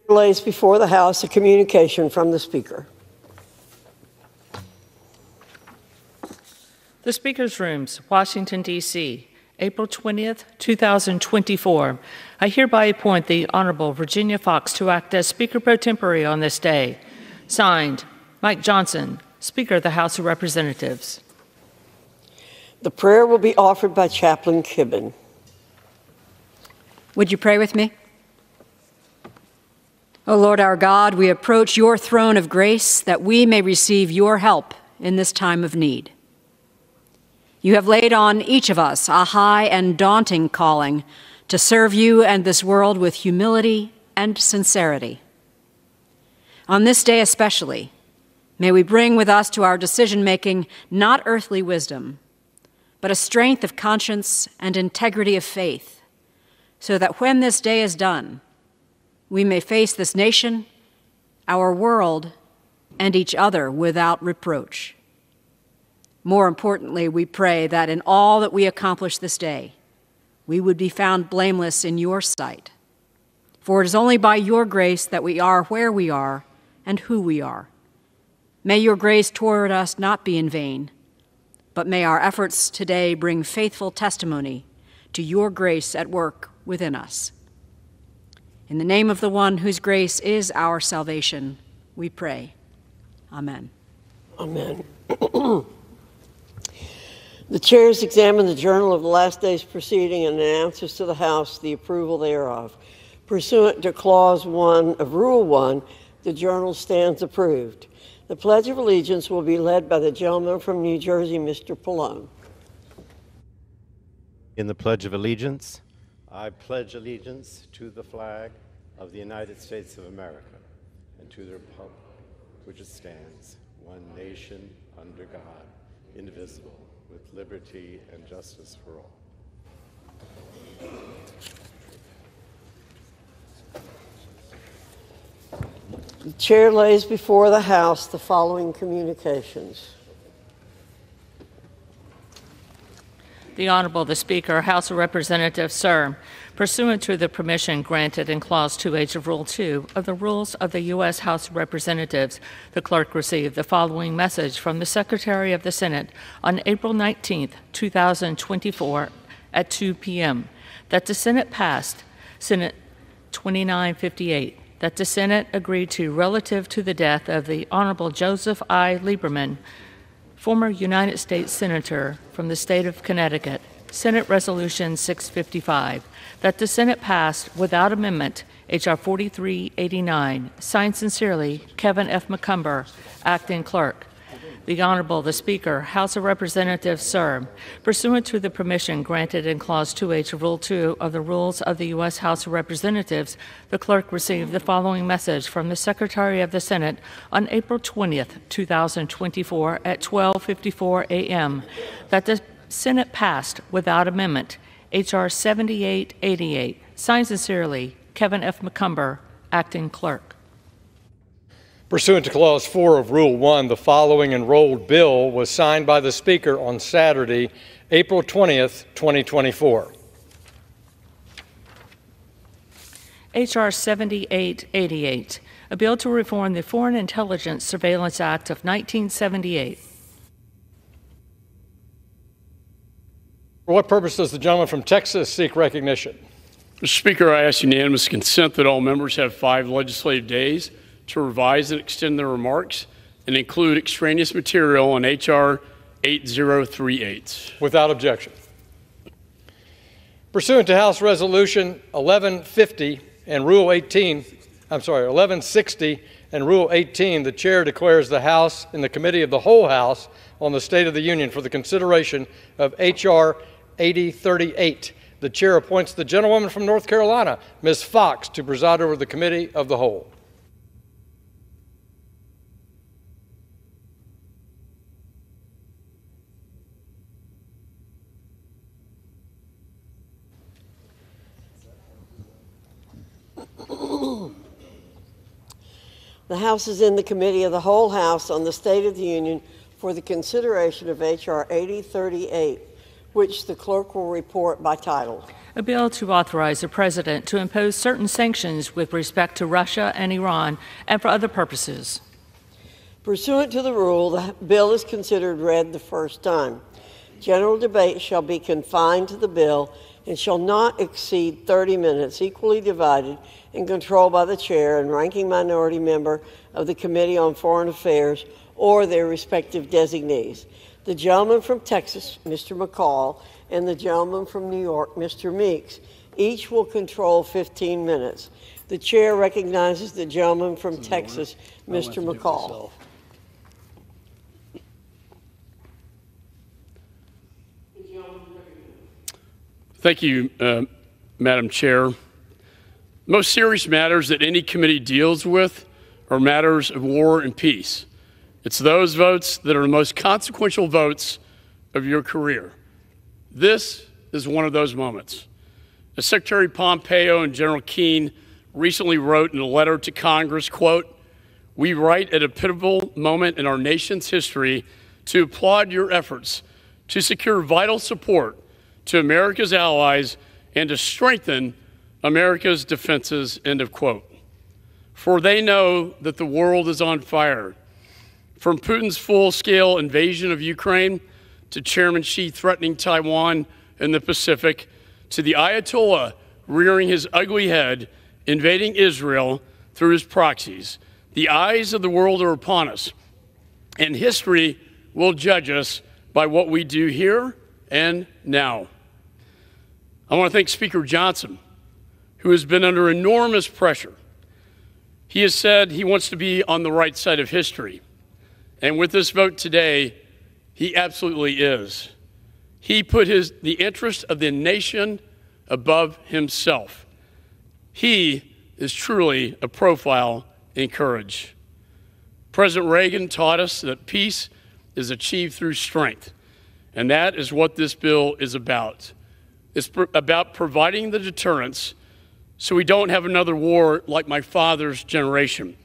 Lays before the House a communication from the Speaker. The Speaker's Rooms, Washington, D.C., April 20th, 2024. I hereby appoint the Honorable Virginia Fox to act as Speaker pro tempore on this day. Signed, Mike Johnson, Speaker of the House of Representatives. The prayer will be offered by Chaplain Kibben. Would you pray with me? O Lord our God, we approach your throne of grace that we may receive your help in this time of need. You have laid on each of us a high and daunting calling to serve you and this world with humility and sincerity. On this day especially, may we bring with us to our decision-making not earthly wisdom, but a strength of conscience and integrity of faith, so that when this day is done, we may face this nation, our world, and each other without reproach. More importantly, we pray that in all that we accomplish this day, we would be found blameless in your sight. For it is only by your grace that we are where we are and who we are. May your grace toward us not be in vain, but may our efforts today bring faithful testimony to your grace at work within us. In the name of the one whose grace is our salvation, we pray. Amen. Amen. The chairs examine the journal of the last day's proceeding and announces to the House the approval thereof. Pursuant to Clause 1 of Rule 1, the journal stands approved. The Pledge of Allegiance will be led by the gentleman from New Jersey, Mr. Pallone. In the Pledge of Allegiance, I pledge allegiance to the flag of the United States of America and to the republic which it stands, one nation under God, indivisible, with liberty and justice for all. The chair lays before the House the following communications. The Honorable the Speaker, House of Representatives, sir, pursuant to the permission granted in Clause 2H of Rule 2 of the Rules of the U.S. House of Representatives, the clerk received the following message from the Secretary of the Senate on April 19, 2024 at 2 p.m. that the Senate passed Senate 2958, that the Senate agreed to relative to the death of the Honorable Joseph I. Lieberman, former United States Senator from the state of Connecticut, Senate Resolution 655, that the Senate passed without amendment H.R. 4389, signed sincerely, Kevin F. McCumber, Acting Clerk. The Honorable the Speaker, House of Representatives, sir, pursuant to the permission granted in Clause 2H of Rule 2 of the Rules of the U.S. House of Representatives, the clerk received the following message from the Secretary of the Senate on April 20th, 2024 at 12:54 a.m. that the Senate passed without amendment H.R. 7888, signed sincerely, Kevin F. McCumber, Acting Clerk. Pursuant to Clause 4 of Rule 1, the following enrolled bill was signed by the Speaker on Saturday, April 20th, 2024. H.R. 7888, a bill to reform the Foreign Intelligence Surveillance Act of 1978. For what purpose does the gentleman from Texas seek recognition? Mr. Speaker, I ask unanimous consent that all members have 5 legislative days to revise and extend their remarks and include extraneous material on H.R. 8038. Without objection. Pursuant to House Resolution 1160 and Rule 18, the Chair declares the House in the Committee of the Whole House on the State of the Union for the consideration of H.R. 8038. The Chair appoints the gentlewoman from North Carolina, Ms. Fox, to preside over the Committee of the Whole. The House is in the Committee of the Whole House on the State of the Union for the consideration of H.R. 8038, which the clerk will report by title. a bill to authorize the President to impose certain sanctions with respect to Russia and Iran and for other purposes. Pursuant to the rule, the bill is considered read the first time. General debate shall be confined to the bill and shall not exceed 30 minutes, equally divided and controlled by the chair and ranking minority member of the Committee on Foreign Affairs or their respective designees. The gentleman from Texas, Mr. McCall, and the gentleman from New York, Mr. Meeks, each will control 15 minutes. The chair recognizes the gentleman from Texas, Mr. McCall. Thank you, Madam Chair. Most serious matters that any committee deals with are matters of war and peace. It's those votes that are the most consequential votes of your career. This is one of those moments. As Secretary Pompeo and General Keane recently wrote in a letter to Congress, quote, "We write at a pivotal moment in our nation's history to applaud your efforts to secure vital support to America's allies and to strengthen America's defenses," end of quote. For they know that the world is on fire. From Putin's full-scale invasion of Ukraine to Chairman Xi threatening Taiwan and the Pacific to the Ayatollah rearing his ugly head, invading Israel through his proxies, the eyes of the world are upon us, and history will judge us by what we do here and now. I want to thank Speaker Johnson, who has been under enormous pressure. He has said he wants to be on the right side of history. And with this vote today, he absolutely is. He put the interest of the nation above himself. He is truly a profile in courage. President Reagan taught us that peace is achieved through strength, and that is what this bill is about. It's about providing the deterrence so we don't have another war like my father's generation.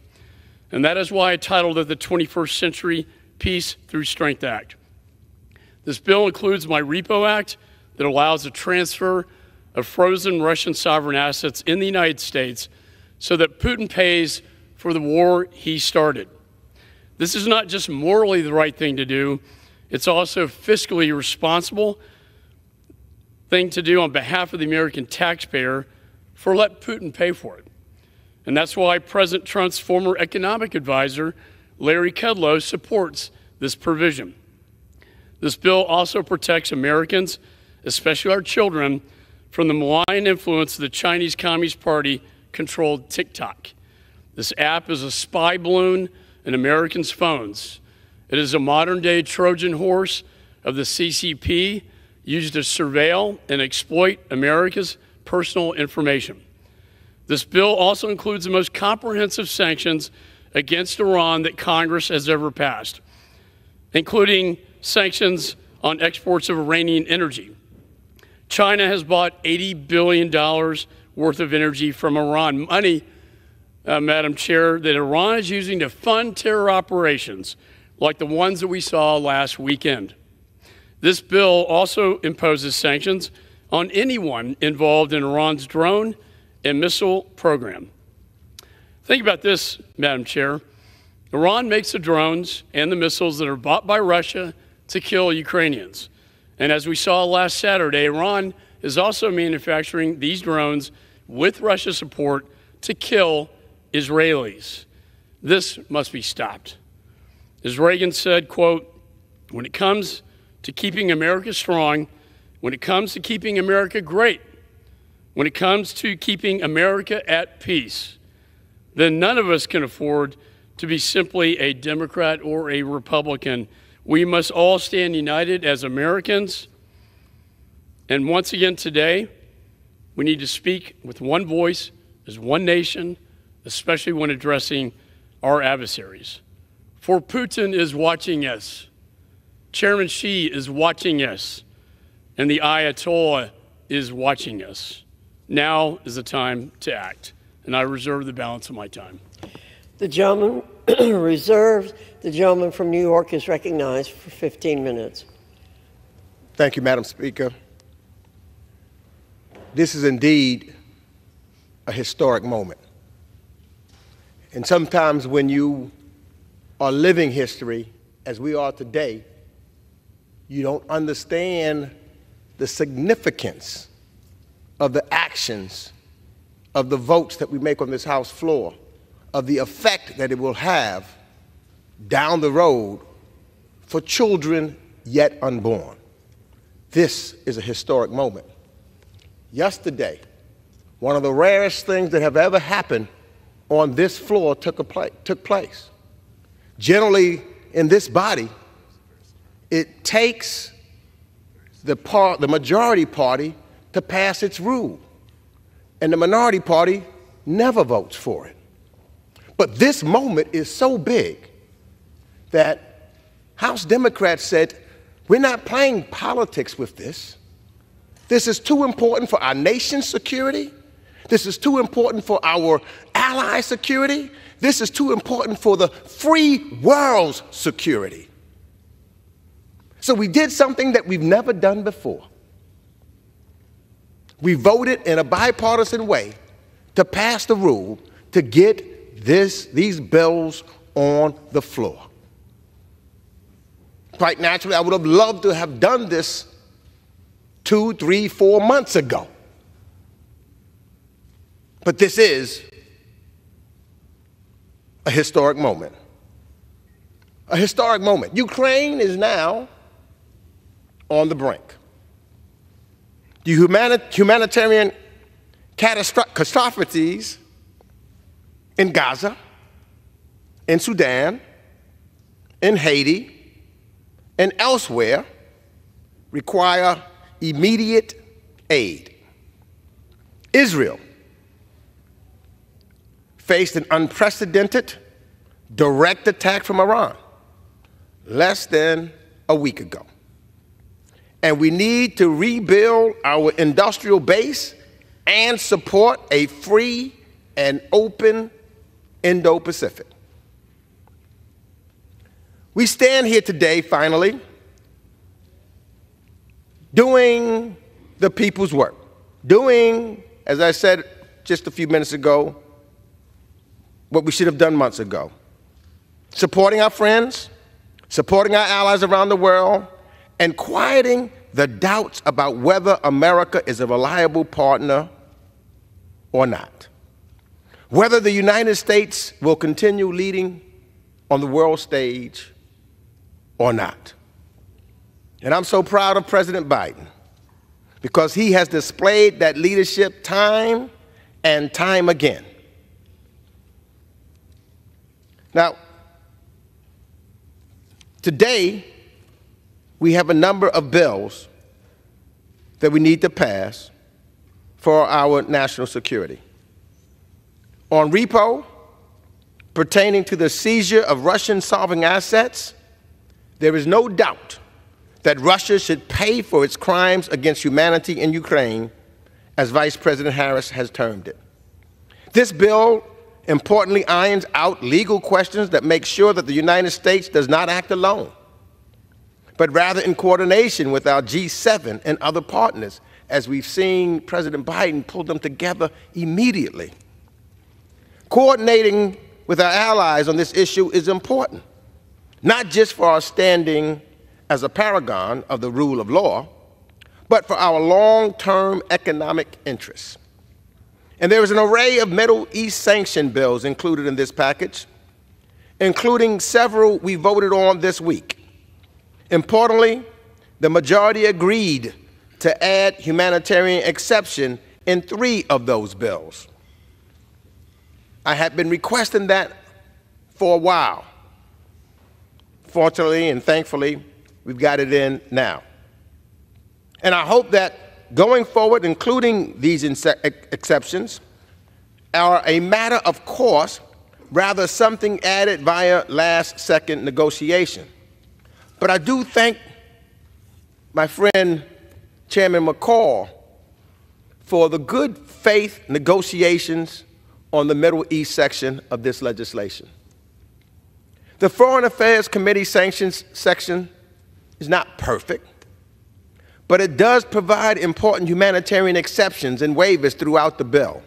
And that is why I titled it the 21st Century Peace Through Strength Act. This bill includes my Repo Act that allows the transfer of frozen Russian sovereign assets in the United States so that Putin pays for the war he started. This is not just morally the right thing to do, it's also fiscally responsible thing to do on behalf of the American taxpayer, for let Putin pay for it. And that's why President Trump's former economic advisor, Larry Kudlow, supports this provision. This bill also protects Americans, especially our children, from the malign influence of the Chinese Communist Party-controlled TikTok. This app is a spy balloon in Americans' phones. It is a modern-day Trojan horse of the CCP used to surveil and exploit America's personal information. This bill also includes the most comprehensive sanctions against Iran that Congress has ever passed, including sanctions on exports of Iranian energy. China has bought $80 billion worth of energy from Iran, money, Madam Chair, that Iran is using to fund terror operations like the ones that we saw last weekend. This bill also imposes sanctions on anyone involved in Iran's drone and missile program. Think about this, Madam Chair. Iran makes the drones and the missiles that are bought by Russia to kill Ukrainians. And as we saw last Saturday, Iran is also manufacturing these drones with Russia's support to kill Israelis. This must be stopped. As Reagan said, quote, "When it comes to keeping America strong, when it comes to keeping America great, when it comes to keeping America at peace, then none of us can afford to be simply a Democrat or a Republican. We must all stand united as Americans. And once again today, we need to speak with one voice as one nation, especially when addressing our adversaries. For Putin is watching us. Chairman Xi is watching us. And the Ayatollah is watching us. Now is the time to act. And I reserve the balance of my time. The gentleman reserved. The gentleman from New York is recognized for 15 minutes. Thank you, Madam Speaker. This is indeed a historic moment. And sometimes when you are living history, as we are today, you don't understand the significance of the actions, of the votes that we make on this House floor, of the effect that it will have down the road for children yet unborn. This is a historic moment. Yesterday, one of the rarest things that have ever happened on this floor took place. Generally, in this body, it takes the majority party to pass its rule, and the minority party never votes for it. But this moment is so big that House Democrats said, we're not playing politics with this. This is too important for our nation's security. This is too important for our ally security. This is too important for the free world's security. So we did something that we've never done before. We voted in a bipartisan way to pass the rule to get these bills on the floor. Quite naturally, I would have loved to have done this 2, 3, 4 months ago. But this is a historic moment. A historic moment. Ukraine is now on the brink. The humanitarian catastrophes in Gaza, in Sudan, in Haiti, and elsewhere require immediate aid. Israel faced an unprecedented direct attack from Iran less than a week ago. And we need to rebuild our industrial base and support a free and open Indo-Pacific. We stand here today, finally, doing the people's work, doing, as I said just a few minutes ago, what we should have done months ago, supporting our friends, supporting our allies around the world, and quieting the doubts about whether America is a reliable partner or not, whether the United States will continue leading on the world stage or not. And I'm so proud of President Biden because he has displayed that leadership time and time again. Now, today, we have a number of bills that we need to pass for our national security. On repo, pertaining to the seizure of Russian sovereign assets, there is no doubt that Russia should pay for its crimes against humanity in Ukraine, as Vice President Harris has termed it. This bill importantly irons out legal questions that make sure that the United States does not act alone, but rather in coordination with our G7 and other partners, as we've seen President Biden pull them together immediately. Coordinating with our allies on this issue is important, not just for our standing as a paragon of the rule of law, but for our long-term economic interests. And there is an array of Middle East sanction bills included in this package, including several we voted on this week. Importantly, the majority agreed to add humanitarian exception in 3 of those bills. I had been requesting that for a while. Fortunately and thankfully, we've got it in now. And I hope that going forward, including these exceptions, are a matter of course, rather something added via last-second negotiation. But I do thank my friend Chairman McCall for the good faith negotiations on the Middle East section of this legislation. The Foreign Affairs Committee sanctions section is not perfect, but it does provide important humanitarian exceptions and waivers throughout the bill.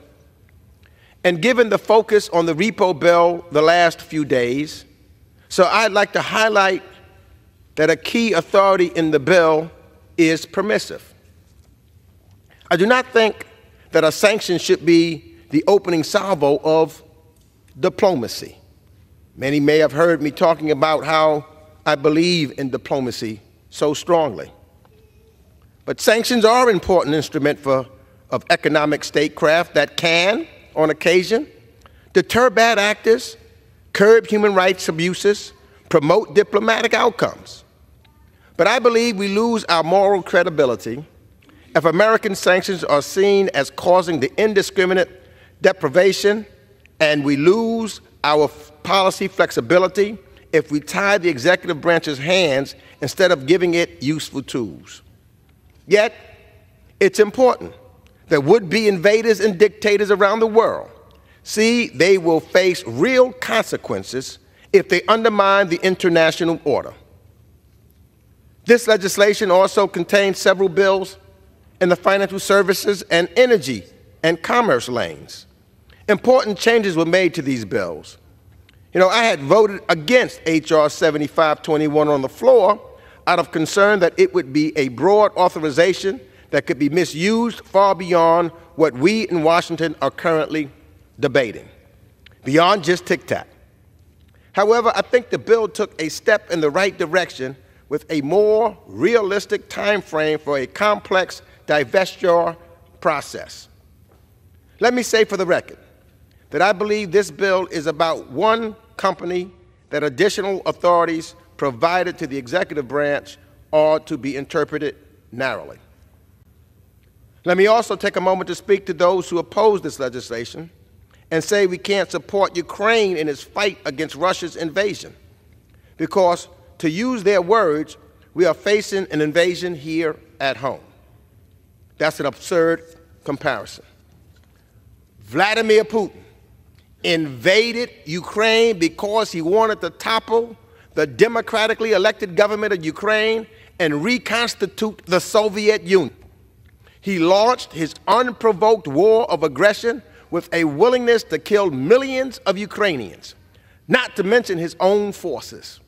And given the focus on the repo bill the last few days, so I'd like to highlight that a key authority in the bill is permissive. I do not think that a sanction should be the opening salvo of diplomacy. Many may have heard me talking about how I believe in diplomacy so strongly. But sanctions are an important instrument of economic statecraft that can, on occasion, deter bad actors, curb human rights abuses, promote diplomatic outcomes. But I believe we lose our moral credibility if American sanctions are seen as causing the indiscriminate deprivation, and we lose our policy flexibility if we tie the executive branch's hands instead of giving it useful tools. Yet, it's important that would-be invaders and dictators around the world see they will face real consequences if they undermine the international order. This legislation also contains several bills in the financial services and energy and commerce lanes. Important changes were made to these bills. I had voted against H.R. 7521 on the floor out of concern that it would be a broad authorization that could be misused far beyond what we in Washington are currently debating, beyond just tic-tac. However, I think the bill took a step in the right direction with a more realistic time frame for a complex divestiture process. Let me say for the record that I believe this bill is about one company that additional authorities provided to the executive branch are to be interpreted narrowly. Let me also take a moment to speak to those who oppose this legislation and say we can't support Ukraine in its fight against Russia's invasion, because, to use their words, we are facing an invasion here at home. That's an absurd comparison. Vladimir Putin invaded Ukraine because he wanted to topple the democratically elected government of Ukraine and reconstitute the Soviet Union. He launched his unprovoked war of aggression with a willingness to kill millions of Ukrainians, not to mention his own forces.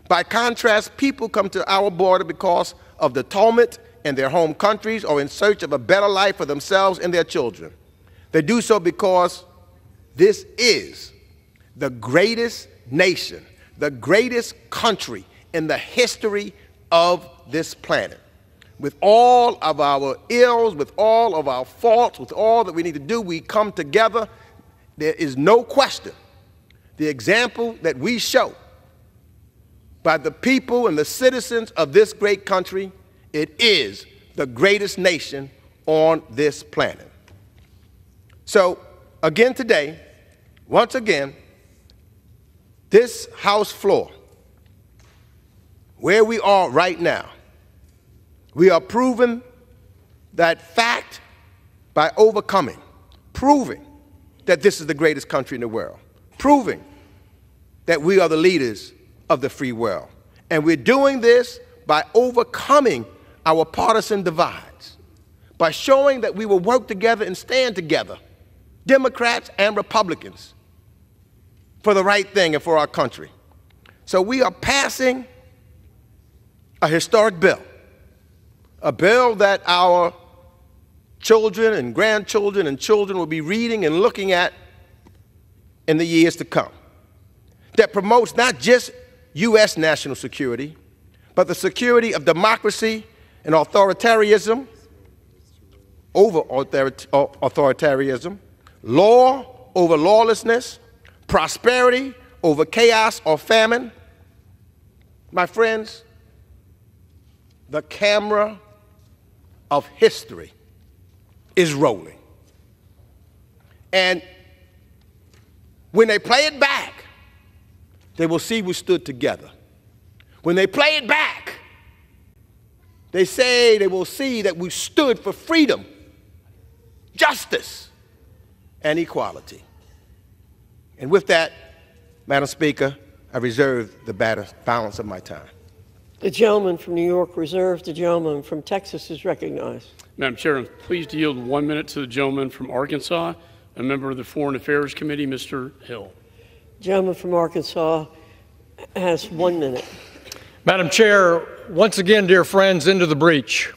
By contrast, people come to our border because of the tumult in their home countries or in search of a better life for themselves and their children. They do so because this is the greatest nation, the greatest country in the history of this planet. With all of our ills, with all of our faults, with all that we need to do, we come together. There is no question. The example that we show by the people and the citizens of this great country, it is the greatest nation on this planet. So, again today, once again, this House floor, where we are right now, we are proving that fact by overcoming, proving that this is the greatest country in the world, proving that we are the leaders of the free world. And we're doing this by overcoming our partisan divides, by showing that we will work together and stand together, Democrats and Republicans, for the right thing and for our country. So we are passing a historic bill, a bill that our children and grandchildren and children will be reading and looking at in the years to come, that promotes not just U.S. national security, but the security of democracy and authoritarianism, over authoritarianism, law over lawlessness, prosperity over chaos or famine. My friends, the camera of history is rolling. And when they play it back, they will see we stood together. When they play it back, they will see that we stood for freedom, justice, and equality. And with that, Madam Speaker, I reserve the balance of my time. The gentleman from New York reserves. The gentleman from Texas is recognized. Madam Chair, I'm pleased to yield 1 minute to the gentleman from Arkansas, a member of the Foreign Affairs Committee, Mr. Hill. The gentleman from Arkansas has 1 minute. Madam Chair, once again, dear friends, into the breach.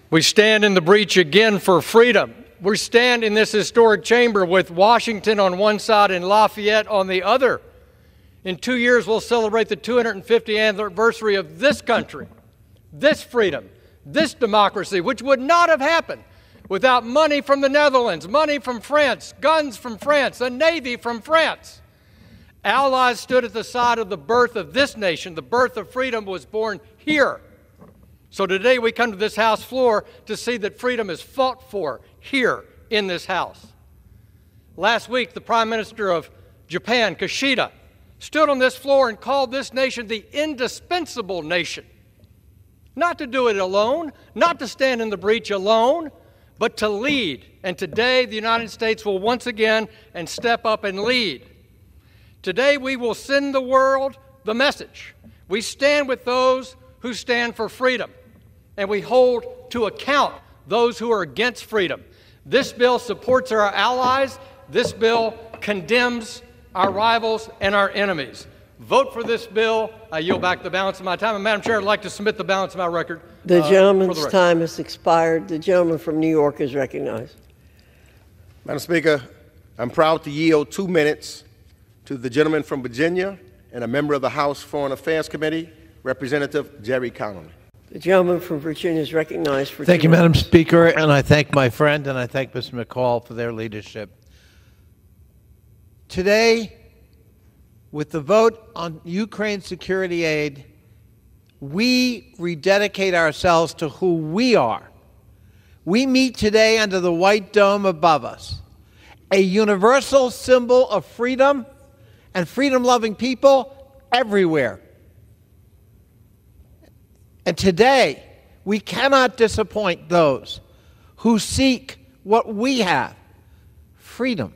We stand in the breach again for freedom. We stand in this historic chamber with Washington on one side and Lafayette on the other. In 2 years, we'll celebrate the 250th anniversary of this country, this freedom, this democracy, which would not have happened without money from the Netherlands, money from France, guns from France, a navy from France. Allies stood at the side of the birth of this nation. The birth of freedom was born here. So today we come to this House floor to see that freedom is fought for here in this House. Last week, the Prime Minister of Japan, Kishida, stood on this floor and called this nation the indispensable nation. Not to do it alone, not to stand in the breach alone, but to lead. And today, the United States will once again and step up and lead. Today, we will send the world the message. We stand with those who stand for freedom, and we hold to account those who are against freedom. This bill supports our allies. This bill condemns our rivals and our enemies. Vote for this bill. I yield back the balance of my time. And Madam Chair, I'd like to submit the balance of my record. The gentleman's time has expired. The gentleman from New York is recognized. Madam Speaker, I'm proud to yield 2 minutes to the gentleman from Virginia and a member of the House Foreign Affairs Committee, Representative Jerry Connolly. The gentleman from Virginia is recognized for 2 minutes. Thank you, Madam Speaker, and I thank my friend and I thank Mr. McCall for their leadership. Today, with the vote on Ukraine security aid, we rededicate ourselves to who we are. We meet today under the white dome above us, a universal symbol of freedom and freedom-loving people everywhere. And today, we cannot disappoint those who seek what we have, freedom,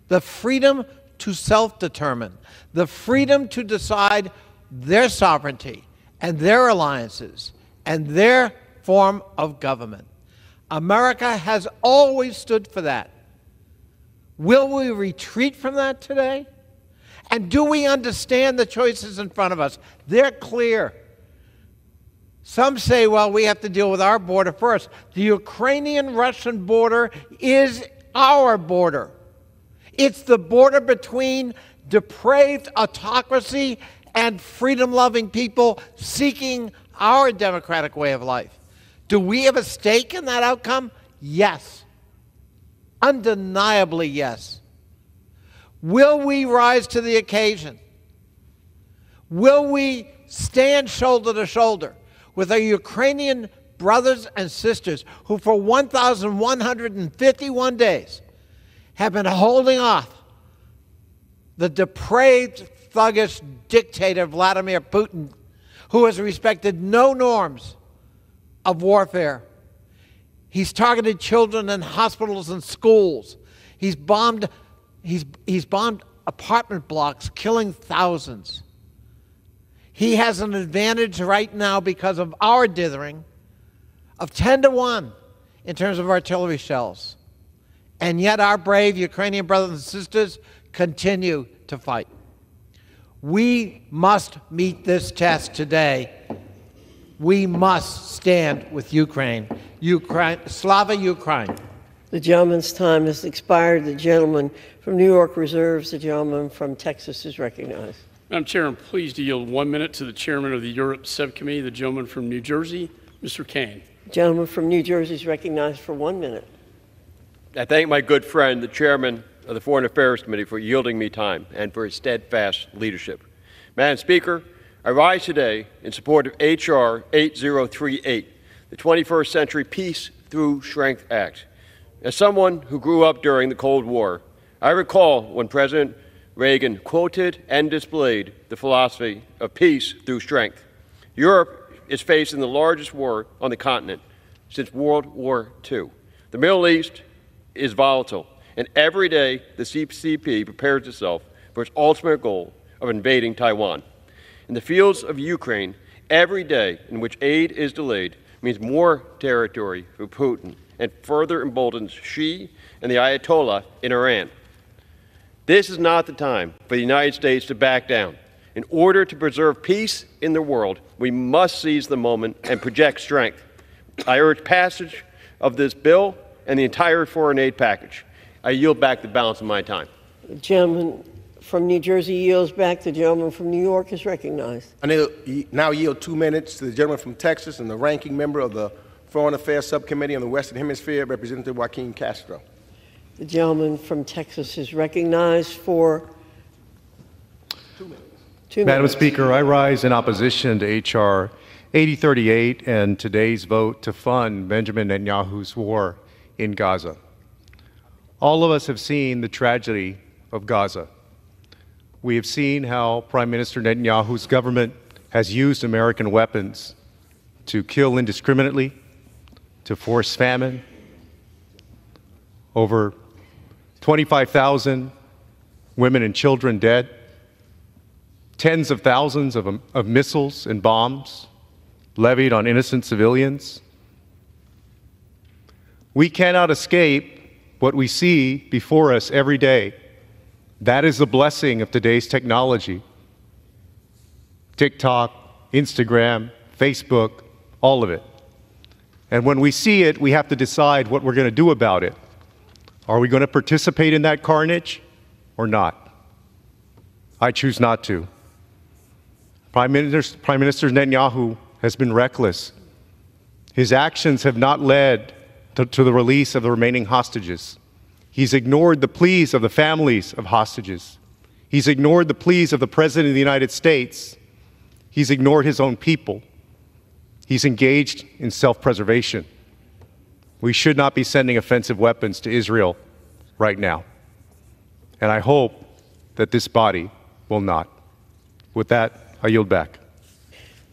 the freedom to self-determine, the freedom to decide their sovereignty and their alliances and their form of government. America has always stood for that. Will we retreat from that today? And do we understand the choices in front of us? They're clear. Some say, well, we have to deal with our border first. The Ukrainian-Russian border is our border. It's the border between depraved autocracy and freedom-loving people seeking our democratic way of life. Do we have a stake in that outcome? Yes. Undeniably yes. Will we rise to the occasion? Will we stand shoulder to shoulder with our Ukrainian brothers and sisters who for 1,151 days have been holding off the depraved, thuggish dictator Vladimir Putin, who has respected no norms of warfare? He's targeted children in hospitals and schools. He's bombed apartment blocks, killing thousands. He has an advantage right now because of our dithering of 10-1 in terms of artillery shells. And yet our brave Ukrainian brothers and sisters continue to fight. We must meet this test today. We must stand with Ukraine. Slava Ukraine. The gentleman's time has expired. The gentleman from New York reserves. The gentleman from Texas is recognized. Madam Chair, I'm pleased to yield 1 minute to the chairman of the Europe Subcommittee, the gentleman from New Jersey, Mr. Kane. The gentleman from New Jersey is recognized for 1 minute. I thank my good friend, the chairman of the Foreign Affairs Committee, for yielding me time and for his steadfast leadership. Madam Speaker, I rise today in support of H.R. 8038, the 21st Century Peace Through Strength Act. As someone who grew up during the Cold War, I recall when President Reagan quoted and displayed the philosophy of peace through strength. Europe is facing the largest war on the continent since World War II. The Middle East is volatile, and every day the CCP prepares itself for its ultimate goal of invading Taiwan. In the fields of Ukraine, every day in which aid is delayed means more territory for Putin and further emboldens Xi and the Ayatollah in Iran. This is not the time for the United States to back down. In order to preserve peace in the world, we must seize the moment and project strength. I urge passage of this bill and the entire foreign aid package. I yield back the balance of my time. The gentleman from New Jersey yields back. The gentleman from New York is recognized. I now yield 2 minutes to the gentleman from Texas and the ranking member of the Foreign Affairs Subcommittee on the Western Hemisphere, Representative Joaquin Castro. The gentleman from Texas is recognized for 2 minutes. Madam Speaker, I rise in opposition to H.R. 8038 and today's vote to fund Benjamin Netanyahu's war in Gaza. All of us have seen the tragedy of Gaza. We have seen how Prime Minister Netanyahu's government has used American weapons to kill indiscriminately, to force famine. Over 25,000 women and children dead. Tens of thousands of missiles and bombs levied on innocent civilians. We cannot escape what we see before us every day. That is the blessing of today's technology. TikTok, Instagram, Facebook, all of it. And when we see it, we have to decide what we're going to do about it. Are we going to participate in that carnage or not? I choose not to. Prime Minister Netanyahu has been reckless. His actions have not led to the release of the remaining hostages. He's ignored the pleas of the families of hostages. He's ignored the pleas of the President of the United States. He's ignored his own people. He's engaged in self-preservation. We should not be sending offensive weapons to Israel right now. And I hope that this body will not. With that, I yield back.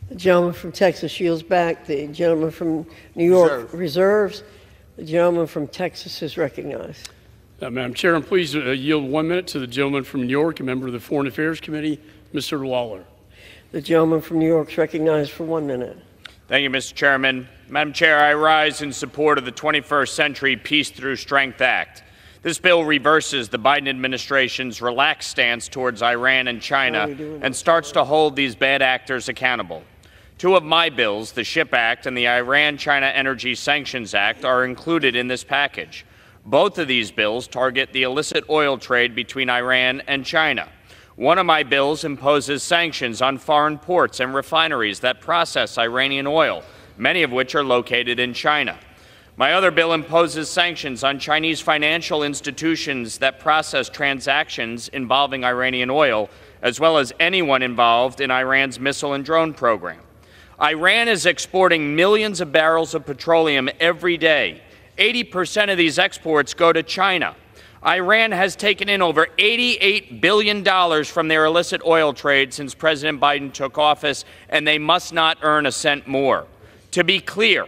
The gentleman from Texas yields back. The gentleman from New York reserves. The gentleman from Texas is recognized. Madam Chair, I'm pleased to yield 1 minute to the gentleman from New York, a member of the Foreign Affairs Committee, Mr. Lawler. The gentleman from New York is recognized for 1 minute. Thank you, Mr. Chairman. Madam Chair, I rise in support of the 21st Century Peace Through Strength Act. This bill reverses the Biden administration's relaxed stance towards Iran and China and starts to hold these bad actors accountable. Two of my bills, the SHIP Act and the Iran-China Energy Sanctions Act, are included in this package. Both of these bills target the illicit oil trade between Iran and China. One of my bills imposes sanctions on foreign ports and refineries that process Iranian oil, many of which are located in China. My other bill imposes sanctions on Chinese financial institutions that process transactions involving Iranian oil, as well as anyone involved in Iran's missile and drone program. Iran is exporting millions of barrels of petroleum every day. 80% of these exports go to China. Iran has taken in over $88 billion from their illicit oil trade since President Biden took office, and they must not earn a cent more. To be clear,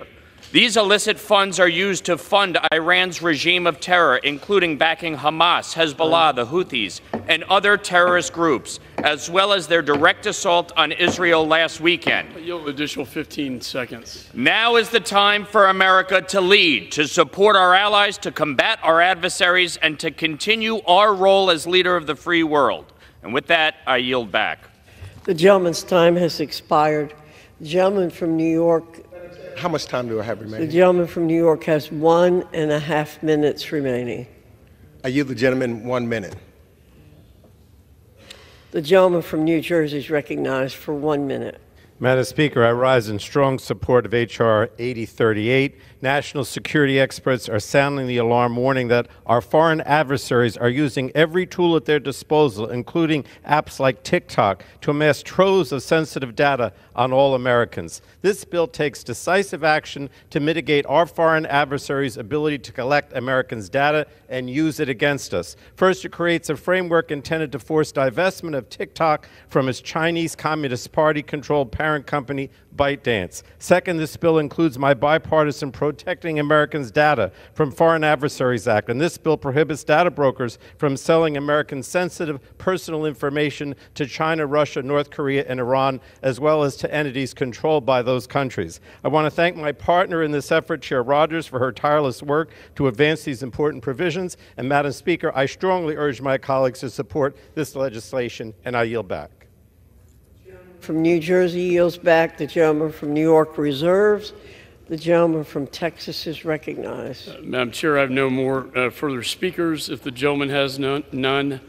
these illicit funds are used to fund Iran's regime of terror, including backing Hamas, Hezbollah, the Houthis, and other terrorist groups, as well as their direct assault on Israel last weekend. I yield an additional 15 seconds. Now is the time for America to lead, to support our allies, to combat our adversaries, and to continue our role as leader of the free world. And with that, I yield back. The gentleman's time has expired. The gentleman from New York. How much time do I have remaining? The gentleman from New York has 1.5 minutes remaining. I yield the gentleman 1 minute. The gentleman from New Jersey is recognized for 1 minute. Madam Speaker, I rise in strong support of H.R. 8038. National security experts are sounding the alarm, warning that our foreign adversaries are using every tool at their disposal, including apps like TikTok, to amass troves of sensitive data on all Americans. This bill takes decisive action to mitigate our foreign adversaries' ability to collect Americans' data and use it against us. First, it creates a framework intended to force divestment of TikTok from its Chinese Communist Party-controlled parent parent company, ByteDance. Second, this bill includes my bipartisan Protecting Americans' Data from Foreign Adversaries Act, and this bill prohibits data brokers from selling Americans' sensitive personal information to China, Russia, North Korea, and Iran, as well as to entities controlled by those countries. I want to thank my partner in this effort, Chair Rogers, for her tireless work to advance these important provisions. And Madam Speaker, I strongly urge my colleagues to support this legislation, and I yield back. From New Jersey yields back. The gentleman from New York reserves. The gentleman from Texas is recognized. Madam Chair, I have no more further speakers. If the gentleman has none,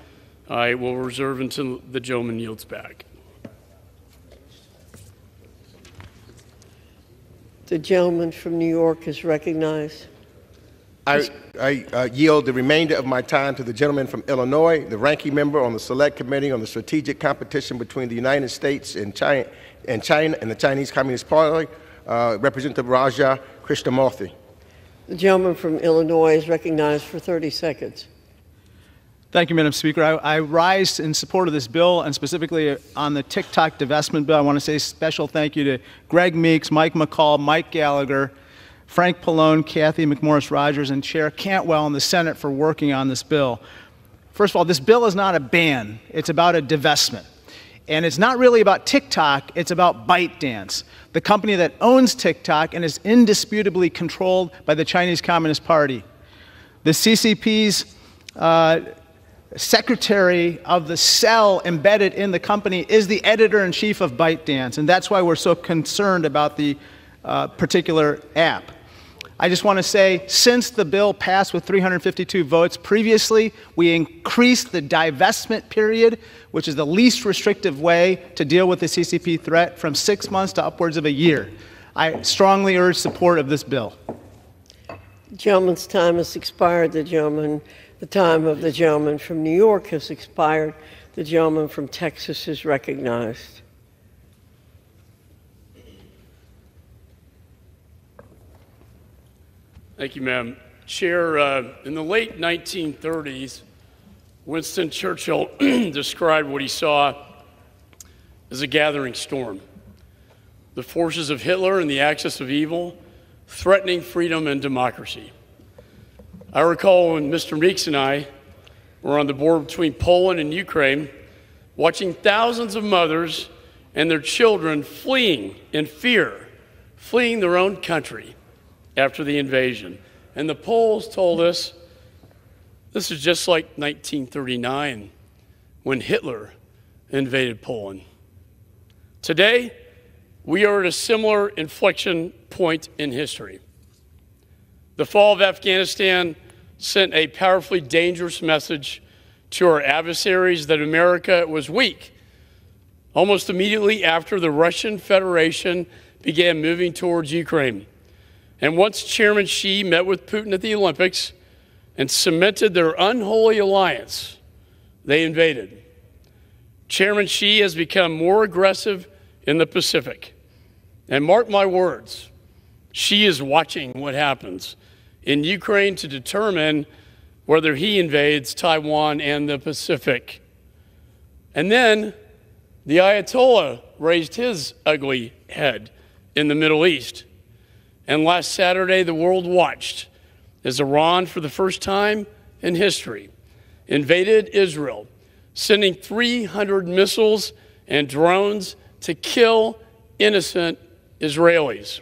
I will reserve until the gentleman yields back. The gentleman from New York is recognized. I yield the remainder of my time to the gentleman from Illinois, the ranking member on the Select Committee on the Strategic Competition between the United States and China and the Chinese Communist Party, Representative Raja Krishnamurthy. The gentleman from Illinois is recognized for 30 seconds. Thank you, Madam Speaker. I rise in support of this bill, and specifically on the TikTok divestment bill. I want to say a special thank you to Greg Meeks, Mike McCall, Mike Gallagher, Frank Pallone, Kathy McMorris Rogers, and Chair Cantwell in the Senate for working on this bill. First of all, this bill is not a ban. It's about a divestment. And it's not really about TikTok, it's about ByteDance, the company that owns TikTok and is indisputably controlled by the Chinese Communist Party. The CCP's secretary of the cell embedded in the company is the editor-in-chief of ByteDance, and that's why we're so concerned about the particular app. I just want to say, since the bill passed with 352 votes previously, we increased the divestment period, which is the least restrictive way to deal with the CCP threat, from 6 months to upwards of a year. I strongly urge support of this bill. The gentleman's time has expired. The time of the gentleman from New York has expired. The gentleman from Texas is recognized. Thank you, Madam Chair. In the late 1930s, Winston Churchill described what he saw as a gathering storm. The forces of Hitler and the axis of evil threatening freedom and democracy. I recall when Mr. Meeks and I were on the border between Poland and Ukraine, watching thousands of mothers and their children fleeing in fear, fleeing their own country after the invasion. And the polls told us this is just like 1939 when Hitler invaded Poland. Today, we are at a similar inflection point in history. The fall of Afghanistan sent a powerfully dangerous message to our adversaries that America was weak. Almost immediately after the Russian Federation began moving towards Ukraine. And once Chairman Xi met with Putin at the Olympics and cemented their unholy alliance, they invaded. Chairman Xi has become more aggressive in the Pacific. And mark my words, Xi is watching what happens in Ukraine to determine whether he invades Taiwan and the Pacific. And then the Ayatollah raised his ugly head in the Middle East. And last Saturday, the world watched as Iran, for the first time in history, invaded Israel, sending 300 missiles and drones to kill innocent Israelis.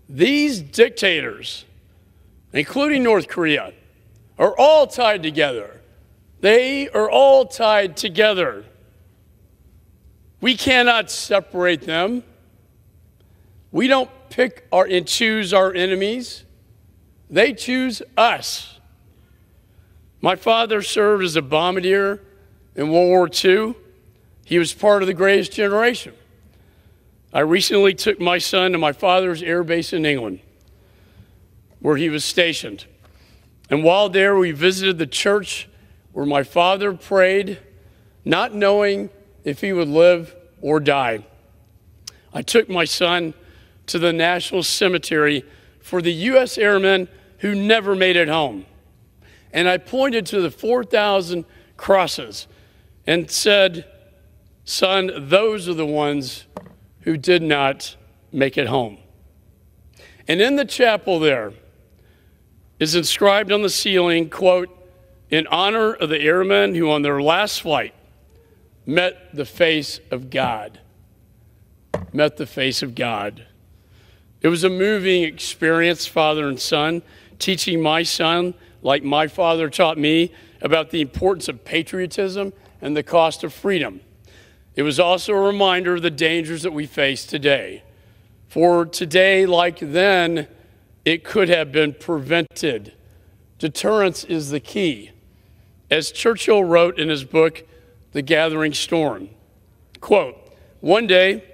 These dictators, including North Korea, are all tied together. They are all tied together. We cannot separate them. We don't pick and choose our enemies. They choose us. My father served as a bombardier in World War II. He was part of the greatest generation. I recently took my son to my father's air base in England, where he was stationed. And while there, we visited the church where my father prayed, not knowing if he would live or die. I took my son to the National Cemetery for the U.S. airmen who never made it home. And I pointed to the 4,000 crosses and said, son, those are the ones who did not make it home. And in the chapel there is inscribed on the ceiling, quote, "In honor of the airmen who on their last flight met the face of God." Met the face of God. It was a moving experience, father and son, teaching my son, like my father taught me, about the importance of patriotism and the cost of freedom. It was also a reminder of the dangers that we face today. For today, like then, it could have been prevented. Deterrence is the key. As Churchill wrote in his book, The Gathering Storm, quote, "One day,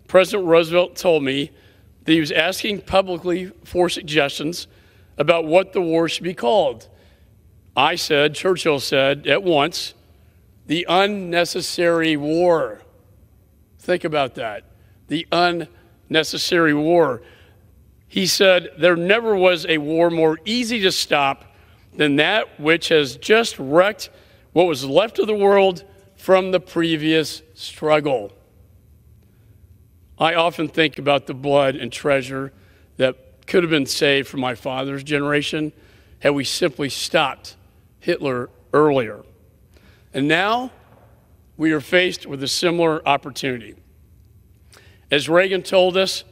President Roosevelt told me that he was asking publicly for suggestions about what the war should be called. I said, Churchill said, at once, the unnecessary war." Think about that. The unnecessary war. He said, "There never was a war more easy to stop than that which has just wrecked what was left of the world from the previous struggle." I often think about the blood and treasure that could have been saved from my father's generation had we simply stopped Hitler earlier. And now we are faced with a similar opportunity. As Reagan told us,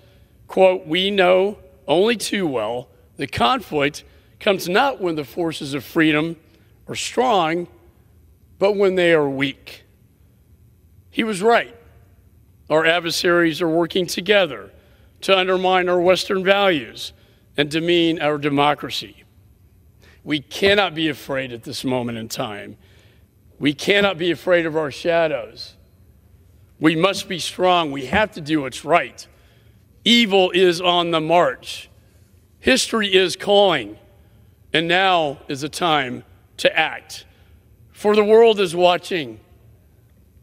quote, "We know only too well the conflict comes not when the forces of freedom are strong, but when they are weak." He was right. Our adversaries are working together to undermine our Western values and demean our democracy. We cannot be afraid at this moment in time. We cannot be afraid of our shadows. We must be strong. We have to do what's right. Evil is on the march. History is calling, and now is the time to act. For the world is watching.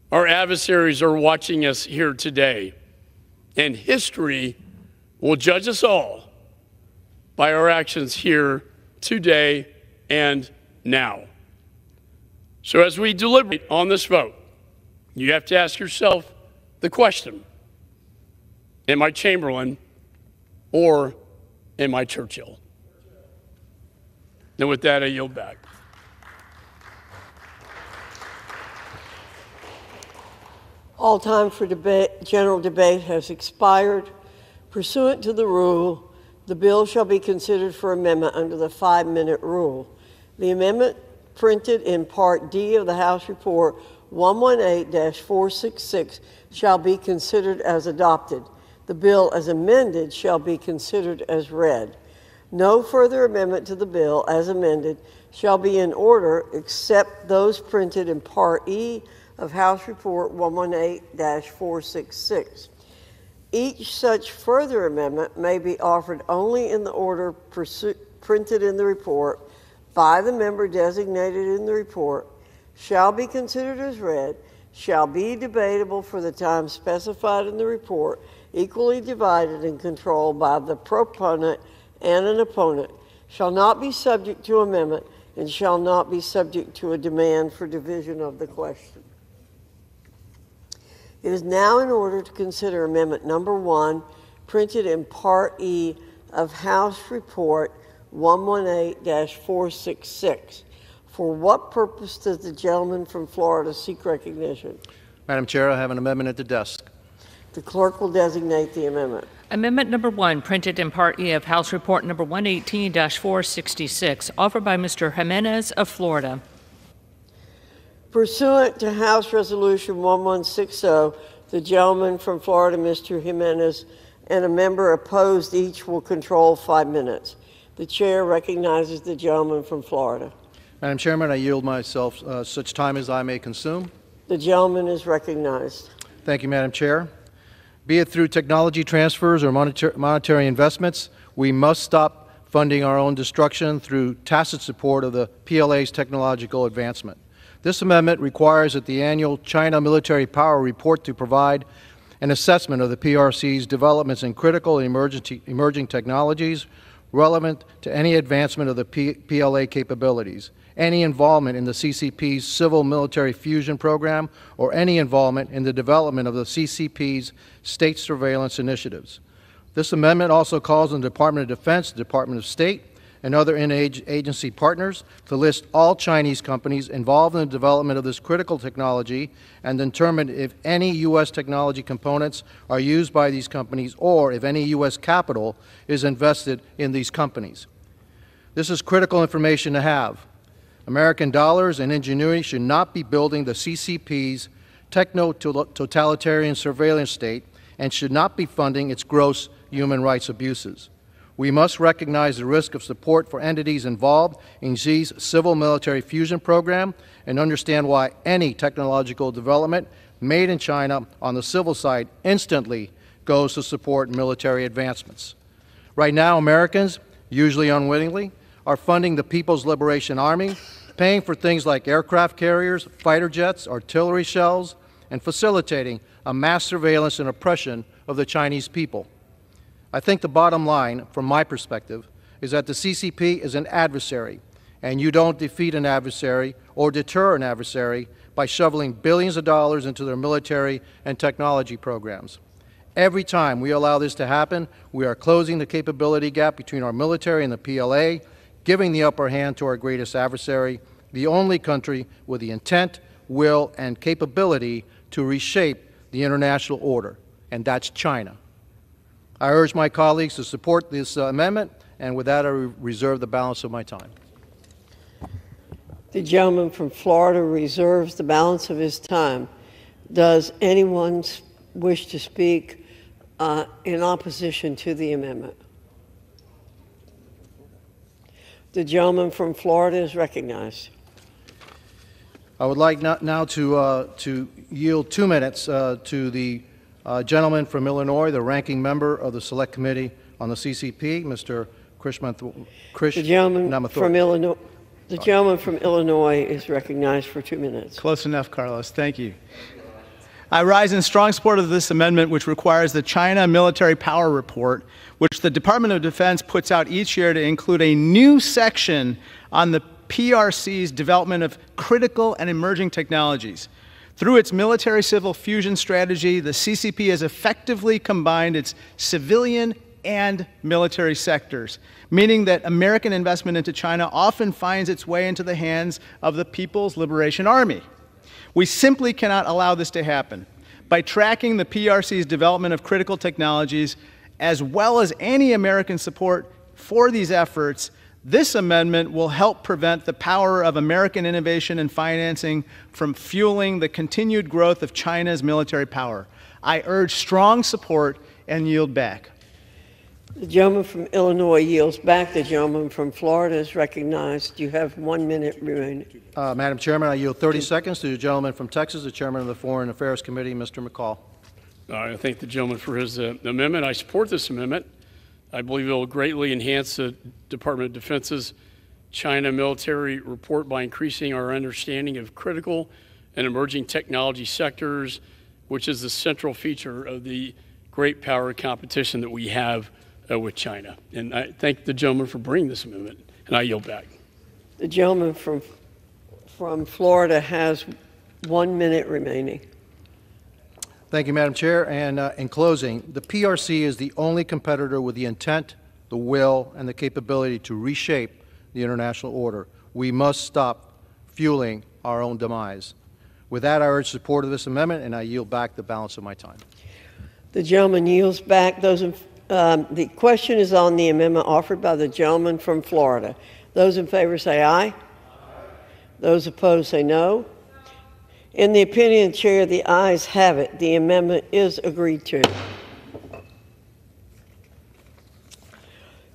Our adversaries are watching us here today, and history will judge us all by our actions here today and now. So as we deliberate on this vote, you have to ask yourself the question, am I Chamberlain or am I Churchill? And with that, I yield back. All time for general debate has expired. Pursuant to the rule, the bill shall be considered for amendment under the 5-minute rule. The amendment printed in Part D of the House Report 118-466 shall be considered as adopted. The bill as amended shall be considered as read. No further amendment to the bill as amended shall be in order except those printed in Part E of House Report 118-466. Each such further amendment may be offered only in the order printed in the report by the member designated in the report, shall be considered as read, shall be debatable for the time specified in the report, equally divided and controlled by the proponent and an opponent, shall not be subject to amendment, and shall not be subject to a demand for division of the question. It is now in order to consider amendment number 1, printed in Part E of House Report 118-466. For what purpose does the gentleman from Florida seek recognition? Madam Chair, I have an amendment at the desk. The clerk will designate the amendment. Amendment number 1, printed in Part E of House Report number 118-466, offered by Mr. Jimenez of Florida. Pursuant to House Resolution 1160, the gentleman from Florida, Mr. Jimenez, and a member opposed each will control 5 minutes. The chair recognizes the gentleman from Florida. Madam Chairman, I yield myself such time as I may consume. The gentleman is recognized. Thank you, Madam Chair. Be it through technology transfers or monetary investments, we must stop funding our own destruction through tacit support of the PLA's technological advancement. This amendment requires that the annual China Military Power Report to provide an assessment of the PRC's developments in critical and emerging technologies relevant to any advancement of the PLA capabilities. any involvement in the CCP's civil-military fusion program, or any involvement in the development of the CCP's state surveillance initiatives. This amendment also calls on the Department of Defense, the Department of State, and other interagency partners to list all Chinese companies involved in the development of this critical technology and determine if any U.S. technology components are used by these companies or if any U.S. capital is invested in these companies. This is critical information to have. American dollars and ingenuity should not be building the CCP's techno-totalitarian surveillance state and should not be funding its gross human rights abuses. We must recognize the risk of support for entities involved in Xi's civil-military fusion program and understand why any technological development made in China on the civil side instantly goes to support military advancements. Right now, Americans, usually unwittingly, are funding the People's Liberation Army, paying for things like aircraft carriers, fighter jets, artillery shells, and facilitating a mass surveillance and oppression of the Chinese people. I think the bottom line, from my perspective, is that the CCP is an adversary, and you don't defeat an adversary or deter an adversary by shoveling billions of dollars into their military and technology programs. Every time we allow this to happen, we are closing the capability gap between our military and the PLA, giving the upper hand to our greatest adversary, the only country with the intent, will, and capability to reshape the international order, and that's China. I urge my colleagues to support this amendment, and with that I reserve the balance of my time. The gentleman from Florida reserves the balance of his time. Does anyone wish to speak in opposition to the amendment? The gentleman from Florida is recognized. I would like now to yield 2 minutes to the gentleman from Illinois, the ranking member of the Select Committee on the CCP, Mr. The gentleman from Illinois is recognized for 2 minutes. Close enough, Carlos. Thank you. I rise in strong support of this amendment, which requires the China Military Power Report, which the Department of Defense puts out each year, to include a new section on the PRC's development of critical and emerging technologies. Through its military-civil fusion strategy, the CCP has effectively combined its civilian and military sectors, meaning that American investment into China often finds its way into the hands of the People's Liberation Army. We simply cannot allow this to happen. By tracking the PRC's development of critical technologies, as well as any American support for these efforts, this amendment will help prevent the power of American innovation and financing from fueling the continued growth of China's military power. I urge strong support and yield back. The gentleman from Illinois yields back. The gentleman from Florida is recognized. You have 1 minute remaining. Madam Chairman, I yield 30 seconds to the gentleman from Texas, the chairman of the Foreign Affairs Committee, Mr. McCall. I thank the gentleman for his amendment. I support this amendment. I believe it will greatly enhance the Department of Defense's China military report by increasing our understanding of critical and emerging technology sectors, which is the central feature of the great power competition that we have with China. And I thank the gentleman for bringing this amendment, and I yield back. The gentleman from Florida has 1 minute remaining. Thank you, Madam Chair. And in closing, the PRC is the only competitor with the intent, the will, and the capability to reshape the international order. We must stop fueling our own demise. With that, I urge support of this amendment, and I yield back the balance of my time. The gentleman yields back. The question is on the amendment offered by the gentleman from Florida. Those in favor say aye. Those opposed say no. In the opinion of the chair, the ayes have it. The amendment is agreed to.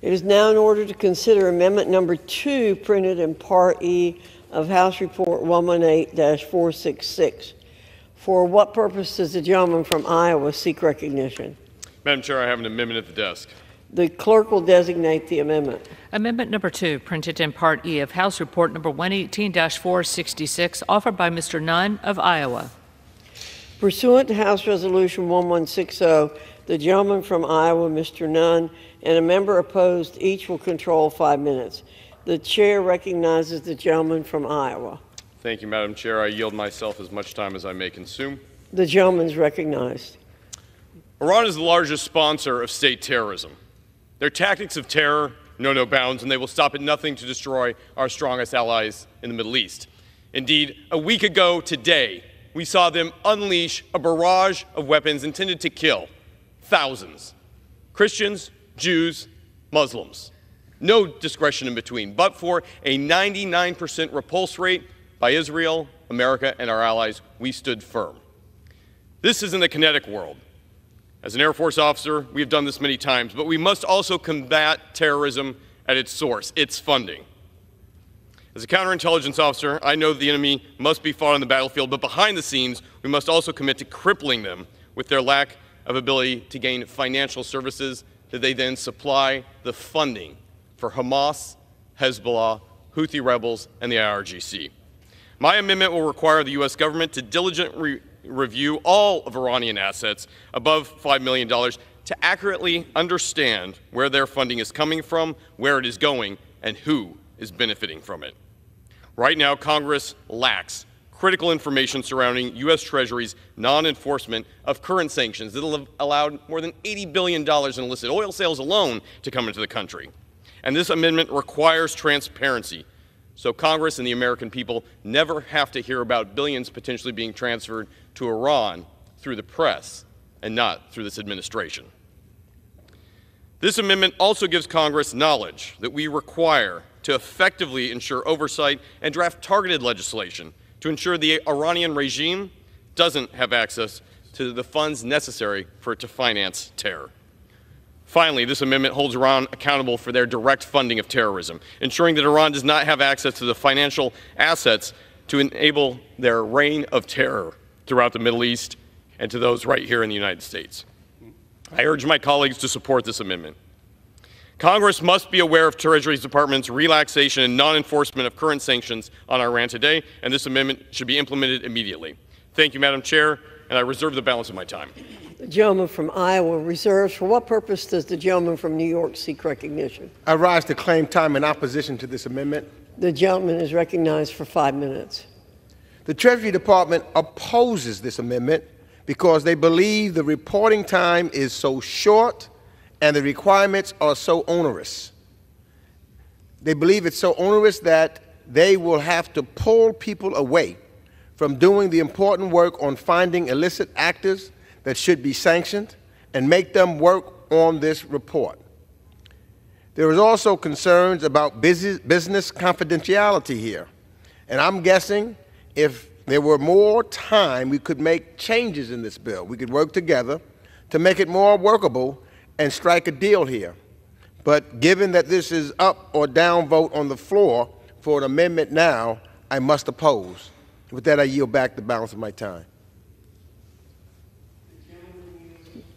It is now in order to consider amendment number 2, printed in Part E of House Report 118-466. For what purpose does the gentleman from Iowa seek recognition? Madam Chair, I have an amendment at the desk. The clerk will designate the amendment. Amendment number 2, printed in Part E of House Report number 118-466, offered by Mr. Nunn of Iowa. Pursuant to House Resolution 1160, the gentleman from Iowa, Mr. Nunn, and a member opposed, each will control 5 minutes. The chair recognizes the gentleman from Iowa. Thank you, Madam Chair. I yield myself as much time as I may consume. The gentleman is recognized. Iran is the largest sponsor of state terrorism. Their tactics of terror know no bounds, and they will stop at nothing to destroy our strongest allies in the Middle East. Indeed, a week ago today, we saw them unleash a barrage of weapons intended to kill thousands. Christians, Jews, Muslims. No discretion in between, but for a 99% repulse rate by Israel, America, and our allies, we stood firm. This isn't the kinetic world. As an Air Force officer, we have done this many times, but we must also combat terrorism at its source, its funding. As a counterintelligence officer, I know the enemy must be fought on the battlefield, but behind the scenes, we must also commit to crippling them with their lack of ability to gain financial services that they then supply the funding for Hamas, Hezbollah, Houthi rebels, and the IRGC. My amendment will require the U.S. government to diligently review all of Iranian assets above $5 million to accurately understand where their funding is coming from, where it is going, and who is benefiting from it. Right now, Congress lacks critical information surrounding U.S. Treasury's non-enforcement of current sanctions that will have allowed more than $80 billion in illicit oil sales alone to come into the country. And this amendment requires transparency, so Congress and the American people never have to hear about billions potentially being transferred to Iran through the press and not through this administration. This amendment also gives Congress knowledge that we require to effectively ensure oversight and draft targeted legislation to ensure the Iranian regime doesn't have access to the funds necessary for it to finance terror. Finally, this amendment holds Iran accountable for their direct funding of terrorism, ensuring that Iran does not have access to the financial assets to enable their reign of terror throughout the Middle East and to those right here in the United States. I urge my colleagues to support this amendment. Congress must be aware of Treasury Department's relaxation and non-enforcement of current sanctions on Iran today, and this amendment should be implemented immediately. Thank you, Madam Chair, and I reserve the balance of my time. The gentleman from Iowa reserves. For what purpose does the gentleman from New York seek recognition? I rise to claim time in opposition to this amendment. The gentleman is recognized for 5 minutes. The Treasury Department opposes this amendment because they believe the reporting time is so short and the requirements are so onerous. They believe it's so onerous that they will have to pull people away from doing the important work on finding illicit actors that should be sanctioned and make them work on this report. There is also concerns about business confidentiality here, and I'm guessing if there were more time, we could make changes in this bill. We could work together to make it more workable and strike a deal here. But given that this is up or down vote on the floor for an amendment now, I must oppose. With that, I yield back the balance of my time.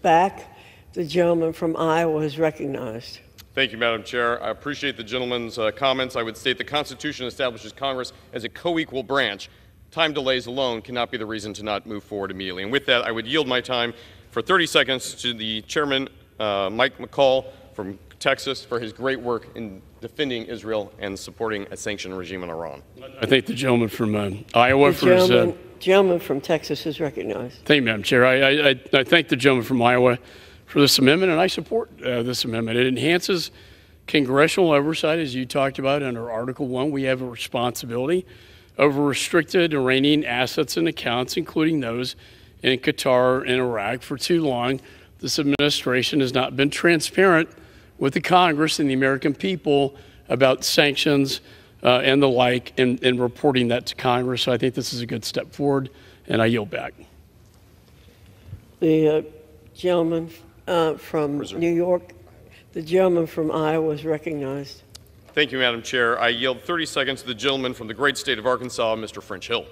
Back. The gentleman from Iowa is recognized. Thank you, Madam Chair. I appreciate the gentleman's comments. I would state the Constitution establishes Congress as a co-equal branch. Time delays alone cannot be the reason to not move forward immediately. And with that, I would yield my time for 30 seconds to the Chairman, Mike McCall from Texas, for his great work in defending Israel and supporting a sanctioned regime in Iran. I thank the gentleman from Iowa for his... Gentleman from Texas is recognized. Thank you, Madam Chair. I thank the gentleman from Iowa for this amendment, and I support this amendment. It enhances congressional oversight, as you talked about under Article 1. We have a responsibility over restricted Iranian assets and accounts, including those in Qatar and Iraq. For too long, this administration has not been transparent with the Congress and the American people about sanctions and the like, and reporting that to Congress. So I think this is a good step forward, and I yield back. The gentleman from New York, the gentleman from Iowa is recognized. Thank you, Madam Chair. I yield 30 seconds to the gentleman from the great state of Arkansas, Mr. French Hill.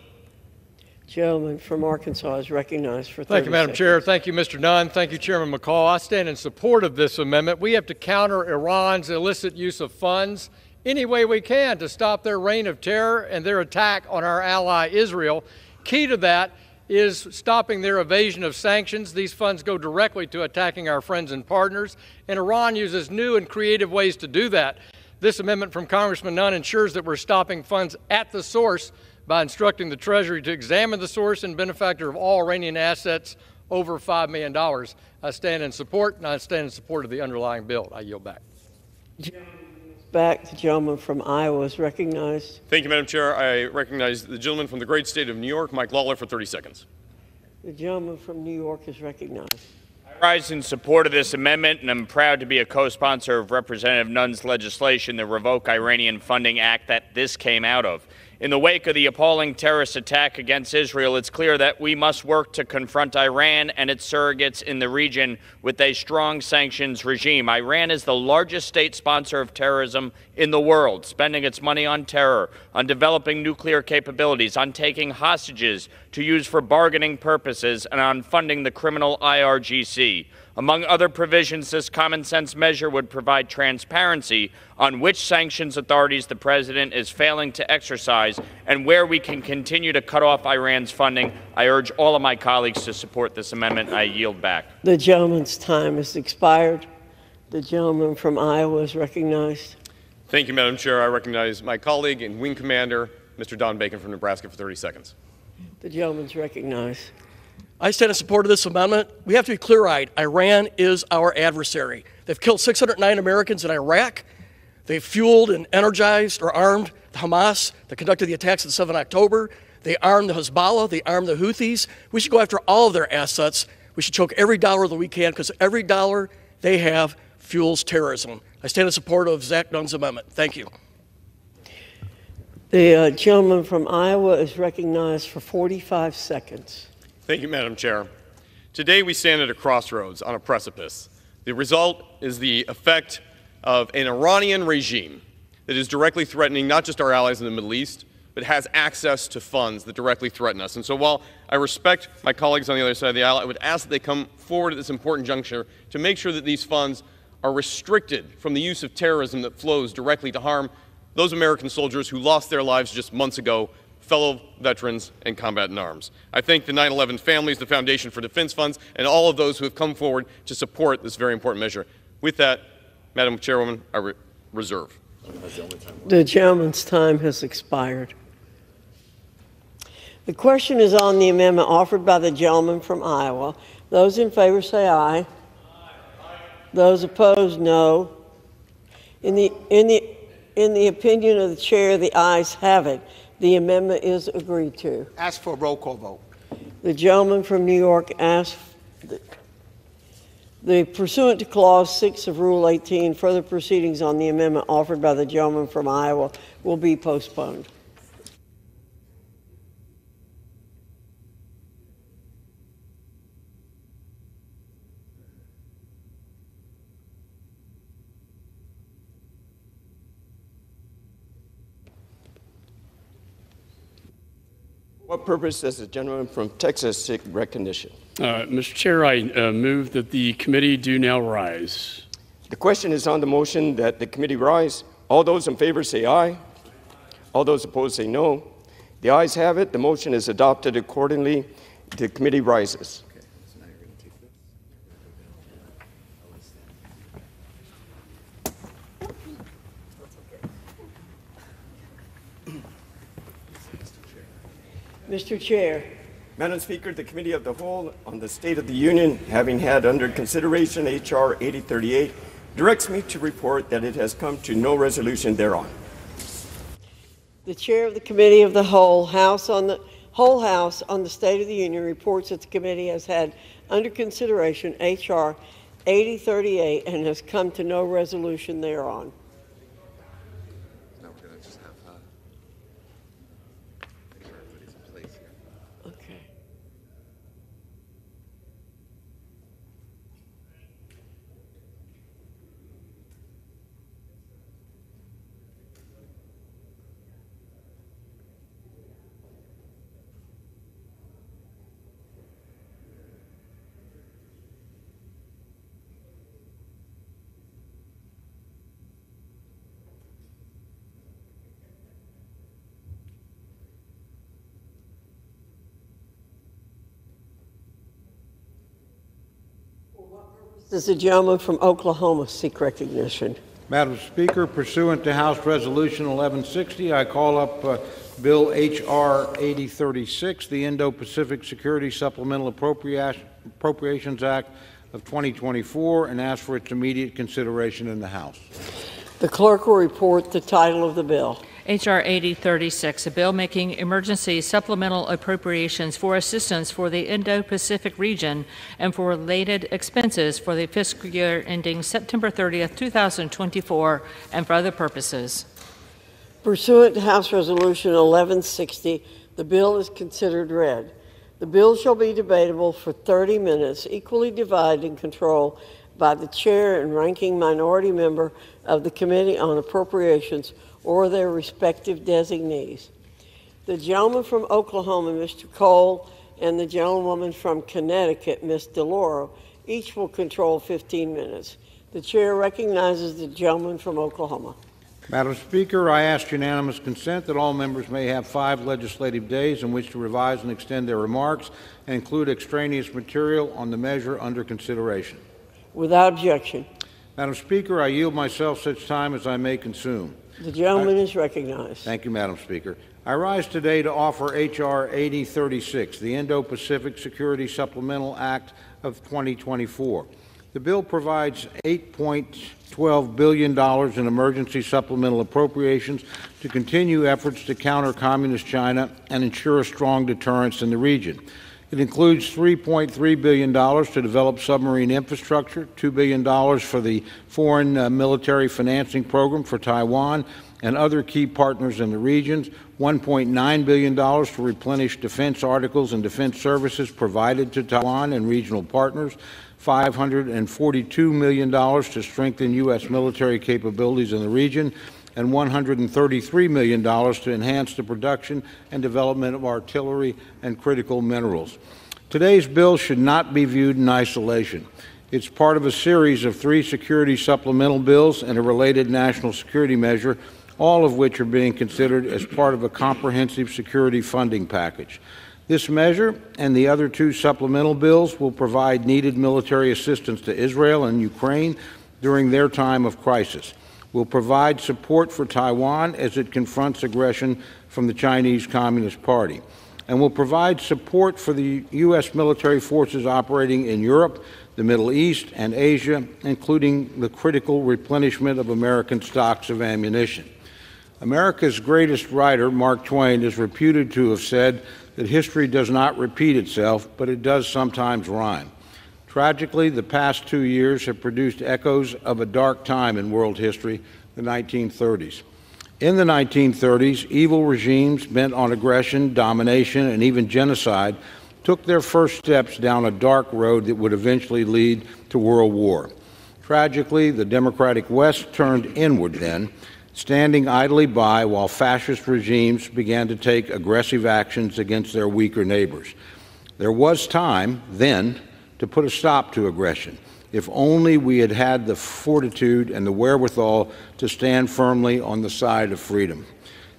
Gentleman from Arkansas is recognized for 30 Thank you, Madam seconds. Chair. Thank you, Mr. Nunn. Thank you, Chairman McCall. I stand in support of this amendment. We have to counter Iran's illicit use of funds any way we can to stop their reign of terror and their attack on our ally Israel. Key to that is stopping their evasion of sanctions. These funds go directly to attacking our friends and partners, and Iran uses new and creative ways to do that. This amendment from Congressman Nunn ensures that we're stopping funds at the source by instructing the Treasury to examine the source and benefactor of all Iranian assets over $5 million. I stand in support, and I stand in support of the underlying bill. I yield back. Back, the gentleman from Iowa is recognized. Thank you, Madam Chair. I recognize the gentleman from the great state of New York, Mike Lawler, for 30 seconds. The gentleman from New York is recognized. I rise in support of this amendment, and I'm proud to be a co-sponsor of Representative Nunn's legislation, the Revoke Iranian Funding Act, that this came out of. In the wake of the appalling terrorist attack against Israel, it's clear that we must work to confront Iran and its surrogates in the region with a strong sanctions regime. Iran is the largest state sponsor of terrorism in the world, spending its money on terror, on developing nuclear capabilities, on taking hostages to use for bargaining purposes, and on funding the criminal IRGC. Among other provisions, this common-sense measure would provide transparency on which sanctions authorities the President is failing to exercise and where we can continue to cut off Iran's funding. I urge all of my colleagues to support this amendment. I yield back. The gentleman's time has expired. The gentleman from Iowa is recognized. Thank you, Madam Chair. I recognize my colleague and Wing Commander, Mr. Don Bacon from Nebraska, for 30 seconds. The gentleman's recognized. I stand in support of this amendment. We have to be clear-eyed. Iran is our adversary. They've killed 609 Americans in Iraq. They've fueled and energized or armed the Hamas that conducted the attacks on 7 October. They armed the Hezbollah. They armed the Houthis. We should go after all of their assets. We should choke every dollar that we can, because every dollar they have fuels terrorism. I stand in support of Zach Nunn's amendment. Thank you. The gentleman from Iowa is recognized for 45 seconds. Thank you, Madam Chair. Today we stand at a crossroads on a precipice. The result is the effect of an Iranian regime that is directly threatening not just our allies in the Middle East, but has access to funds that directly threaten us. And so while I respect my colleagues on the other side of the aisle, I would ask that they come forward at this important juncture to make sure that these funds are restricted from the use of terrorism that flows directly to harm those American soldiers who lost their lives just months ago, fellow veterans and combat in arms. I thank the 9/11 families, the Foundation for Defense Funds, and all of those who have come forward to support this very important measure. With that, Madam Chairwoman, I reserve. The gentleman's time has expired. The question is on the amendment offered by the gentleman from Iowa. Those in favor say aye. Aye. Those opposed, no. In the opinion of the chair, the ayes have it. The amendment is agreed to. Ask for a roll call vote. The gentleman from New York asked, pursuant to Clause 6 of Rule 18, further proceedings on the amendment offered by the gentleman from Iowa will be postponed. What purpose does the gentleman from Texas seek recognition? Mr. Chair, I move that the committee do now rise. The question is on the motion that the committee rise. All those in favor say aye. All those opposed say no. The ayes have it. The motion is adopted. Accordingly, the committee rises. Mr. Chair. Madam Speaker, the Committee of the Whole on the State of the Union, having had under consideration H.R. 8038, directs me to report that it has come to no resolution thereon. The chair of the Committee of the Whole House on the State of the Union reports that the committee has had under consideration H.R. 8038 and has come to no resolution thereon. Does the gentleman from Oklahoma seek recognition? Madam Speaker, pursuant to House Resolution 1160, I call up Bill H.R. 8036, the Indo-Pacific Security Supplemental Appropriations Act of 2024, and ask for its immediate consideration in the House. The clerk will report the title of the bill. H.R. 8036, a bill making emergency supplemental appropriations for assistance for the Indo-Pacific region and for related expenses for the fiscal year ending September 30th, 2024, and for other purposes. Pursuant to House Resolution 1160, the bill is considered read. The bill shall be debatable for 30 minutes, equally divided and controlled by the chair and ranking minority member of the Committee on Appropriations or their respective designees. The gentleman from Oklahoma, Mr. Cole, and the gentlewoman from Connecticut, Ms. DeLauro, each will control 15 minutes. The chair recognizes the gentleman from Oklahoma. Madam Speaker, I ask unanimous consent that all members may have 5 legislative days in which to revise and extend their remarks and include extraneous material on the measure under consideration. Without objection. Madam Speaker, I yield myself such time as I may consume. The gentleman is recognized. Thank you, Madam Speaker. I rise today to offer H.R. 8036, the Indo-Pacific Security Supplemental Act of 2024. The bill provides $8.12 billion in emergency supplemental appropriations to continue efforts to counter Communist China and ensure a strong deterrence in the region. It includes $3.3 billion to develop submarine infrastructure, $2 billion for the Foreign Military Financing Program for Taiwan and other key partners in the regions, $1.9 billion to replenish defense articles and defense services provided to Taiwan and regional partners, $542 million to strengthen U.S. military capabilities in the region, and $133 million to enhance the production and development of artillery and critical minerals. Today's bill should not be viewed in isolation. It's part of a series of 3 security supplemental bills and a related national security measure, all of which are being considered as part of a comprehensive security funding package. This measure and the other 2 supplemental bills will provide needed military assistance to Israel and Ukraine during their time of crisis. Will provide support for Taiwan as it confronts aggression from the Chinese Communist Party, and will provide support for the U.S. military forces operating in Europe, the Middle East, and Asia, including the critical replenishment of American stocks of ammunition. America's greatest writer, Mark Twain, is reputed to have said that history does not repeat itself, but it does sometimes rhyme. Tragically, the past 2 years have produced echoes of a dark time in world history, the 1930s. In the 1930s, evil regimes bent on aggression, domination, and even genocide took their first steps down a dark road that would eventually lead to World War. Tragically, the democratic West turned inward then, standing idly by while fascist regimes began to take aggressive actions against their weaker neighbors. There was time then to put a stop to aggression, if only we had had the fortitude and the wherewithal to stand firmly on the side of freedom.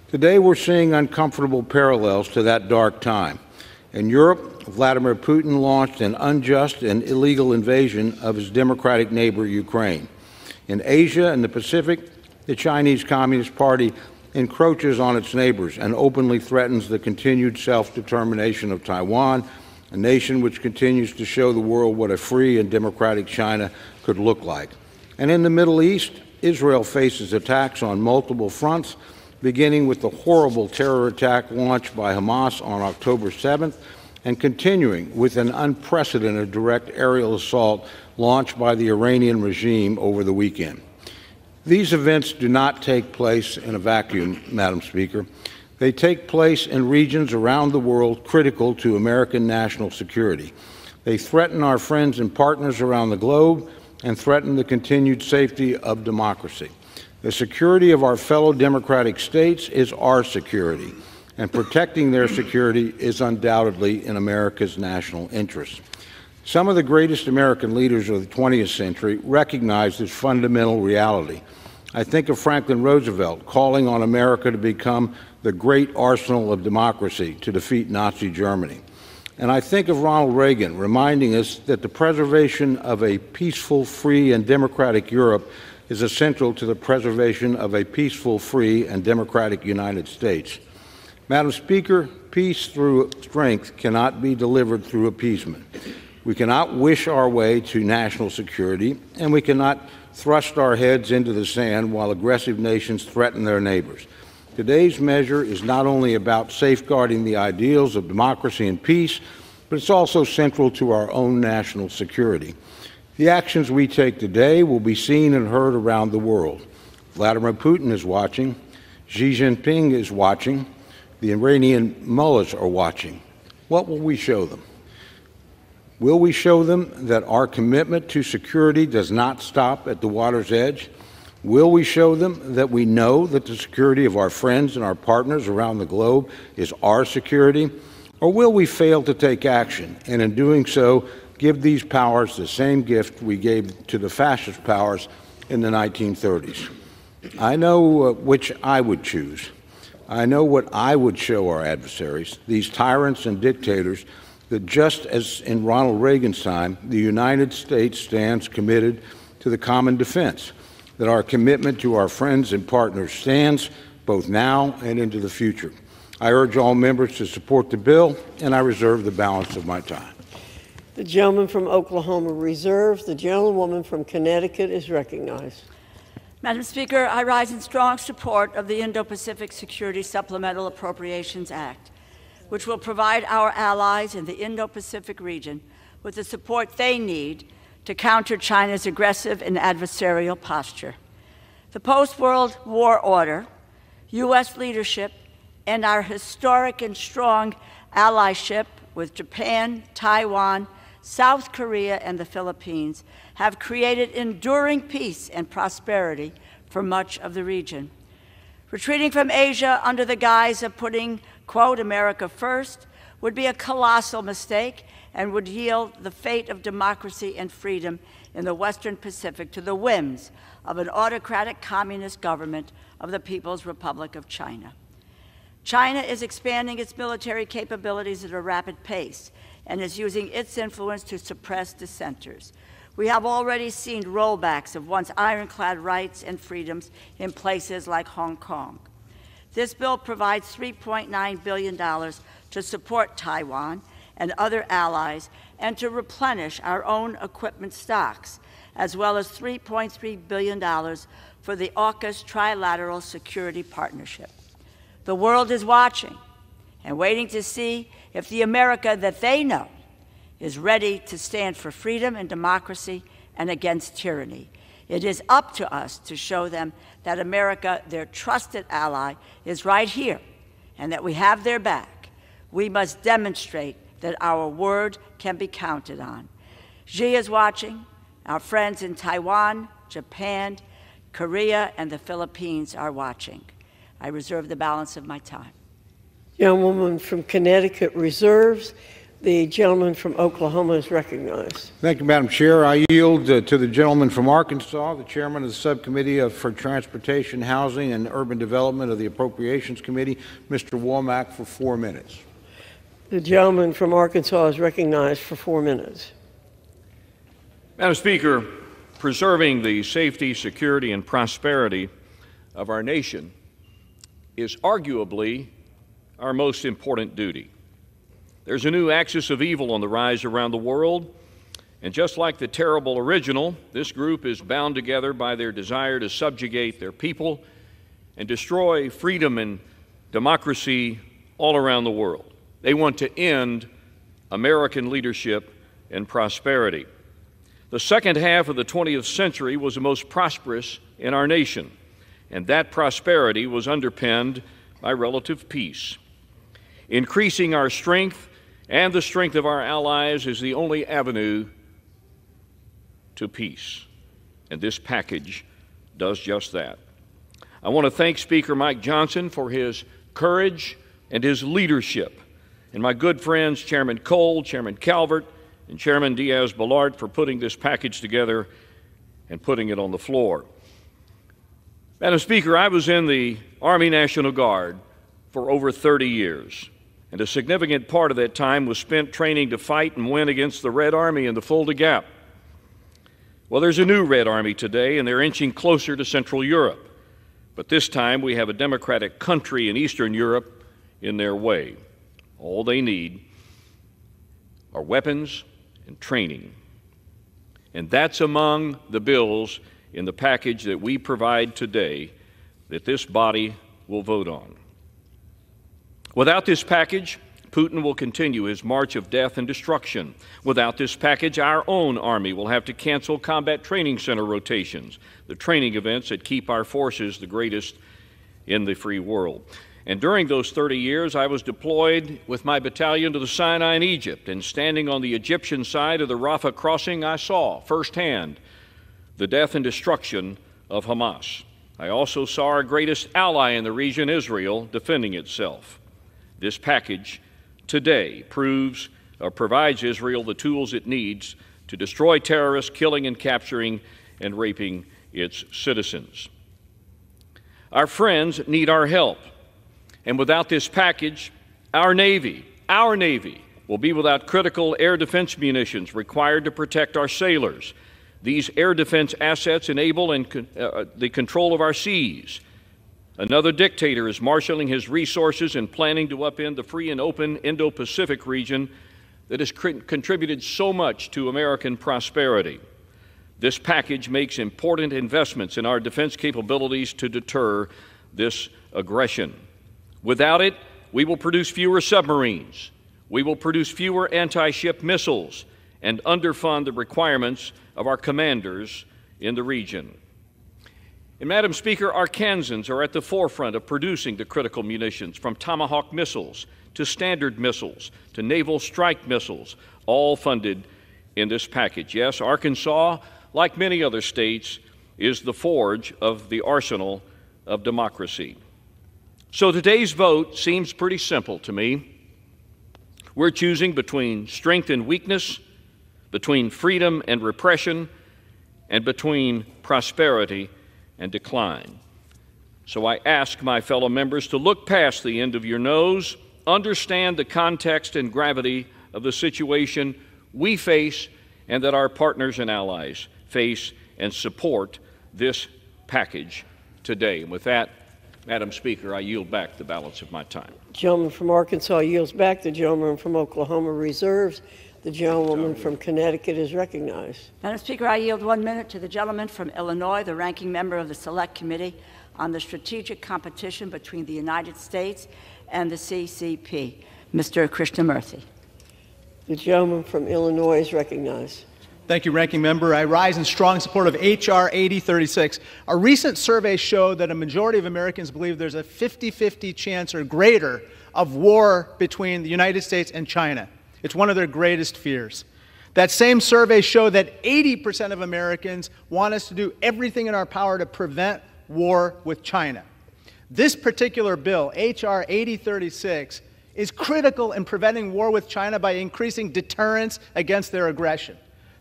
Today we're seeing uncomfortable parallels to that dark time. In Europe, Vladimir Putin launched an unjust and illegal invasion of his democratic neighbor, Ukraine. In Asia and the Pacific, the Chinese Communist Party encroaches on its neighbors and openly threatens the continued self-determination of Taiwan, a nation which continues to show the world what a free and democratic China could look like. And in the Middle East, Israel faces attacks on multiple fronts, beginning with the horrible terror attack launched by Hamas on October 7th, and continuing with an unprecedented direct aerial assault launched by the Iranian regime over the weekend. These events do not take place in a vacuum, Madam Speaker. They take place in regions around the world critical to American national security. They threaten our friends and partners around the globe and threaten the continued safety of democracy. The security of our fellow democratic states is our security, and protecting their security is undoubtedly in America's national interest. Some of the greatest American leaders of the 20th century recognized this fundamental reality. I think of Franklin Roosevelt calling on America to become the great arsenal of democracy to defeat Nazi Germany. And I think of Ronald Reagan reminding us that the preservation of a peaceful, free, and democratic Europe is essential to the preservation of a peaceful, free, and democratic United States. Madam Speaker, peace through strength cannot be delivered through appeasement. We cannot wish our way to national security, and we cannot thrust our heads into the sand while aggressive nations threaten their neighbors. Today's measure is not only about safeguarding the ideals of democracy and peace, but it's also central to our own national security. The actions we take today will be seen and heard around the world. Vladimir Putin is watching. Xi Jinping is watching. The Iranian mullahs are watching. What will we show them? Will we show them that our commitment to security does not stop at the water's edge? Will we show them that we know that the security of our friends and our partners around the globe is our security? Or will we fail to take action, and in doing so, give these powers the same gift we gave to the fascist powers in the 1930s? I know which I would choose. I know what I would show our adversaries, these tyrants and dictators, that just as in Ronald Reagan's time, the United States stands committed to the common defense, that our commitment to our friends and partners stands both now and into the future. I urge all members to support the bill, and I reserve the balance of my time. The gentleman from Oklahoma reserves. The gentlewoman from Connecticut is recognized. Madam Speaker, I rise in strong support of the Indo-Pacific Security Supplemental Appropriations Act, which will provide our allies in the Indo-Pacific region with the support they need to counter China's aggressive and adversarial posture. The post-World War order, U.S. leadership, and our historic and strong allyship with Japan, Taiwan, South Korea, and the Philippines have created enduring peace and prosperity for much of the region. Retreating from Asia under the guise of putting, quote, America first would be a colossal mistake and would yield the fate of democracy and freedom in the Western Pacific to the whims of an autocratic communist government of the People's Republic of China. China is expanding its military capabilities at a rapid pace and is using its influence to suppress dissenters. We have already seen rollbacks of once ironclad rights and freedoms in places like Hong Kong. This bill provides $3.9 billion to support Taiwan and other allies and to replenish our own equipment stocks, as well as $3.3 billion for the AUKUS Trilateral Security Partnership. The world is watching and waiting to see if the America that they know is ready to stand for freedom and democracy and against tyranny. It is up to us to show them that America, their trusted ally, is right here and that we have their back. We must demonstrate that our word can be counted on. Xi is watching. Our friends in Taiwan, Japan, Korea, and the Philippines are watching. I reserve the balance of my time. Gentlewoman from Connecticut reserves. The gentleman from Oklahoma is recognized. Thank you, Madam Chair. I yield to the gentleman from Arkansas, the chairman of the Subcommittee for Transportation, Housing, and Urban Development of the Appropriations Committee, Mr. Womack, for 4 minutes. The gentleman from Arkansas is recognized for 4 minutes. Madam Speaker, preserving the safety, security, and prosperity of our nation is arguably our most important duty. There's a new axis of evil on the rise around the world, and just like the terrible original, this group is bound together by their desire to subjugate their people and destroy freedom and democracy all around the world. They want to end American leadership and prosperity. The second half of the 20th century was the most prosperous in our nation, and that prosperity was underpinned by relative peace. Increasing our strength and the strength of our allies is the only avenue to peace, and this package does just that. I want to thank Speaker Mike Johnson for his courage and his leadership, and my good friends Chairman Cole, Chairman Calvert, and Chairman Diaz-Balart for putting this package together and putting it on the floor. Madam Speaker, I was in the Army National Guard for over 30 years, and a significant part of that time was spent training to fight and win against the Red Army in the Fulda Gap. Well, there's a new Red Army today, and they're inching closer to Central Europe. But this time we have a democratic country in Eastern Europe in their way. All they need are weapons and training. And that's among the bills in the package that we provide today that this body will vote on. Without this package, Putin will continue his march of death and destruction. Without this package, our own Army will have to cancel combat training center rotations, the training events that keep our forces the greatest in the free world. And during those 30 years, I was deployed with my battalion to the Sinai in Egypt, and standing on the Egyptian side of the Rafah crossing, I saw firsthand the death and destruction of Hamas. I also saw our greatest ally in the region, Israel, defending itself. This package today provides Israel the tools it needs to destroy terrorists, killing and capturing and raping its citizens. Our friends need our help. And without this package, our Navy will be without critical air defense munitions required to protect our sailors. These air defense assets enable the control of our seas. Another dictator is marshaling his resources and planning to upend the free and open Indo-Pacific region that has contributed so much to American prosperity. This package makes important investments in our defense capabilities to deter this aggression. Without it, we will produce fewer submarines, we will produce fewer anti-ship missiles, and underfund the requirements of our commanders in the region. And Madam Speaker, our Kansans are at the forefront of producing the critical munitions, from Tomahawk missiles to Standard missiles to Naval Strike missiles, all funded in this package. Yes, Arkansas, like many other states, is the forge of the arsenal of democracy. So today's vote seems pretty simple to me. We're choosing between strength and weakness, between freedom and repression, and between prosperity and decline. So I ask my fellow members to look past the end of your nose, understand the context and gravity of the situation we face and that our partners and allies face, and support this package today. And with that, Madam Speaker, I yield back the balance of my time. The gentleman from Arkansas yields back. The gentleman from Oklahoma reserves. The gentlewoman from Connecticut is recognized. Madam Speaker, I yield 1 minute to the gentleman from Illinois, the ranking member of the Select Committee on the Strategic Competition between the United States and the CCP, Mr. Krishnamurthy. The gentleman from Illinois is recognized. Thank you, Ranking Member. I rise in strong support of H.R. 8036. A recent survey showed that a majority of Americans believe there's a 50-50 chance or greater of war between the United States and China. It's one of their greatest fears. That same survey showed that 80% of Americans want us to do everything in our power to prevent war with China. This particular bill, H.R. 8036, is critical in preventing war with China by increasing deterrence against their aggression,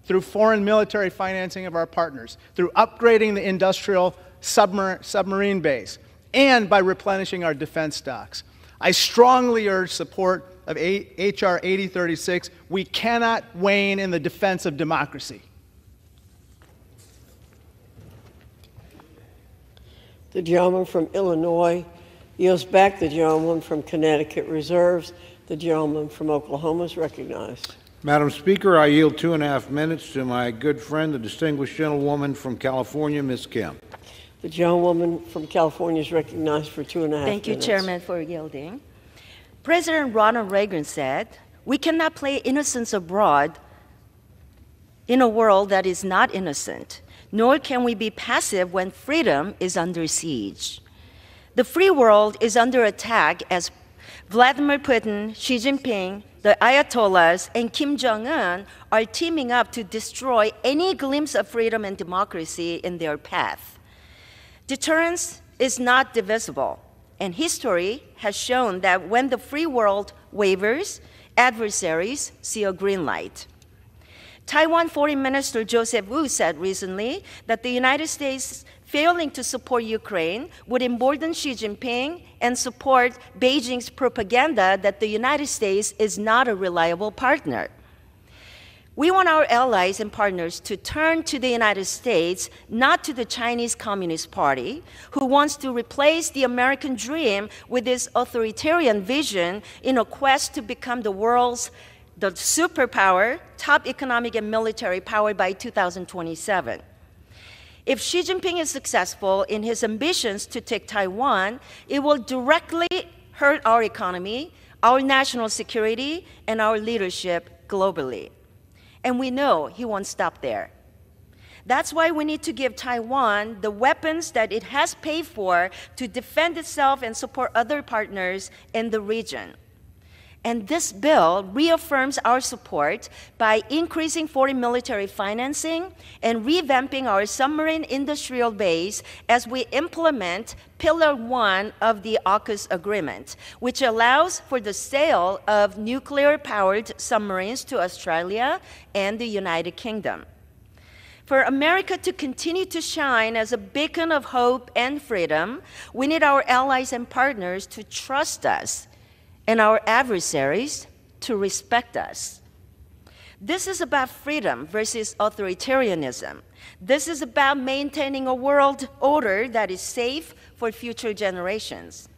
through foreign military financing of our partners, through upgrading the industrial submarine base, and by replenishing our defense stocks. I strongly urge support of H.R. 8036. We cannot wane in the defense of democracy. The gentleman from Illinois yields back. The gentleman from Connecticut reserves. The gentleman from Oklahoma is recognized. Madam Speaker, I yield 2.5 minutes to my good friend, the distinguished gentlewoman from California, Ms. Kim. The gentlewoman from California is recognized for 2.5 minutes. Thank you, Chairman, for yielding. President Ronald Reagan said, "We cannot play innocence abroad in a world that is not innocent, nor can we be passive when freedom is under siege." The free world is under attack as Vladimir Putin, Xi Jinping, the Ayatollahs, and Kim Jong-un are teaming up to destroy any glimpse of freedom and democracy in their path. Deterrence is not divisible, and history has shown that when the free world wavers, adversaries see a green light. Taiwan Foreign Minister Joseph Wu said recently that the United States failing to support Ukraine would embolden Xi Jinping and support Beijing's propaganda that the United States is not a reliable partner. We want our allies and partners to turn to the United States, not to the Chinese Communist Party, who wants to replace the American dream with this authoritarian vision in a quest to become the superpower, top economic and military power by 2027. If Xi Jinping is successful in his ambitions to take Taiwan, it will directly hurt our economy, our national security, and our leadership globally. And we know he won't stop there. That's why we need to give Taiwan the weapons that it has paid for to defend itself and support other partners in the region. And this bill reaffirms our support by increasing foreign military financing and revamping our submarine industrial base as we implement Pillar 1 of the AUKUS agreement, which allows for the sale of nuclear-powered submarines to Australia and the United Kingdom. For America to continue to shine as a beacon of hope and freedom, we need our allies and partners to trust us and our adversaries to respect us. This is about freedom versus authoritarianism. This is about maintaining a world order that is safe for future generations.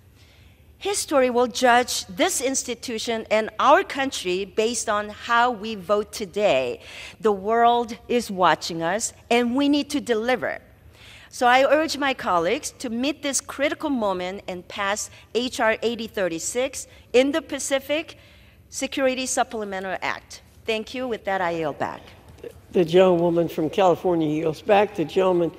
History will judge this institution and our country based on how we vote today. The world is watching us, and we need to deliver. So I urge my colleagues to meet this critical moment and pass H.R. 8036, Indo-Pacific Security Supplemental Act. Thank you. With that, I yield back. The gentlewoman from California yields back. The gentleman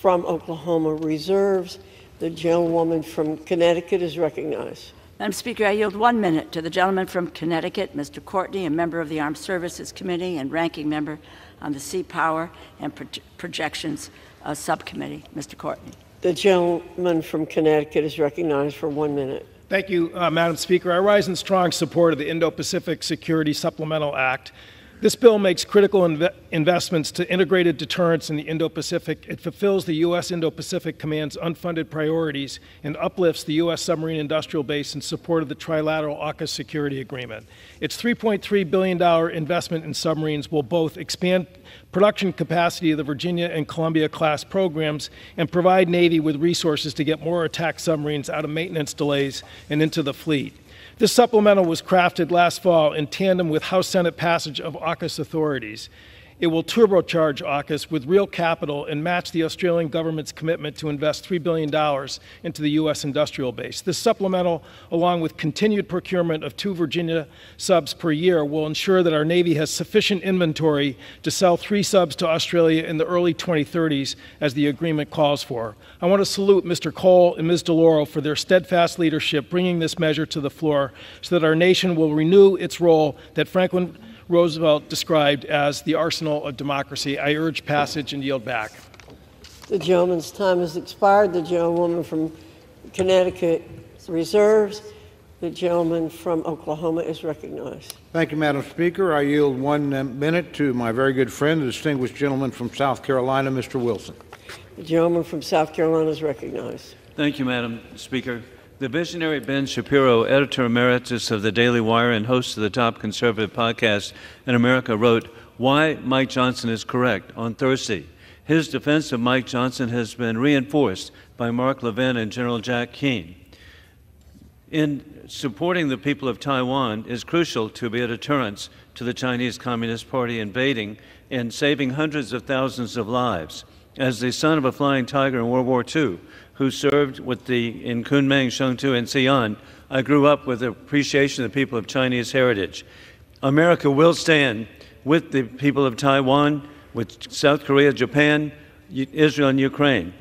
from Oklahoma reserves. The gentlewoman from Connecticut is recognized. Madam Speaker, I yield 1 minute to the gentleman from Connecticut, Mr. Courtney, a member of the Armed Services Committee and ranking member on the Sea Power and Projections Subcommittee. Mr. Courtney. The gentleman from Connecticut is recognized for 1 minute. Thank you, Madam Speaker. I rise in strong support of the Indo-Pacific Security Supplemental Act. This bill makes critical investments to integrated deterrence in the Indo-Pacific. It fulfills the U.S. Indo-Pacific Command's unfunded priorities and uplifts the U.S. submarine industrial base in support of the trilateral AUKUS security agreement. Its $3.3 billion investment in submarines will both expand production capacity of the Virginia and Columbia class programs and provide Navy with resources to get more attack submarines out of maintenance delays and into the fleet. This supplemental was crafted last fall in tandem with House-Senate passage of AUKUS authorities. It will turbocharge AUKUS with real capital and match the Australian government's commitment to invest $3 billion into the U.S. industrial base. This supplemental, along with continued procurement of 2 Virginia subs per year, will ensure that our Navy has sufficient inventory to sell 3 subs to Australia in the early 2030s, as the agreement calls for. I want to salute Mr. Cole and Ms. DeLauro for their steadfast leadership bringing this measure to the floor so that our nation will renew its role that Franklin Roosevelt described as the arsenal of democracy. I urge passage and yield back. The gentleman's time has expired. The gentlewoman from Connecticut reserves. The gentleman from Oklahoma is recognized. Thank you, Madam Speaker. I yield 1 minute to my very good friend, the distinguished gentleman from South Carolina, Mr. Wilson. The gentleman from South Carolina is recognized. Thank you, Madam Speaker. The visionary Ben Shapiro, editor emeritus of the Daily Wire and host of the top conservative podcast in America, wrote, "Why Mike Johnson is correct" on Thursday. His defense of Mike Johnson has been reinforced by Mark Levin and General Jack Keane. In supporting the people of Taiwan is crucial to be a deterrence to the Chinese Communist Party invading and saving hundreds of thousands of lives. As the son of a flying tiger in World War II, who served in Kunming, Shangtu, and Xi'an, I grew up with appreciation of the people of Chinese heritage. America will stand with the people of Taiwan, with South Korea, Japan, Israel, and Ukraine.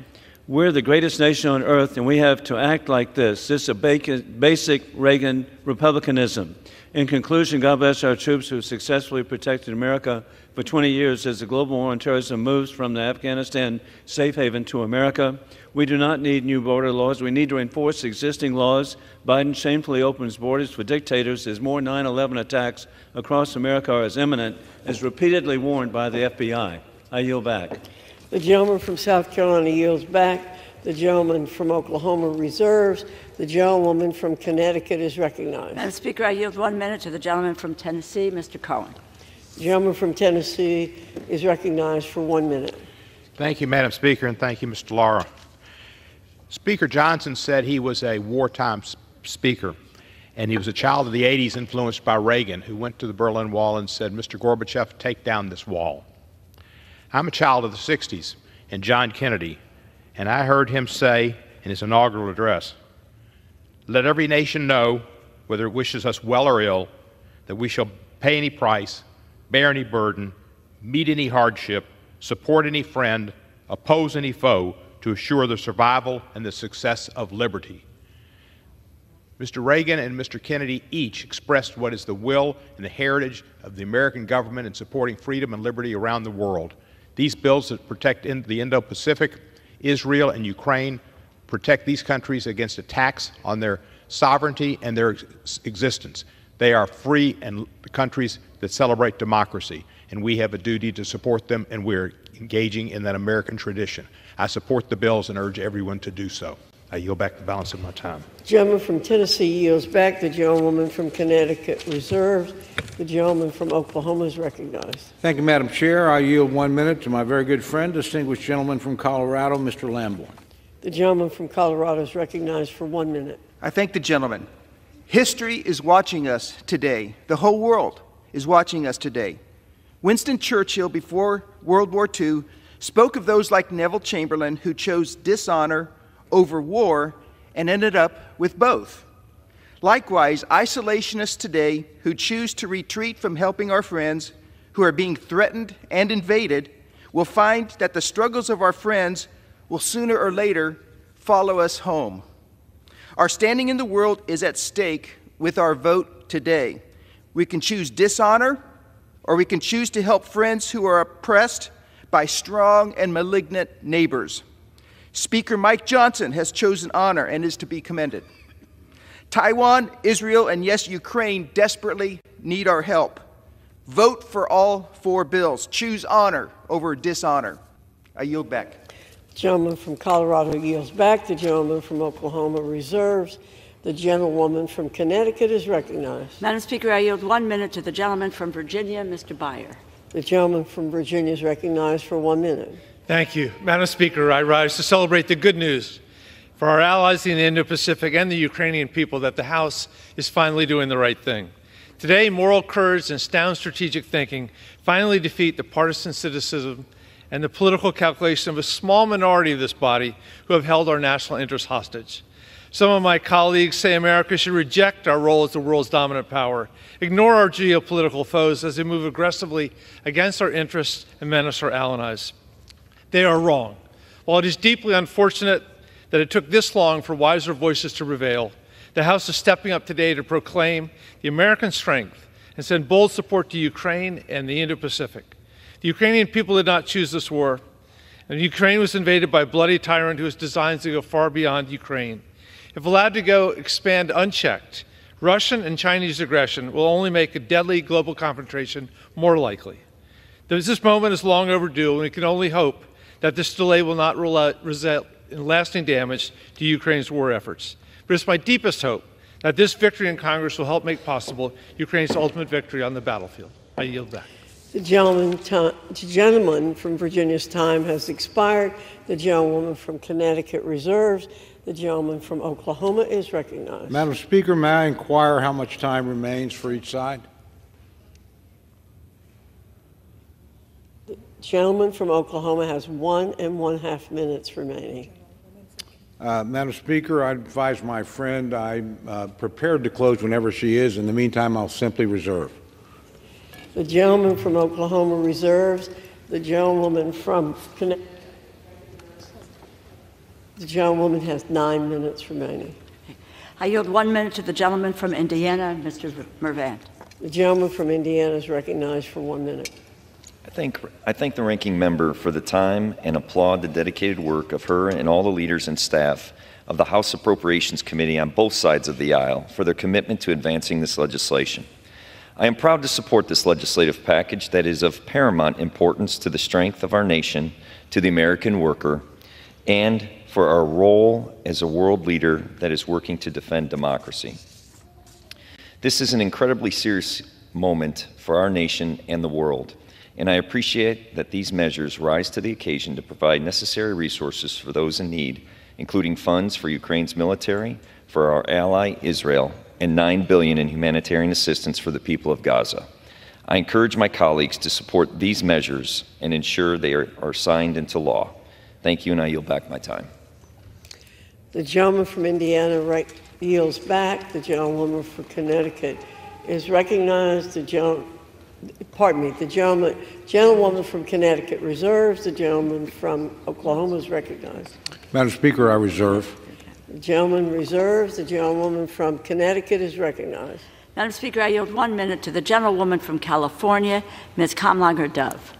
We're the greatest nation on earth, and we have to act like this. This is a basic Reagan republicanism. In conclusion, God bless our troops who successfully protected America for 20 years as the global war on terrorism moves from the Afghanistan safe haven to America. We do not need new border laws. We need to enforce existing laws. Biden shamefully opens borders for dictators as more 9/11 attacks across America are as imminent, as repeatedly warned by the FBI. I yield back. The gentleman from South Carolina yields back. The gentleman from Oklahoma reserves. The gentlewoman from Connecticut is recognized. Madam Speaker, I yield 1 minute to the gentleman from Tennessee, Mr. Cohen. The gentleman from Tennessee is recognized for 1 minute. Thank you, Madam Speaker, and thank you, Mr. Lara. Speaker Johnson said he was a wartime speaker, and he was a child of the 80s influenced by Reagan, who went to the Berlin Wall and said, Mr. Gorbachev, take down this wall. I'm a child of the 60s and John Kennedy, and I heard him say in his inaugural address, let every nation know, whether it wishes us well or ill, that we shall pay any price, bear any burden, meet any hardship, support any friend, oppose any foe, to assure the survival and the success of liberty. Mr. Reagan and Mr. Kennedy each expressed what is the will and the heritage of the American government in supporting freedom and liberty around the world. These bills that protect the Indo-Pacific, Israel, and Ukraine protect these countries against attacks on their sovereignty and their existence. They are free and countries that celebrate democracy, and we have a duty to support them, and we're engaging in that American tradition. I support the bills and urge everyone to do so. I yield back the balance of my time. The gentleman from Tennessee yields back. The gentlewoman from Connecticut reserves. The gentleman from Oklahoma is recognized. Thank you, Madam Chair. I yield 1 minute to my very good friend, distinguished gentleman from Colorado, Mr. Lamborn. The gentleman from Colorado is recognized for 1 minute. I thank the gentleman. History is watching us today. The whole world is watching us today. Winston Churchill, before World War II, spoke of those like Neville Chamberlain who chose dishonor over war and ended up with both. Likewise, isolationists today who choose to retreat from helping our friends who are being threatened and invaded will find that the struggles of our friends will sooner or later follow us home. Our standing in the world is at stake with our vote today. We can choose dishonor, or we can choose to help friends who are oppressed by strong and malignant neighbors. Speaker Mike Johnson has chosen honor and is to be commended. Taiwan, Israel, and yes, Ukraine desperately need our help. Vote for all 4 bills. Choose honor over dishonor. I yield back. The gentleman from Colorado yields back. The gentleman from Oklahoma reserves. The gentlewoman from Connecticut is recognized. Madam Speaker, I yield 1 minute to the gentleman from Virginia, Mr. Byer. The gentleman from Virginia is recognized for 1 minute. Thank you. Madam Speaker, I rise to celebrate the good news for our allies in the Indo-Pacific and the Ukrainian people that the House is finally doing the right thing. Today, moral courage and sound strategic thinking finally defeat the partisan cynicism and the political calculation of a small minority of this body who have held our national interests hostage. Some of my colleagues say America should reject our role as the world's dominant power, ignore our geopolitical foes as they move aggressively against our interests and menace our allies. They are wrong. While it is deeply unfortunate that it took this long for wiser voices to prevail, the House is stepping up today to proclaim the American strength and send bold support to Ukraine and the Indo-Pacific. The Ukrainian people did not choose this war, and Ukraine was invaded by a bloody tyrant who has designs to go far beyond Ukraine. If allowed to go expand unchecked, Russian and Chinese aggression will only make a deadly global confrontation more likely. This moment is long overdue, and we can only hope that this delay will not result in lasting damage to Ukraine's war efforts. But it's my deepest hope that this victory in Congress will help make possible Ukraine's ultimate victory on the battlefield. I yield back. The gentleman from Virginia's time has expired. The gentlewoman from Connecticut reserves. The gentleman from Oklahoma is recognized. Madam Speaker, may I inquire how much time remains for each side? The gentleman from Oklahoma has 1.5 minutes remaining. Madam Speaker, I advise my friend I'm prepared to close whenever she is. In the meantime, I'll simply reserve. The gentleman from Oklahoma reserves. The gentlewoman from Connecticut. The gentlewoman has 9 minutes remaining. I yield 1 minute to the gentleman from Indiana, Mr. Mervant. The gentleman from Indiana is recognized for 1 minute. I thank the ranking member for the time and applaud the dedicated work of her and all the leaders and staff of the House Appropriations Committee on both sides of the aisle for their commitment to advancing this legislation. I am proud to support this legislative package that is of paramount importance to the strength of our nation, to the American worker, and for our role as a world leader that is working to defend democracy. This is an incredibly serious moment for our nation and the world, and I appreciate that these measures rise to the occasion to provide necessary resources for those in need, including funds for Ukraine's military, for our ally Israel, and $9 billion in humanitarian assistance for the people of Gaza. I encourage my colleagues to support these measures and ensure they are signed into law. Thank you, and I yield back my time. The gentleman from Indiana yields back. The gentlewoman from Connecticut is recognized. The gentlewoman from Connecticut reserves. The gentleman from Oklahoma is recognized. Madam Speaker, I reserve. The gentleman reserves. The gentlewoman from Connecticut is recognized. Madam Speaker, I yield 1 minute to the gentlewoman from California, Ms. Kamlager-Dove.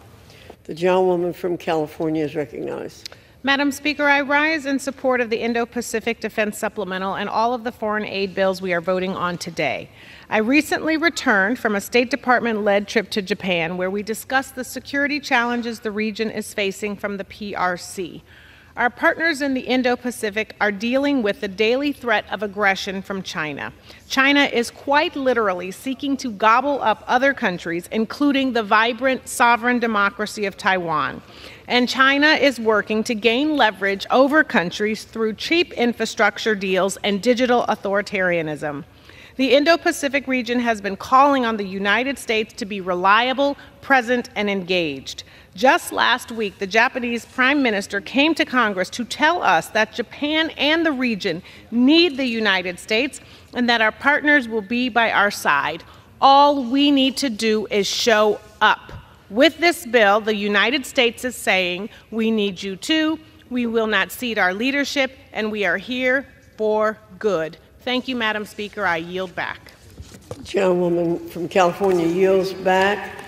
The gentlewoman from California is recognized. Madam Speaker, I rise in support of the Indo-Pacific Defense Supplemental and all of the foreign aid bills we are voting on today. I recently returned from a State Department-led trip to Japan where we discussed the security challenges the region is facing from the PRC. Our partners in the Indo-Pacific are dealing with the daily threat of aggression from China. China is quite literally seeking to gobble up other countries, including the vibrant, sovereign democracy of Taiwan. And China is working to gain leverage over countries through cheap infrastructure deals and digital authoritarianism. The Indo-Pacific region has been calling on the United States to be reliable, present, and engaged. Just last week, the Japanese Prime Minister came to Congress to tell us that Japan and the region need the United States and that our partners will be by our side. All we need to do is show up. With this bill, the United States is saying, we need you too, we will not cede our leadership, and we are here for good. Thank you, Madam Speaker. I yield back. The gentlewoman from California yields back.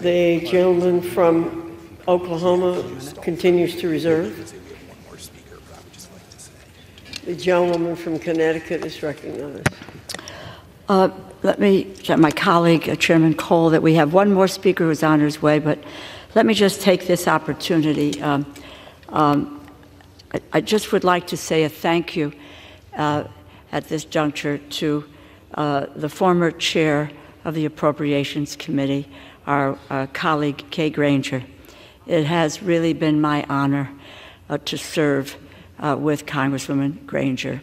The gentleman from Oklahoma continues to reserve. The gentlewoman from Connecticut is recognized. Let me tell my colleague, Chairman Cole, that we have one more speaker who's on his way, but let me just take this opportunity. I just would like to say a thank you at this juncture to the former chair of the Appropriations Committee, our colleague Kay Granger. It has really been my honor to serve with Congresswoman Granger,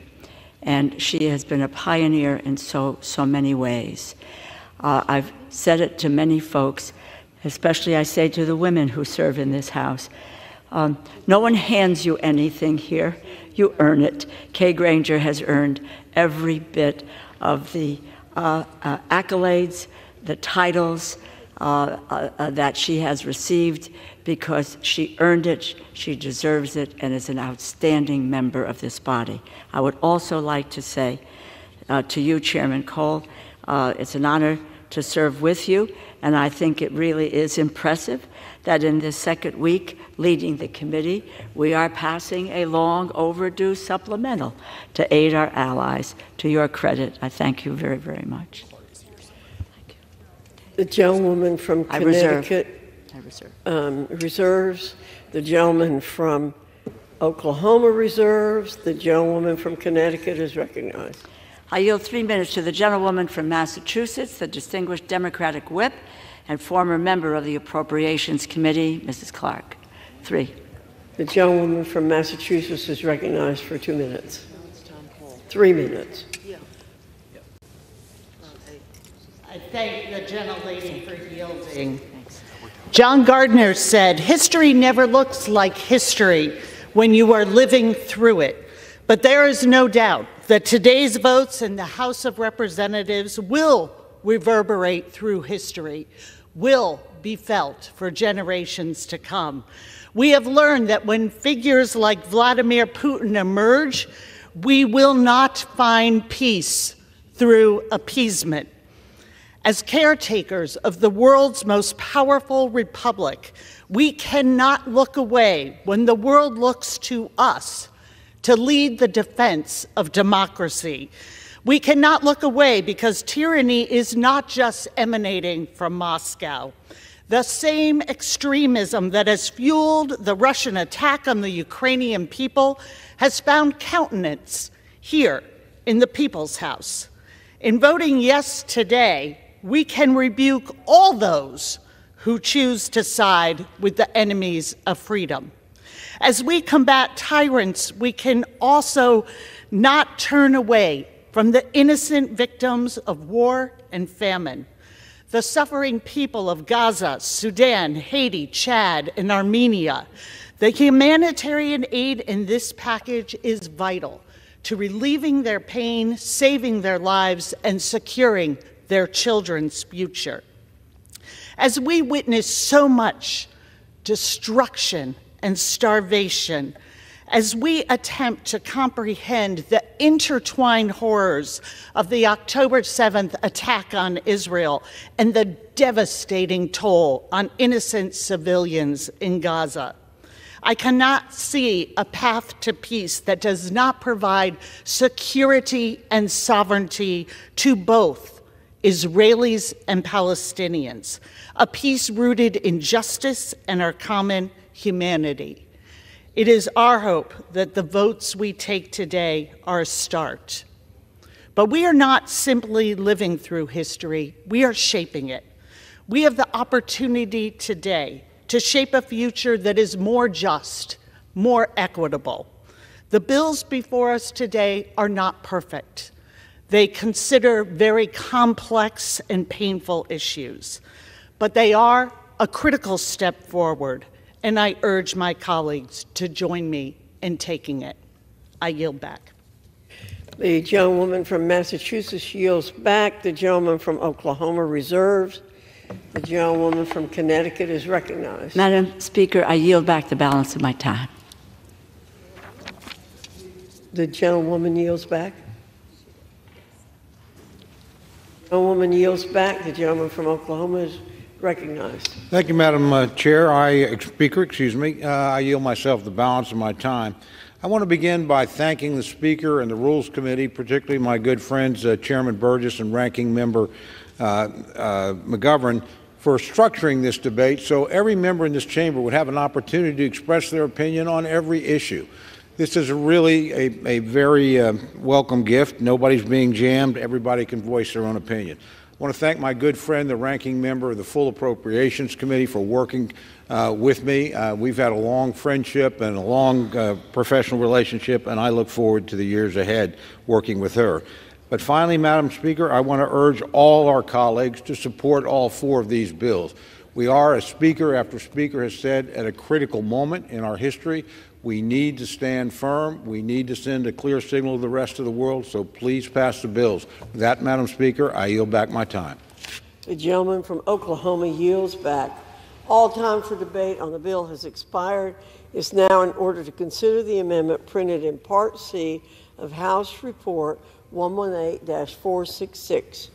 and she has been a pioneer in so many ways. I've said it to many folks, especially I say to the women who serve in this House. No one hands you anything here. You earn it. Kay Granger has earned every bit of the accolades, the titles that she has received because she earned it, she deserves it, and is an outstanding member of this body. I would also like to say to you, Chairman Cole, it's an honor to serve with you, and I think it really is impressive that in this second week leading the committee, we are passing a long overdue supplemental to aid our allies. To your credit, I thank you very, very much. The gentlewoman from Connecticut reserves. The gentleman from Oklahoma reserves. The gentlewoman from Connecticut is recognized. I yield 3 minutes to the gentlewoman from Massachusetts, the distinguished Democratic whip and former member of the Appropriations Committee, Mrs. Clark. 3. The gentlewoman from Massachusetts is recognized for 2 minutes. 3 minutes. I thank the gentlelady for yielding. John Gardner said, "History never looks like history when you are living through it." But there is no doubt that today's votes in the House of Representatives will reverberate through history, will be felt for generations to come. We have learned that when figures like Vladimir Putin emerge, we will not find peace through appeasement. As caretakers of the world's most powerful republic, we cannot look away when the world looks to us to lead the defense of democracy. We cannot look away because tyranny is not just emanating from Moscow. The same extremism that has fueled the Russian attack on the Ukrainian people has found countenance here in the People's House. In voting yes today, we can rebuke all those who choose to side with the enemies of freedom. As we combat tyrants, we can also not turn away from the innocent victims of war and famine, the suffering people of Gaza, Sudan, Haiti, Chad, and Armenia. The humanitarian aid in this package is vital to relieving their pain, saving their lives, and securing their children's future. As we witness so much destruction and starvation, as we attempt to comprehend the intertwined horrors of the October 7th attack on Israel and the devastating toll on innocent civilians in Gaza, I cannot see a path to peace that does not provide security and sovereignty to both Israelis and Palestinians, a peace rooted in justice and our common humanity. It is our hope that the votes we take today are a start. But we are not simply living through history, we are shaping it. We have the opportunity today to shape a future that is more just, more equitable. The bills before us today are not perfect. They consider very complex and painful issues, but they are a critical step forward, and I urge my colleagues to join me in taking it. I yield back. The gentlewoman from Massachusetts yields back. The gentleman from Oklahoma reserves. The gentlewoman from Connecticut is recognized. Madam Speaker, I yield back the balance of my time. The gentlewoman yields back. The gentlewoman yields back. The gentleman from Oklahoma is recognized. Thank you, Madam Speaker. I yield myself the balance of my time. I want to begin by thanking the Speaker and the Rules Committee, particularly my good friends Chairman Burgess and Ranking Member McGovern, for structuring this debate so every member in this chamber would have an opportunity to express their opinion on every issue. This is really a very welcome gift. Nobody's being jammed. Everybody can voice their own opinion. I want to thank my good friend, the Ranking Member of the Full Appropriations Committee, for working with me. We've had a long friendship and a long professional relationship, and I look forward to the years ahead working with her. But finally, Madam Speaker, I want to urge all our colleagues to support all four of these bills. We are, as Speaker after Speaker has said, at a critical moment in our history. We need to stand firm. We need to send a clear signal to the rest of the world, so please pass the bills. With that, Madam Speaker, I yield back my time. The gentleman from Oklahoma yields back. All time for debate on the bill has expired. It's now in order to consider the amendment printed in Part C of House Report 118-466.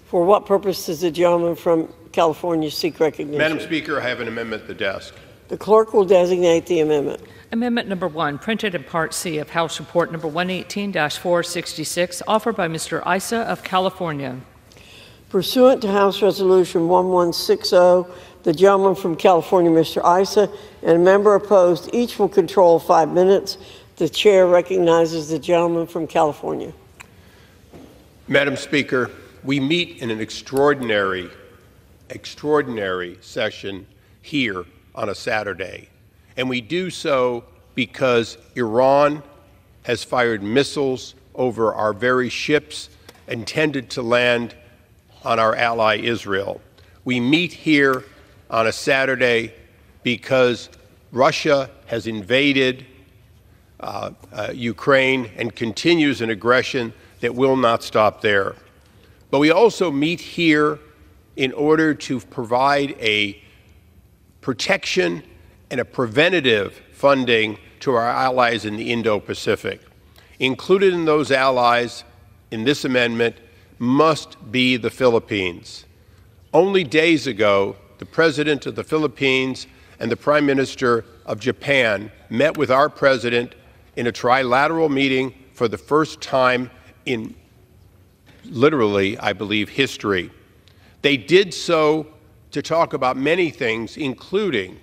For what purpose does the gentleman from California seek recognition? Madam Speaker, I have an amendment at the desk. The clerk will designate the amendment. Amendment number 1, printed in Part C of House Report number 118-466, offered by Mr. Issa of California. Pursuant to House Resolution 1160, the gentleman from California, Mr. Issa, and a member opposed, each will control 5 minutes. The chair recognizes the gentleman from California. Madam Speaker, we meet in an extraordinary session here on a Saturday, and we do so because Iran has fired missiles over our very ships intended to land on our ally Israel. We meet here on a Saturday because Russia has invaded Ukraine and continues an aggression that will not stop there. But we also meet here in order to provide a protection and a preventative funding to our allies in the Indo-Pacific. Included in those allies in this amendment must be the Philippines. Only days ago, the President of the Philippines and the Prime Minister of Japan met with our President in a trilateral meeting for the first time in literally, I believe, history. They did so to talk about many things, including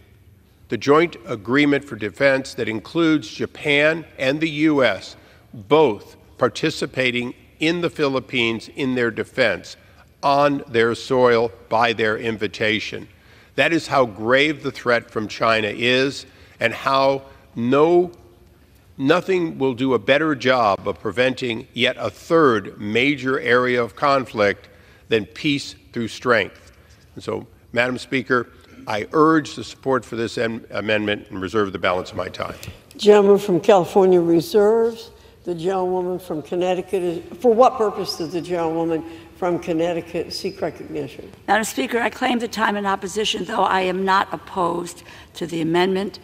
the joint agreement for defense that includes Japan and the U.S. both participating in the Philippines in their defense, on their soil by their invitation. That is how grave the threat from China is, and how nothing will do a better job of preventing yet a third major area of conflict than peace through strength. And so, Madam Speaker, I urge the support for this amendment and reserve the balance of my time. Gentleman from California reserves. The gentlewoman from Connecticut for what purpose does the gentlewoman from Connecticut seek recognition? Madam Speaker, I claim the time in opposition, though I am not opposed to the amendment,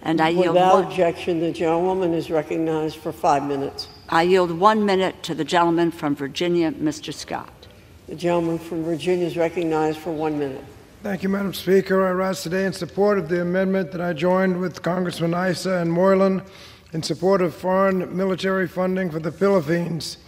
and I yield Without objection, the gentlewoman is recognized for 5 minutes. I yield 1 minute to the gentleman from Virginia, Mr. Scott. The gentleman from Virginia is recognized for 1 minute. Thank you, Madam Speaker. I rise today in support of the amendment that I joined with Congressman Issa and Moylan in support of foreign military funding for the Philippines.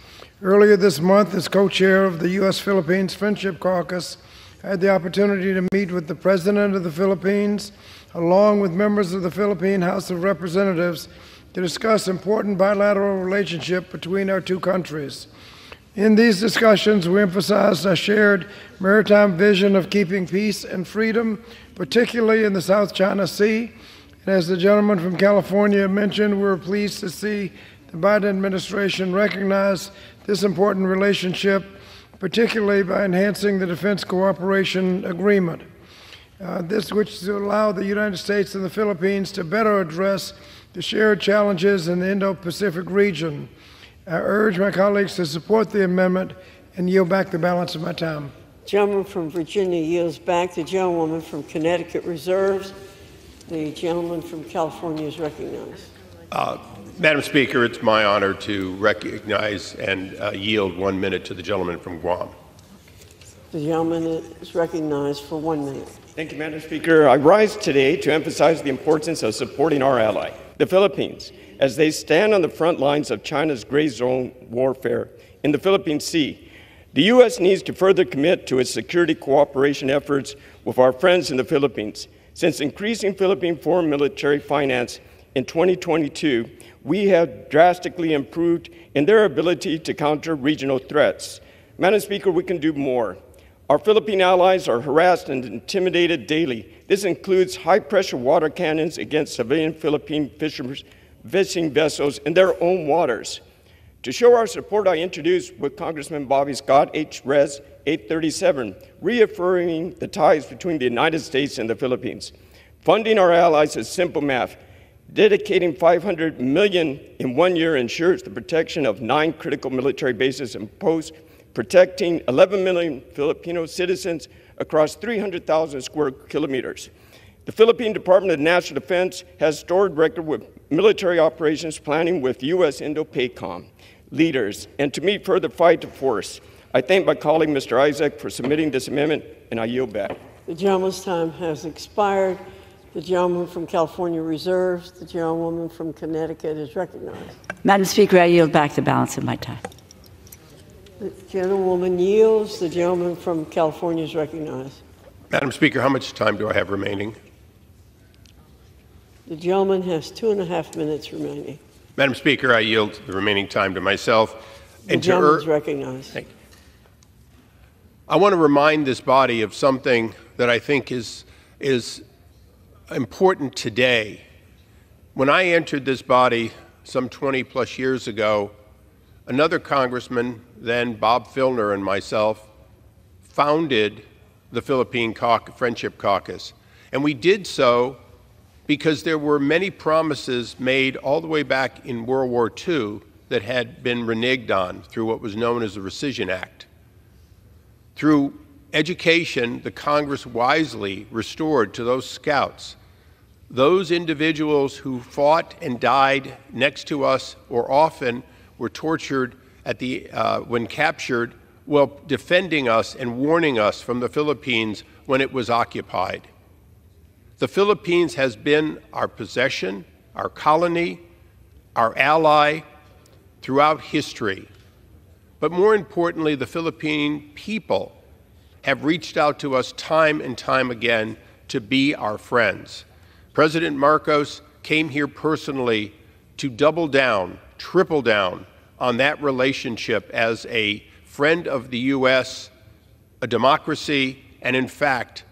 Earlier this month, as co-chair of the U.S.-Philippines Friendship Caucus, I had the opportunity to meet with the President of the Philippines, along with members of the Philippine House of Representatives, to discuss important bilateral relationship between our two countries. In these discussions, we emphasized our shared maritime vision of keeping peace and freedom, particularly in the South China Sea. And as the gentleman from California mentioned, we're pleased to see the Biden administration recognize this important relationship, particularly by enhancing the Defense Cooperation Agreement. This which to allow the United States and the Philippines to better address the shared challenges in the Indo-Pacific region. I urge my colleagues to support the amendment and yield back the balance of my time. Gentleman from Virginia yields back. The gentlewoman from Connecticut reserves. The gentleman from California is recognized. Madam Speaker, it's my honor to recognize and yield 1 minute to the gentleman from Guam. The gentleman is recognized for 1 minute. Thank you, Madam Speaker. I rise today to emphasize the importance of supporting our ally, the Philippines, as they stand on the front lines of China's gray zone warfare in the Philippine Sea. The U.S. needs to further commit to its security cooperation efforts with our friends in the Philippines. Since increasing Philippine foreign military finance in 2022, we have drastically improved in their ability to counter regional threats. Madam Speaker, we can do more. Our Philippine allies are harassed and intimidated daily. This includes high-pressure water cannons against civilian Philippine fishing vessels in their own waters. To show our support, I introduced with Congressman Bobby Scott H.Res. 837, reaffirming the ties between the United States and the Philippines. Funding our allies is simple math. Dedicating $500 million in 1 year ensures the protection of 9 critical military bases and posts, protecting 11 million Filipino citizens across 300,000 square kilometers. The Philippine Department of National Defense has stored record with military operations planning with U.S. Indo-PACOM leaders, and to meet further fight to force. I thank my colleague, Mr. Isaac, for submitting this amendment, and I yield back. The gentleman's time has expired. The gentleman from California reserves. The gentlewoman from Connecticut is recognized. Madam Speaker, I yield back the balance of my time. The gentlewoman yields. The gentleman from California is recognized. Madam Speaker, how much time do I have remaining? The gentleman has 2.5 minutes remaining. Madam Speaker, I yield the remaining time to myself. The gentleman is recognized. Thank you. I want to remind this body of something that I think is important today. When I entered this body some 20-plus years ago, another congressman, then Bob Filner, and myself founded the Philippine Friendship Caucus. And we did so because there were many promises made all the way back in World War II that had been reneged on through what was known as the Rescission Act. Through education, the Congress wisely restored to those scouts, those individuals who fought and died next to us or often were tortured when captured, while defending us and warning us from the Philippines when it was occupied. The Philippines has been our possession, our colony, our ally throughout history. But more importantly, the Philippine people have reached out to us time and time again to be our friends. President Marcos came here personally to double down, triple down on that relationship as a friend of the U.S., a democracy, and in fact,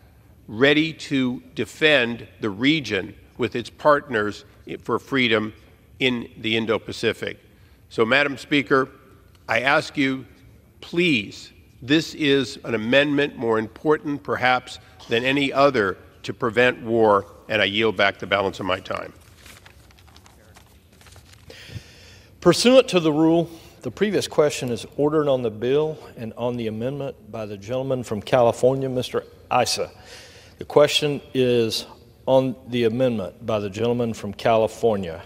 ready to defend the region with its partners for freedom in the Indo-Pacific. So, Madam Speaker, I ask you, please, this is an amendment more important perhaps than any other to prevent war, and I yield back the balance of my time. Pursuant to the rule, the previous question is ordered on the bill and on the amendment by the gentleman from California, Mr. Issa. The question is on the amendment by the gentleman from California.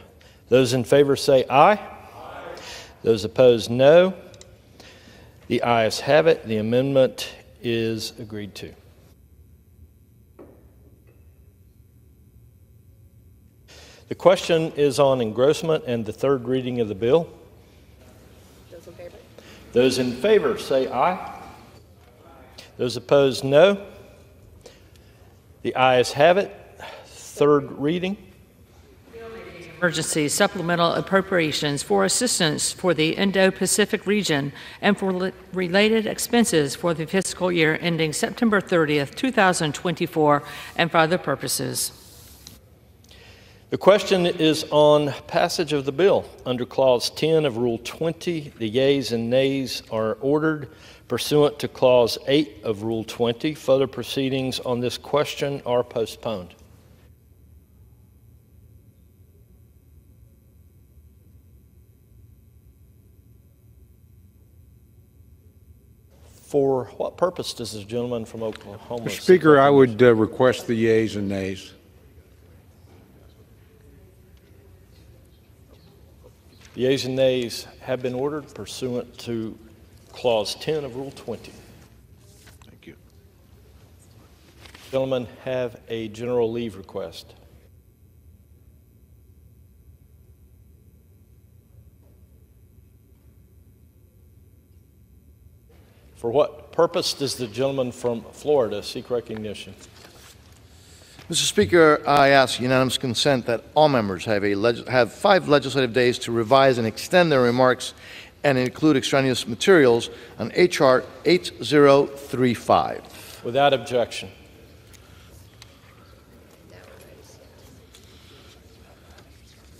Those in favor say aye. Aye. Those opposed, no. The ayes have it. The amendment is agreed to. The question is on engrossment and the third reading of the bill. Those in favor? Those in favor say aye. Those opposed, no. The ayes have it. Third reading. Emergency supplemental appropriations for assistance for the Indo-Pacific region and for related expenses for the fiscal year ending September 30th, 2024, and for other purposes. The question is on passage of the bill. Under Clause 10 of Rule 20, the yeas and nays are ordered. Pursuant to Clause 8 of Rule 20, further proceedings on this question are postponed. For what purpose does the gentleman from Oklahoma? Mr. Speaker, I would request the yeas and nays. The yeas and nays have been ordered pursuant to Clause 10 of Rule 20. Thank you. Gentlemen have a general leave request. For what purpose does the gentleman from Florida seek recognition? Mr. Speaker, I ask unanimous consent that all members have 5 legislative days to revise and extend their remarks and include extraneous materials on H.R. 8035. Without objection.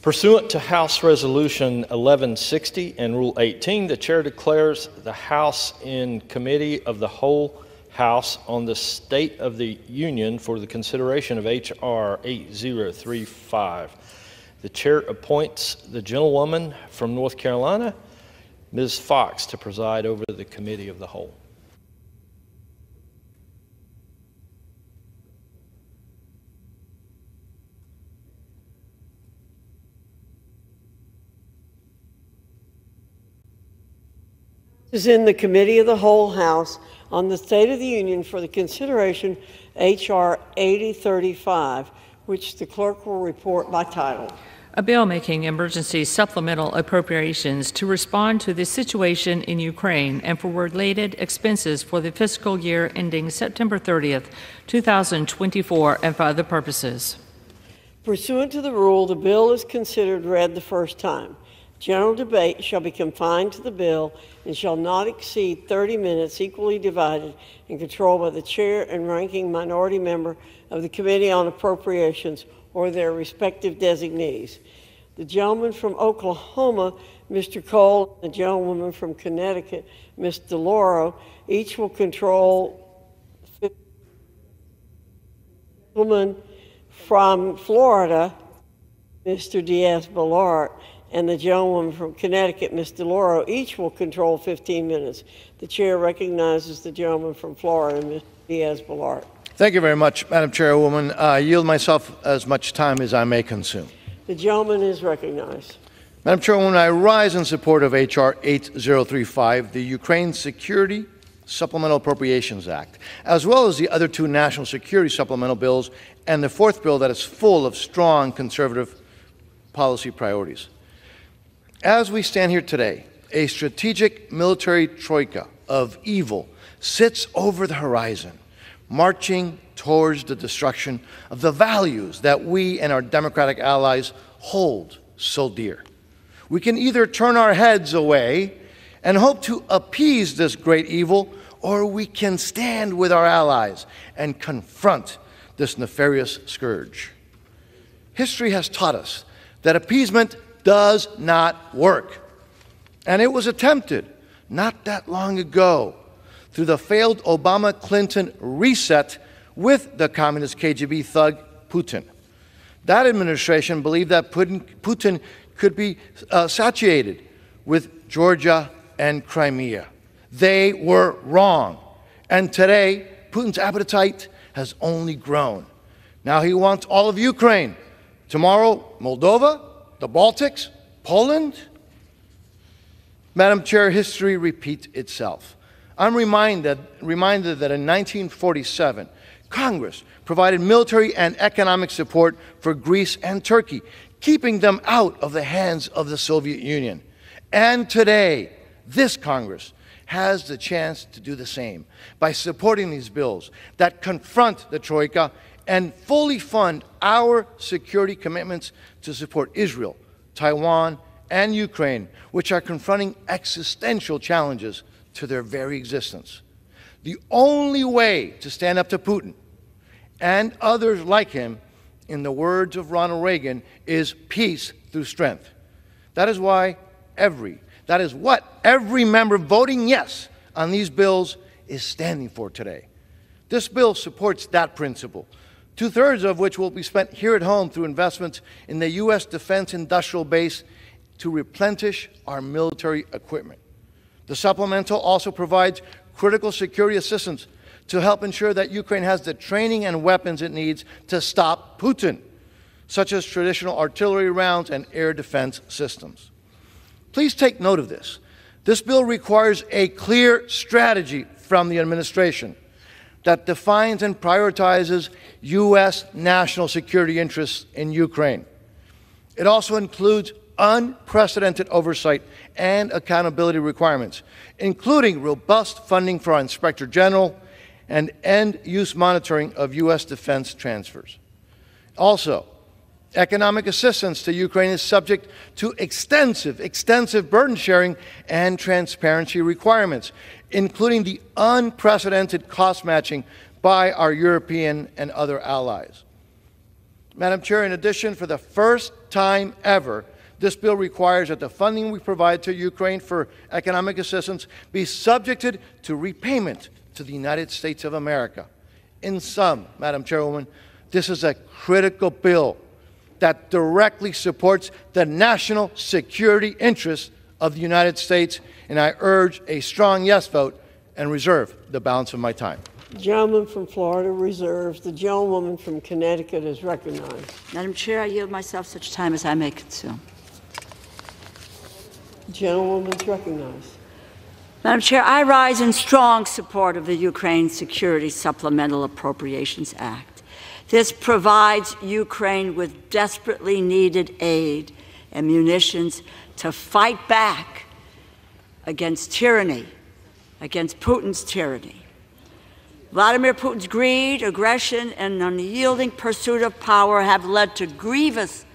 Pursuant to House Resolution 1160 and Rule 18, the Chair declares the House in Committee of the Whole House on the State of the Union for the consideration of H.R. 8035. The Chair appoints the gentlewoman from North Carolina, Ms. Fox, to preside over the Committee of the Whole. Is in the Committee of the Whole House on the State of the Union for the consideration H.R. 8035, which the clerk will report by title. A bill making emergency supplemental appropriations to respond to the situation in Ukraine and for related expenses for the fiscal year ending September 30th, 2024, and for other purposes. Pursuant to the rule, the bill is considered read the first time. General debate shall be confined to the bill and shall not exceed 30 minutes, equally divided and controlled by the chair and ranking minority member of the Committee on Appropriations or their respective designees. The gentleman from Oklahoma, Mr. Cole, and the gentlewoman from Connecticut, Ms. DeLauro, each will control 50. The gentleman from Florida, Mr. Diaz-Balart, and the gentlewoman from Connecticut, Ms. DeLauro, each will control 15 minutes. The chair recognizes the gentleman from Florida, Ms. Diaz-Balart. Thank you very much, Madam Chairwoman. I yield myself as much time as I may consume. The gentleman is recognized. Madam Chairwoman, I rise in support of H.R. 8035, the Ukraine Security Supplemental Appropriations Act, as well as the other 2 national security supplemental bills and the 4th bill that is full of strong conservative policy priorities. As we stand here today, a strategic military troika of evil sits over the horizon, marching towards the destruction of the values that we and our democratic allies hold so dear. We can either turn our heads away and hope to appease this great evil, or we can stand with our allies and confront this nefarious scourge. History has taught us that appeasement does not work. And it was attempted not that long ago through the failed Obama-Clinton reset with the communist KGB thug Putin. That administration believed that Putin could be satiated with Georgia and Crimea. They were wrong. And today, Putin's appetite has only grown. Now he wants all of Ukraine. Tomorrow, Moldova, the Baltics, Poland. Madam Chair, history repeats itself. I'm reminded that in 1947, Congress provided military and economic support for Greece and Turkey, keeping them out of the hands of the Soviet Union. And today, this Congress has the chance to do the same by supporting these bills that confront the Troika and fully fund our security commitments to support Israel, Taiwan, and Ukraine, which are confronting existential challenges to their very existence. The only way to stand up to Putin and others like him, in the words of Ronald Reagan, is peace through strength. That is what every member voting yes on these bills is standing for today. This bill supports that principle, two-thirds of which will be spent here at home through investments in the U.S. defense industrial base to replenish our military equipment. The supplemental also provides critical security assistance to help ensure that Ukraine has the training and weapons it needs to stop Putin, such as traditional artillery rounds and air defense systems. Please take note of this. This bill requires a clear strategy from the administration that defines and prioritizes U.S. national security interests in Ukraine. It also includes unprecedented oversight and accountability requirements, including robust funding for our Inspector General and end-use monitoring of U.S. defense transfers. Also, economic assistance to Ukraine is subject to extensive burden sharing and transparency requirements, including the unprecedented cost matching by our European and other allies. Madam Chair, in addition, for the first time ever, this bill requires that the funding we provide to Ukraine for economic assistance be subjected to repayment to the United States of America. In sum, Madam Chairwoman, this is a critical bill that directly supports the national security interests of the United States, and I urge a strong yes vote and reserve the balance of my time. The gentleman from Florida reserves. The gentlewoman from Connecticut is recognized. Madam Chair, I yield myself such time as I may consume. The gentlewoman is recognized. Madam Chair, I rise in strong support of the Ukraine Security Supplemental Appropriations Act. This provides Ukraine with desperately needed aid and munitions to fight back against tyranny, against Putin's tyranny. Vladimir Putin's greed, aggression, and unyielding pursuit of power have led to grievous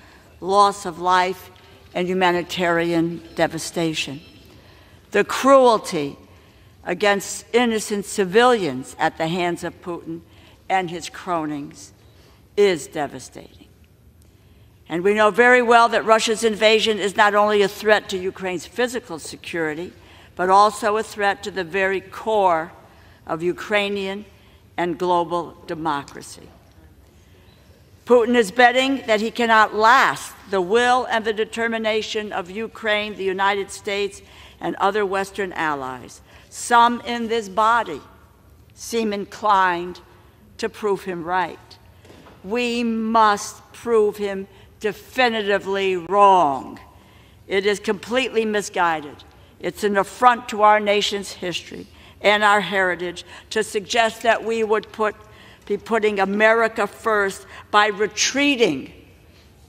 loss of life and humanitarian devastation. The cruelty against innocent civilians at the hands of Putin and his cronies is devastating. And we know very well that Russia's invasion is not only a threat to Ukraine's physical security, but also a threat to the very core of Ukrainian and global democracy. Putin is betting that he cannot last the will and the determination of Ukraine, the United States, and other Western allies. Some in this body seem inclined to prove him right. We must prove him definitively wrong. It is completely misguided. It's an affront to our nation's history and our heritage to suggest that we would be putting America first by retreating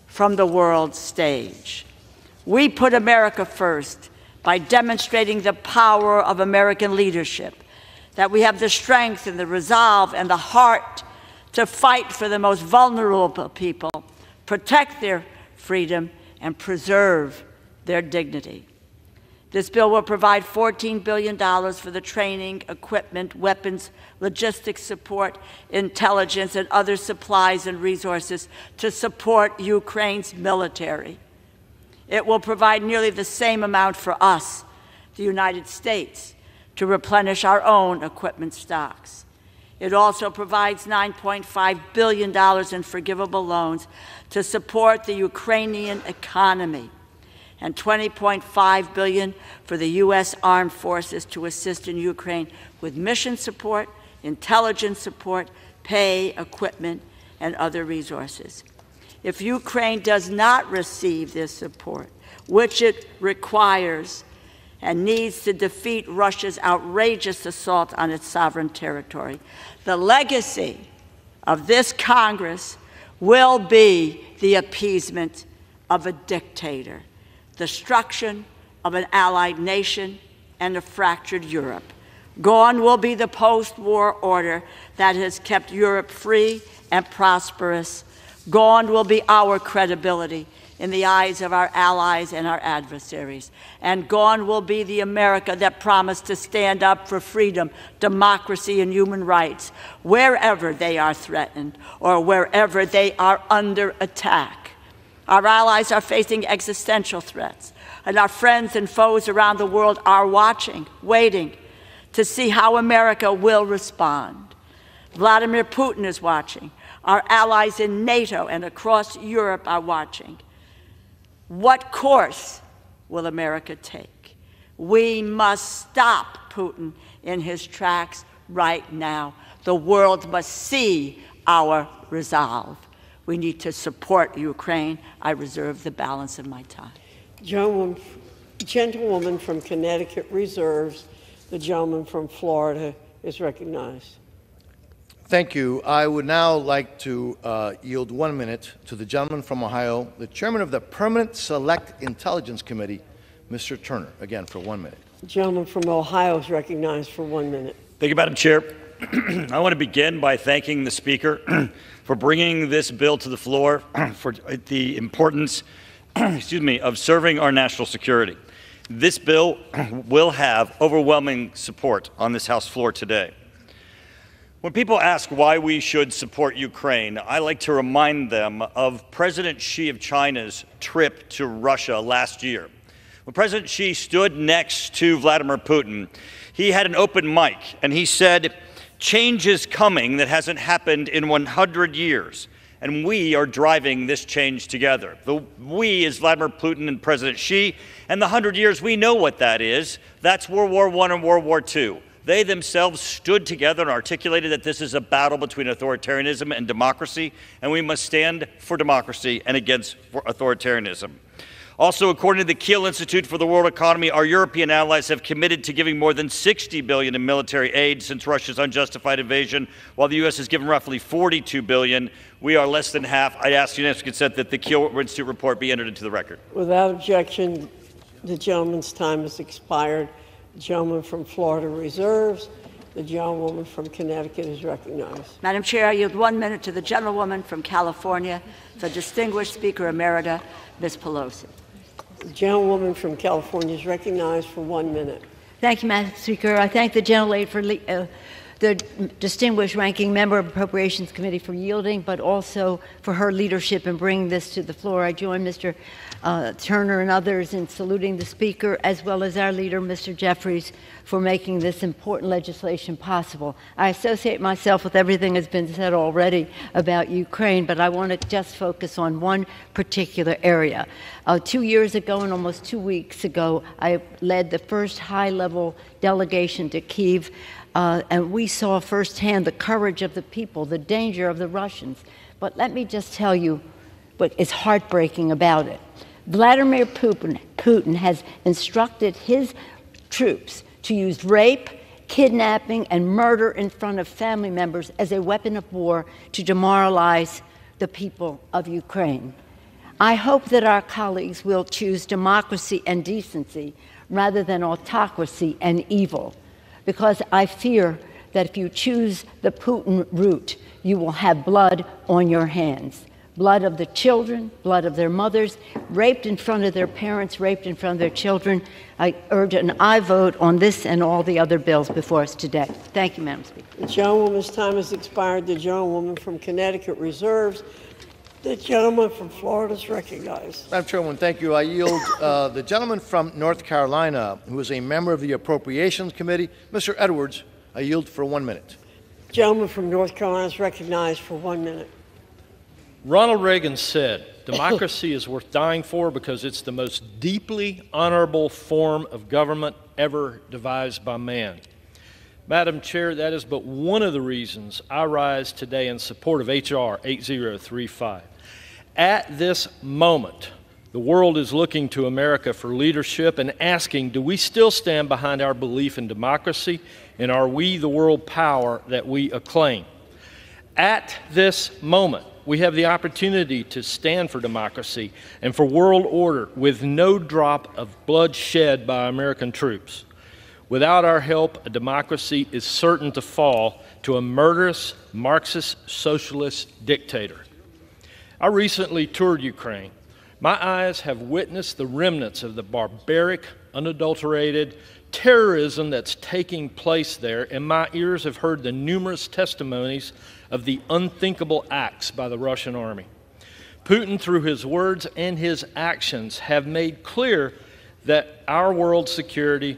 from the world stage. We put America first by demonstrating the power of American leadership, that we have the strength and the resolve and the heart to fight for the most vulnerable people, protect their freedom, and preserve their dignity. This bill will provide $14 billion for the training, equipment, weapons, logistics support, intelligence, and other supplies and resources to support Ukraine's military. It will provide nearly the same amount for us, the United States, to replenish our own equipment stocks. It also provides $9.5 billion in forgivable loans to support the Ukrainian economy, and $20.5 billion for the U.S. Armed Forces to assist in Ukraine with mission support, intelligence support, pay, equipment, and other resources. If Ukraine does not receive this support, which it requires and needs to defeat Russia's outrageous assault on its sovereign territory, the legacy of this Congress will be the appeasement of a dictator, destruction of an allied nation, and a fractured Europe. Gone will be the post-war order that has kept Europe free and prosperous. Gone will be our credibility in the eyes of our allies and our adversaries. And gone will be the America that promised to stand up for freedom, democracy, and human rights wherever they are threatened or wherever they are under attack. Our allies are facing existential threats, and our friends and foes around the world are watching, waiting to see how America will respond. Vladimir Putin is watching. Our allies in NATO and across Europe are watching. What course will America take? We must stop Putin in his tracks right now. The world must see our resolve. We need to support Ukraine. I reserve the balance of my time. Gentlewoman from Connecticut reserves. The gentleman from Florida is recognized. Thank you. I would now like to yield 1 minute to the gentleman from Ohio, the chairman of the Permanent Select Intelligence Committee, Mr. Turner. Again, for 1 minute. The gentleman from Ohio is recognized for 1 minute. Thank you, Madam Chair. I want to begin by thanking the Speaker for bringing this bill to the floor for the importance of serving our national security. This bill will have overwhelming support on this House floor today. When people ask why we should support Ukraine, I like to remind them of President Xi of China's trip to Russia last year. When President Xi stood next to Vladimir Putin, he had an open mic, and he said, "Change is coming that hasn't happened in 100 years, and we are driving this change together." The we is Vladimir Putin and President Xi, and the 100 years, we know what that is. That's World War I and World War II. They themselves stood together and articulated that this is a battle between authoritarianism and democracy, and we must stand for democracy and against authoritarianism. Also, according to the Kiel Institute for the World Economy, our European allies have committed to giving more than $60 billion in military aid since Russia's unjustified invasion, while the U.S. has given roughly $42 billion. We are less than half. I ask unanimous consent that the Kiel Institute report be entered into the record. Without objection, the gentleman's time has expired. The gentleman from Florida reserves. The gentlewoman from Connecticut is recognized. Madam Chair, I yield 1 minute to the gentlewoman from California, the distinguished Speaker Emerita, Ms. Pelosi. The gentlewoman from California is recognized for 1 minute. Thank you, Madam Speaker. I thank the gentlelady for the distinguished ranking member of Appropriations Committee for yielding, but also for her leadership in bringing this to the floor. I join Mr. Turner and others in saluting the Speaker, as well as our leader, Mr. Jeffries, for making this important legislation possible. I associate myself with everything that's been said already about Ukraine, but I want to just focus on one particular area. 2 years ago, and almost 2 weeks ago, I led the first high-level delegation to Kyiv, and we saw firsthand the courage of the people, the danger of the Russians. But let me just tell you what is heartbreaking about it. Vladimir Putin has instructed his troops to use rape, kidnapping, and murder in front of family members as a weapon of war to demoralize the people of Ukraine. I hope that our colleagues will choose democracy and decency rather than autocracy and evil, because I fear that if you choose the Putin route, you will have blood on your hands. blood of the children, blood of their mothers, raped in front of their parents, raped in front of their children. I urge an aye vote on this and all the other bills before us today. Thank you, Madam Speaker. The gentlewoman's time has expired. The gentlewoman from Connecticut reserves. The gentleman from Florida is recognized. Madam Chairwoman, thank you. I yield the gentleman from North Carolina, who is a member of the Appropriations Committee, Mr. Edwards. I yield for 1 minute. Gentleman from North Carolina is recognized for 1 minute. Ronald Reagan said, democracy is worth dying for because it's the most deeply honorable form of government ever devised by man. Madam Chair, that is but one of the reasons I rise today in support of H.R. 8035. At this moment, the world is looking to America for leadership and asking, do we still stand behind our belief in democracy, and are we the world power that we acclaim? At this moment, we have the opportunity to stand for democracy and for world order with no drop of blood shed by American troops. Without our help, a democracy is certain to fall to a murderous Marxist socialist dictator. I recently toured Ukraine. My eyes have witnessed the remnants of the barbaric, unadulterated terrorism that's taking place there, and my ears have heard the numerous testimonies of the unthinkable acts by the Russian army. Putin, through his words and his actions, have made clear that our world's security,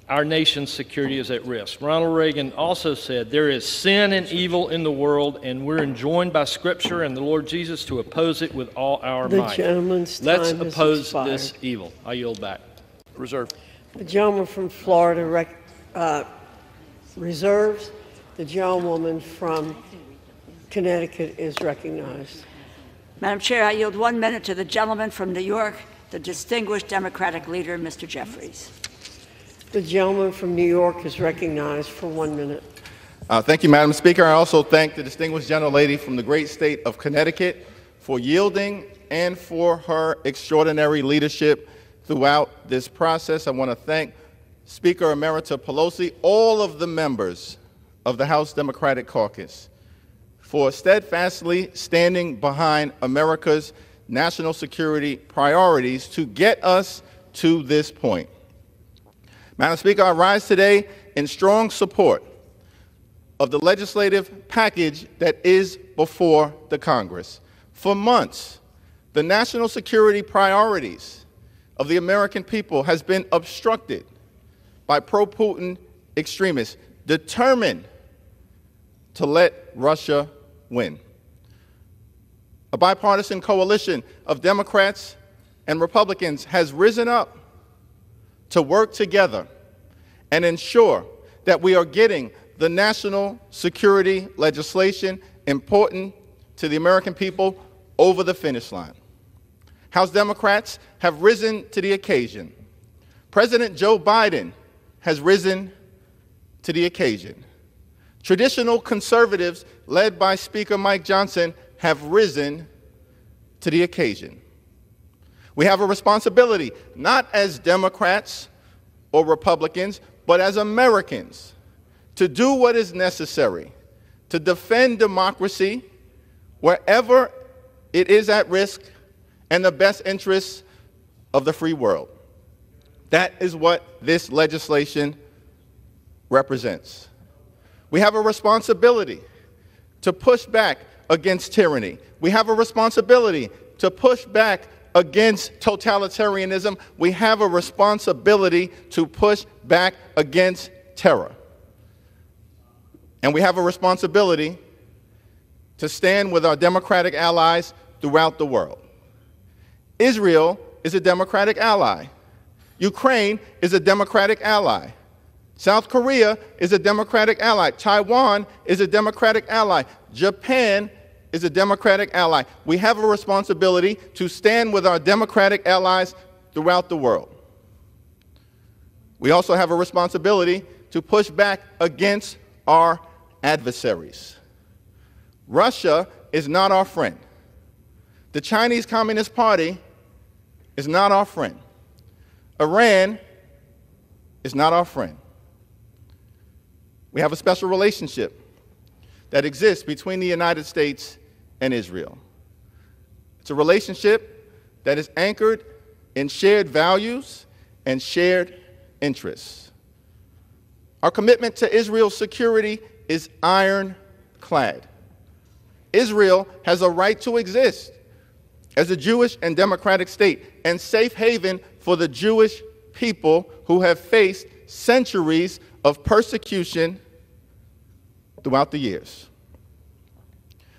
our nation's security is at risk. Ronald Reagan also said, there is sin and evil in the world, and we're enjoined by Scripture and the Lord Jesus to oppose it with all our might. Let's oppose this evil. I yield back. Reserve. The gentleman from Florida reserves. The gentlewoman from Connecticut is recognized. Madam Chair, I yield 1 minute to the gentleman from New York, the distinguished Democratic leader, Mr. Jeffries. The gentleman from New York is recognized for 1 minute. Thank you, Madam Speaker. I also thank the distinguished gentlelady from the great state of Connecticut for yielding and for her extraordinary leadership throughout this process. I want to thank Speaker Emerita Pelosi, all of the members of the House Democratic Caucus for steadfastly standing behind America's national security priorities to get us to this point. Madam Speaker, I rise today in strong support of the legislative package that is before the Congress. For months, the national security priorities of the American people has been obstructed by pro-Putin extremists determined to let Russia win. A bipartisan coalition of Democrats and Republicans has risen up to work together and ensure that we are getting the national security legislation important to the American people over the finish line. House Democrats have risen to the occasion. President Joe Biden has risen to the occasion. Traditional conservatives, led by Speaker Mike Johnson, have risen to the occasion. We have a responsibility, not as Democrats or Republicans, but as Americans, to do what is necessary to defend democracy wherever it is at risk and the best interests of the free world. That is what this legislation represents. We have a responsibility to push back against tyranny. We have a responsibility to push back against totalitarianism. We have a responsibility to push back against terror. And we have a responsibility to stand with our democratic allies throughout the world. Israel is a democratic ally. Ukraine is a democratic ally. South Korea is a democratic ally. Taiwan is a democratic ally. Japan is a democratic ally. We have a responsibility to stand with our democratic allies throughout the world. We also have a responsibility to push back against our adversaries. Russia is not our friend. The Chinese Communist Party is not our friend. Iran is not our friend. We have a special relationship that exists between the United States and Israel. It's a relationship that is anchored in shared values and shared interests. Our commitment to Israel's security is ironclad. Israel has a right to exist as a Jewish and democratic state and safe haven for the Jewish people who have faced centuries of persecution throughout the years.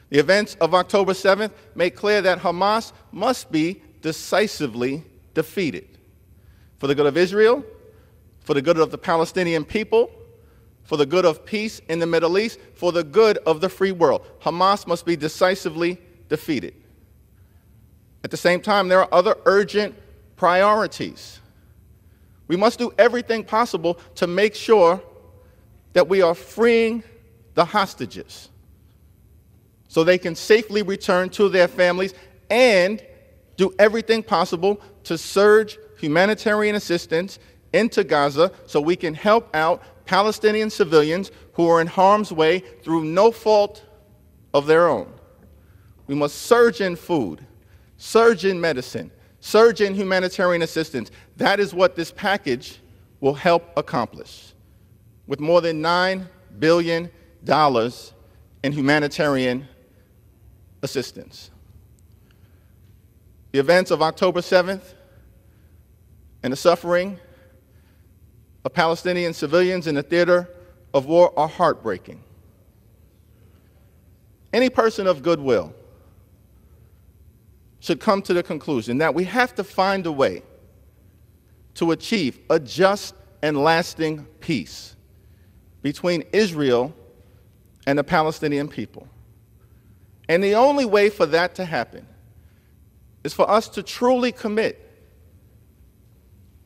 The events of October 7th make clear that Hamas must be decisively defeated for the good of Israel, for the good of the Palestinian people, for the good of peace in the Middle East, for the good of the free world. Hamas must be decisively defeated. At the same time, there are other urgent priorities. We must do everything possible to make sure that we are freeing the hostages so they can safely return to their families, and do everything possible to surge humanitarian assistance into Gaza so we can help out Palestinian civilians who are in harm's way through no fault of their own. We must surge in food, surge in medicine, surge in humanitarian assistance. That is what this package will help accomplish, with more than $9 billion in humanitarian assistance. The events of October 7th and the suffering of Palestinian civilians in the theater of war are heartbreaking. Any person of goodwill should come to the conclusion that we have to find a way to achieve a just and lasting peace between Israel and the Palestinian people. And the only way for that to happen is for us to truly commit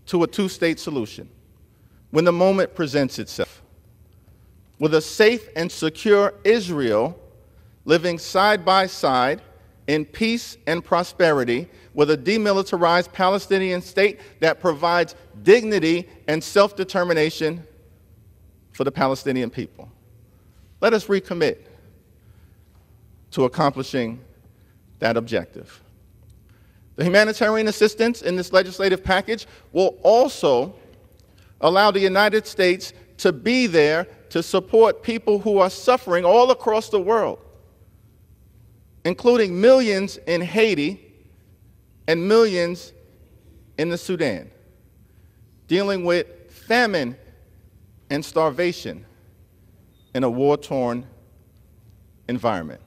to a two-state solution when the moment presents itself, with a safe and secure Israel living side by side in peace and prosperity, with a demilitarized Palestinian state that provides dignity and self-determination for the Palestinian people. Let us recommit to accomplishing that objective. The humanitarian assistance in this legislative package will also allow the United States to be there to support people who are suffering all across the world, including millions in Haiti and millions in the Sudan, dealing with famine and starvation in a war-torn environment.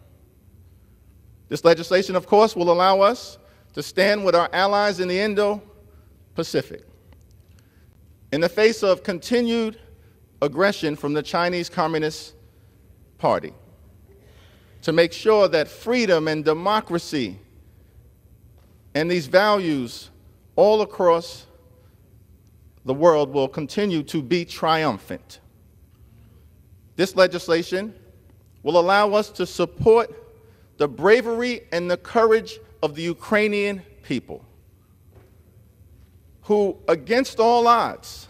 This legislation, of course, will allow us to stand with our allies in the Indo-Pacific in the face of continued aggression from the Chinese Communist Party, to make sure that freedom and democracy and these values all across the world will continue to be triumphant. This legislation will allow us to support the bravery and the courage of the Ukrainian people, who, against all odds,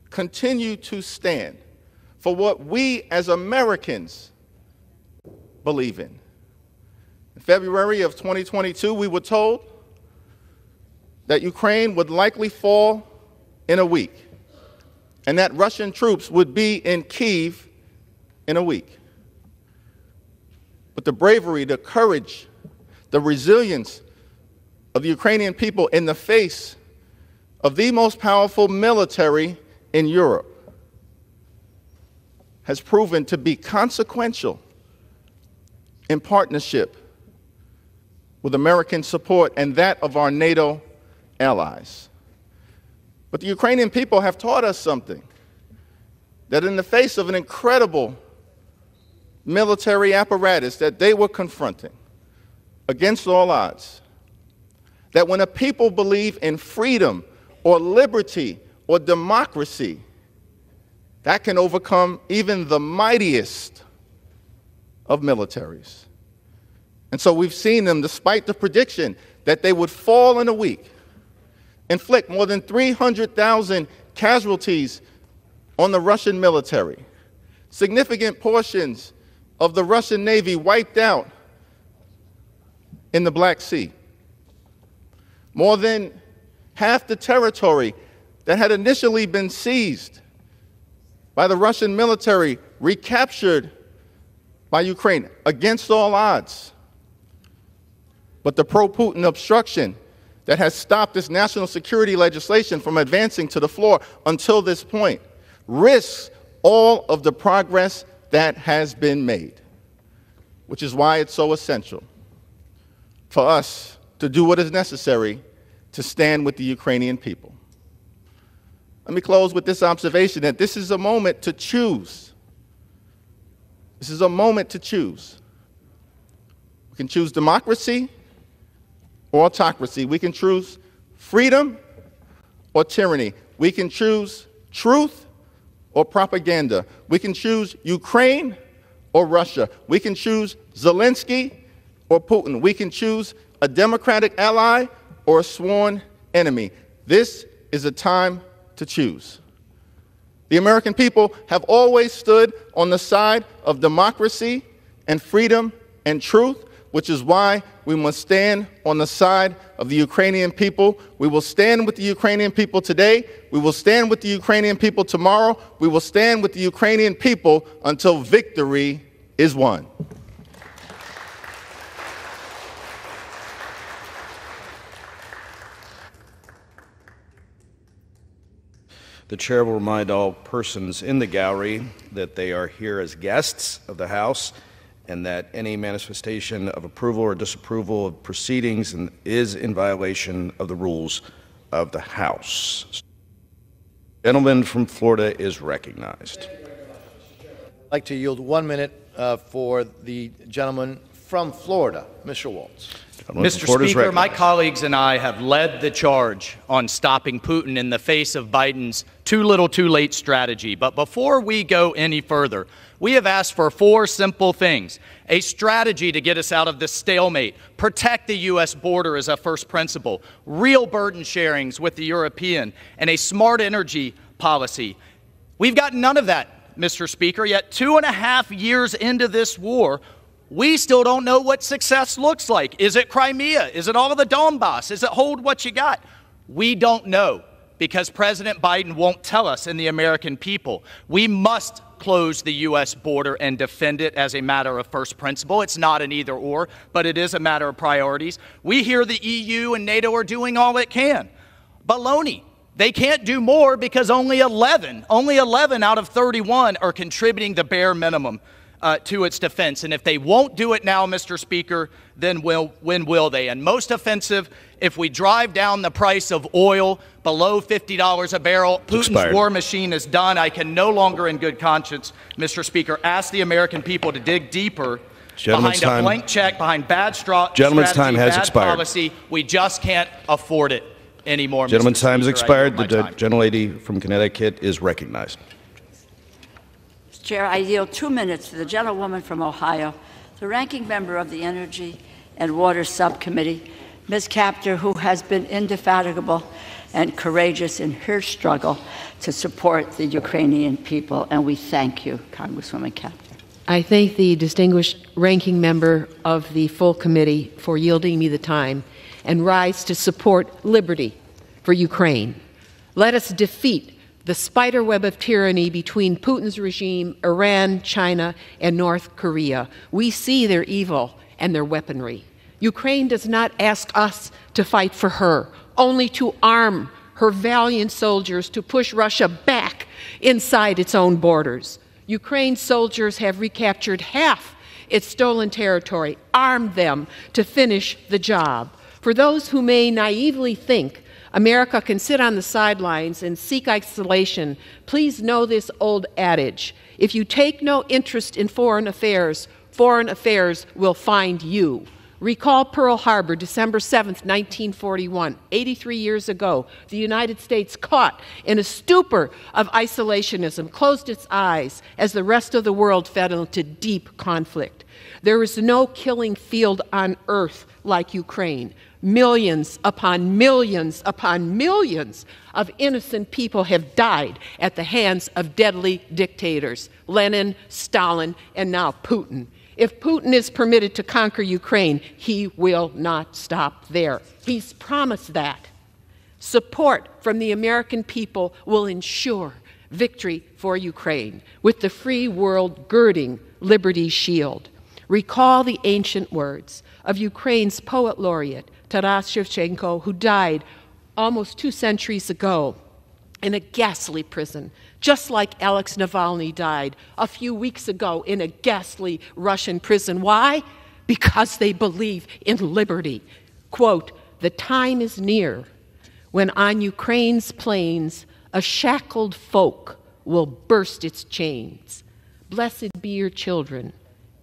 continue to stand for what we as Americans believe in. In February of 2022, we were told that Ukraine would likely fall in a week, and that Russian troops would be in Kyiv in a week. But the bravery, the courage, the resilience of the Ukrainian people in the face of the most powerful military in Europe has proven to be consequential in partnership with American support and that of our NATO allies. But the Ukrainian people have taught us something, that in the face of an incredible military apparatus that they were confronting against all odds, that when a people believe in freedom or liberty or democracy, that can overcome even the mightiest of militaries. And so we've seen them, despite the prediction that they would fall in a week, inflict more than 300,000 casualties on the Russian military, significant portions of the Russian Navy wiped out in the Black Sea, More than half the territory that had initially been seized by the Russian military, recaptured by Ukraine against all odds. But the pro-Putin obstruction that has stopped this national security legislation from advancing to the floor until this point risks all of the progress that has been made, which is why it's so essential for us to do what is necessary to stand with the Ukrainian people. Let me close with this observation that this is a moment to choose. This is a moment to choose. We can choose democracy or autocracy. We can choose freedom or tyranny. We can choose truth or propaganda. We can choose Ukraine or Russia. We can choose Zelensky or Putin. We can choose a democratic ally or a sworn enemy. This is a time to choose. The American people have always stood on the side of democracy and freedom and truth, which is why we must stand on the side of the Ukrainian people. We will stand with the Ukrainian people today. We will stand with the Ukrainian people tomorrow. We will stand with the Ukrainian people until victory is won. The chair will remind all persons in the gallery that they are here as guests of the House and that any manifestation of approval or disapproval of proceedings is in violation of the rules of the House. The gentleman from Florida is recognized. I'd like to yield 1 minute for the gentleman from Florida, Mr. Waltz. Mr. Speaker, my colleagues and I have led the charge on stopping Putin in the face of Biden's too little, too late strategy. But before we go any further, we have asked for 4 simple things: a strategy to get us out of this stalemate, protect the U.S. border as a first principle, real burden sharings with the European, and a smart energy policy. We've got none of that, Mr. Speaker, yet 2.5 years into this war, we still don't know what success looks like. Is it Crimea? Is it all of the Donbass? Is it hold what you got? We don't know because President Biden won't tell us and the American people. We must close the U.S. border and defend it as a matter of first principle. It's not an either or, but it is a matter of priorities. We hear the EU and NATO are doing all it can. Baloney. They can't do more because only 11 out of 31 are contributing the bare minimum to its defense. And if they won't do it now, Mr. Speaker, then when will they? And most offensive, if we drive down the price of oil below $50 a barrel, Putin's war machine is done. I can no longer in good conscience, Mr. Speaker, ask the American people to dig deeper behind a blank check, behind bad strategy, bad policy. We just can't afford it anymore. Gentleman's time has expired. The gentlelady from Connecticut is recognized. Chair, I yield 2 minutes to the gentlewoman from Ohio, the ranking member of the Energy and Water Subcommittee, Ms. Kaptur, who has been indefatigable and courageous in her struggle to support the Ukrainian people, and we thank you, Congresswoman Kaptur. I thank the distinguished ranking member of the full committee for yielding me the time and rise to support liberty for Ukraine. Let us defeat the spiderweb of tyranny between Putin's regime, Iran, China, and North Korea. We see their evil and their weaponry. Ukraine does not ask us to fight for her, only to arm her valiant soldiers to push Russia back inside its own borders. Ukraine's soldiers have recaptured half its stolen territory, armed them to finish the job. For those who may naively think America can sit on the sidelines and seek isolation, please know this old adage: if you take no interest in foreign affairs will find you. Recall Pearl Harbor, December 7th, 1941. 83 years ago, the United States, caught in a stupor of isolationism, closed its eyes as the rest of the world fell into deep conflict. There is no killing field on earth like Ukraine. Millions upon millions upon millions of innocent people have died at the hands of deadly dictators, Lenin, Stalin, and now Putin. If Putin is permitted to conquer Ukraine, he will not stop there. He's promised that. Support from the American people will ensure victory for Ukraine, with the free world girding Liberty's shield. Recall the ancient words of Ukraine's poet laureate, Taras Shevchenko, who died almost 2 centuries ago in a ghastly prison, just like Alex Navalny died a few weeks ago in a ghastly Russian prison. Why? Because they believe in liberty. Quote, "The time is near when on Ukraine's plains a shackled folk will burst its chains. Blessed be your children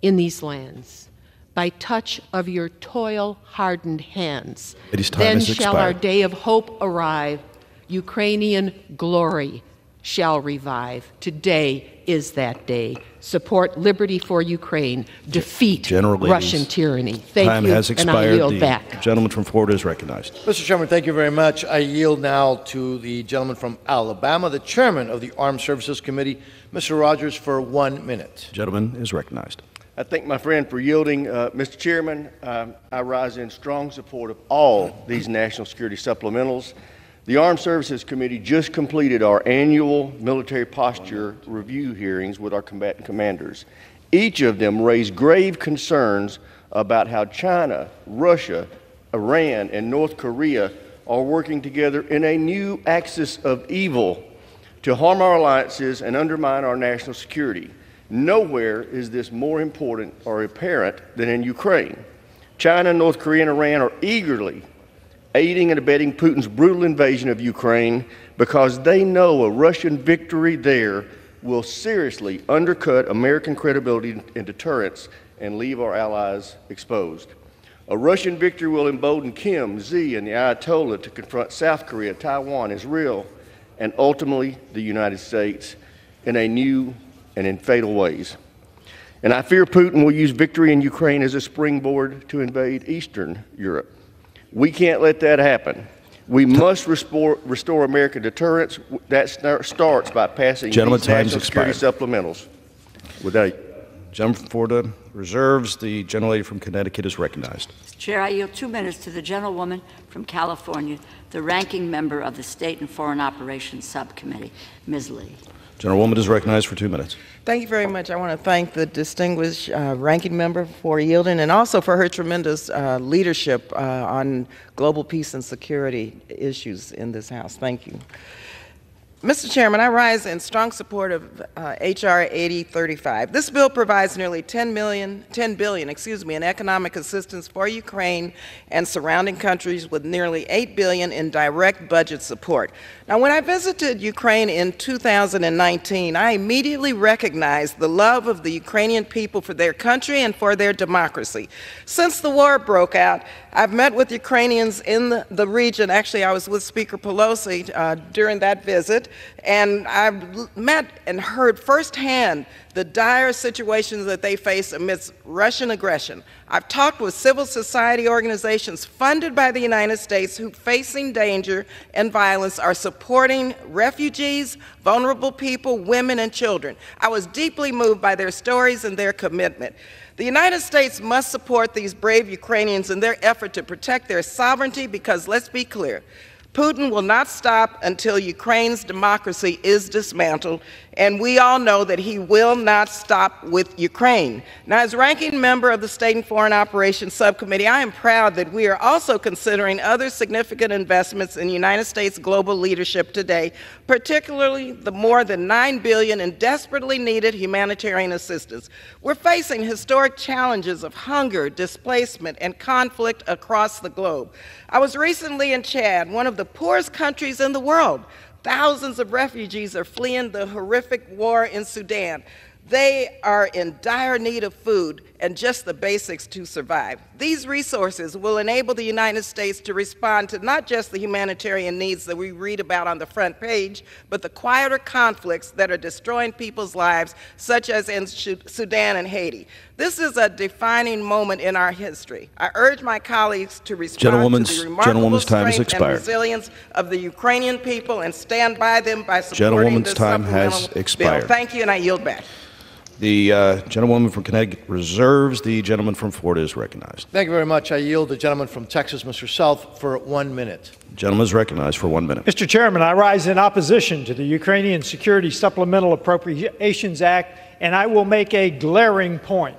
in these lands. By touch of your toil-hardened hands, then shall our day of hope arrive. Ukrainian glory shall revive. Today is that day. Support liberty for Ukraine. Defeat Russian tyranny." Thank time you, has expired. and I yield the back. Gentleman from Florida is recognized. Mr. Chairman, thank you very much. I yield now to the gentleman from Alabama, the chairman of the Armed Services Committee, Mr. Rogers, for 1 minute. Gentleman is recognized. I thank my friend for yielding. Mr. Chairman, I rise in strong support of all these national security supplementals. The Armed Services Committee just completed our annual military posture review hearings with our combatant commanders. Each of them raised grave concerns about how China, Russia, Iran, and North Korea are working together in a new axis of evil to harm our alliances and undermine our national security. Nowhere is this more important or apparent than in Ukraine. China, North Korea, and Iran are eagerly aiding and abetting Putin's brutal invasion of Ukraine because they know a Russian victory there will seriously undercut American credibility and deterrence and leave our allies exposed. A Russian victory will embolden Kim, Xi, and the Ayatollah to confront South Korea, Taiwan, Israel, and ultimately the United States in a new and in fatal ways. And I fear Putin will use victory in Ukraine as a springboard to invade Eastern Europe. We can't let that happen. We must restore American deterrence. That starts by passing these national security supplementals. With that, Gentleman from Florida reserves. The gentlelady from Connecticut is recognized. Chair, I yield 2 minutes to the gentlewoman from California, the ranking member of the State and Foreign Operations Subcommittee, Ms. Lee. Gentlewoman is recognized for 2 minutes. Thank you very much. I want to thank the distinguished ranking member for yielding and also for her tremendous leadership on global peace and security issues in this House. Thank you. Mr. Chairman, I rise in strong support of H.R. 8035. This bill provides nearly $10 billion in economic assistance for Ukraine and surrounding countries with nearly $8 billion in direct budget support. Now, when I visited Ukraine in 2019, I immediately recognized the love of the Ukrainian people for their country and for their democracy. Since the war broke out, I've met with Ukrainians in the region. Actually, I was with Speaker Pelosi during that visit, and I've met and heard firsthand the dire situations that they face amidst Russian aggression. I've talked with civil society organizations funded by the United States who, facing danger and violence, are supporting refugees, vulnerable people, women, and children. I was deeply moved by their stories and their commitment. The United States must support these brave Ukrainians in their effort to protect their sovereignty because, let's be clear, Putin will not stop until Ukraine's democracy is dismantled, and we all know that he will not stop with Ukraine. Now, as ranking member of the State and Foreign Operations Subcommittee, I am proud that we are also considering other significant investments in United States global leadership today, particularly the more than $9 billion in desperately needed humanitarian assistance. We're facing historic challenges of hunger, displacement, and conflict across the globe. I was recently in Chad, one of the poorest countries in the world. Thousands of refugees are fleeing the horrific war in Sudan. They are in dire need of food and just the basics to survive. These resources will enable the United States to respond to not just the humanitarian needs that we read about on the front page, but the quieter conflicts that are destroying people's lives, such as in Sudan and Haiti. This is a defining moment in our history. I urge my colleagues to respond to the remarkable strength and resilience of the Ukrainian people and stand by them by supporting this supplemental bill. Thank you, and I yield back. The gentlewoman from Connecticut reserves. The gentleman from Florida is recognized. Thank you very much. I yield the gentleman from Texas, Mr. South, for 1 minute. The gentleman is recognized for 1 minute. Mr. Chairman, I rise in opposition to the Ukrainian Security Supplemental Appropriations Act, and I will make a glaring point.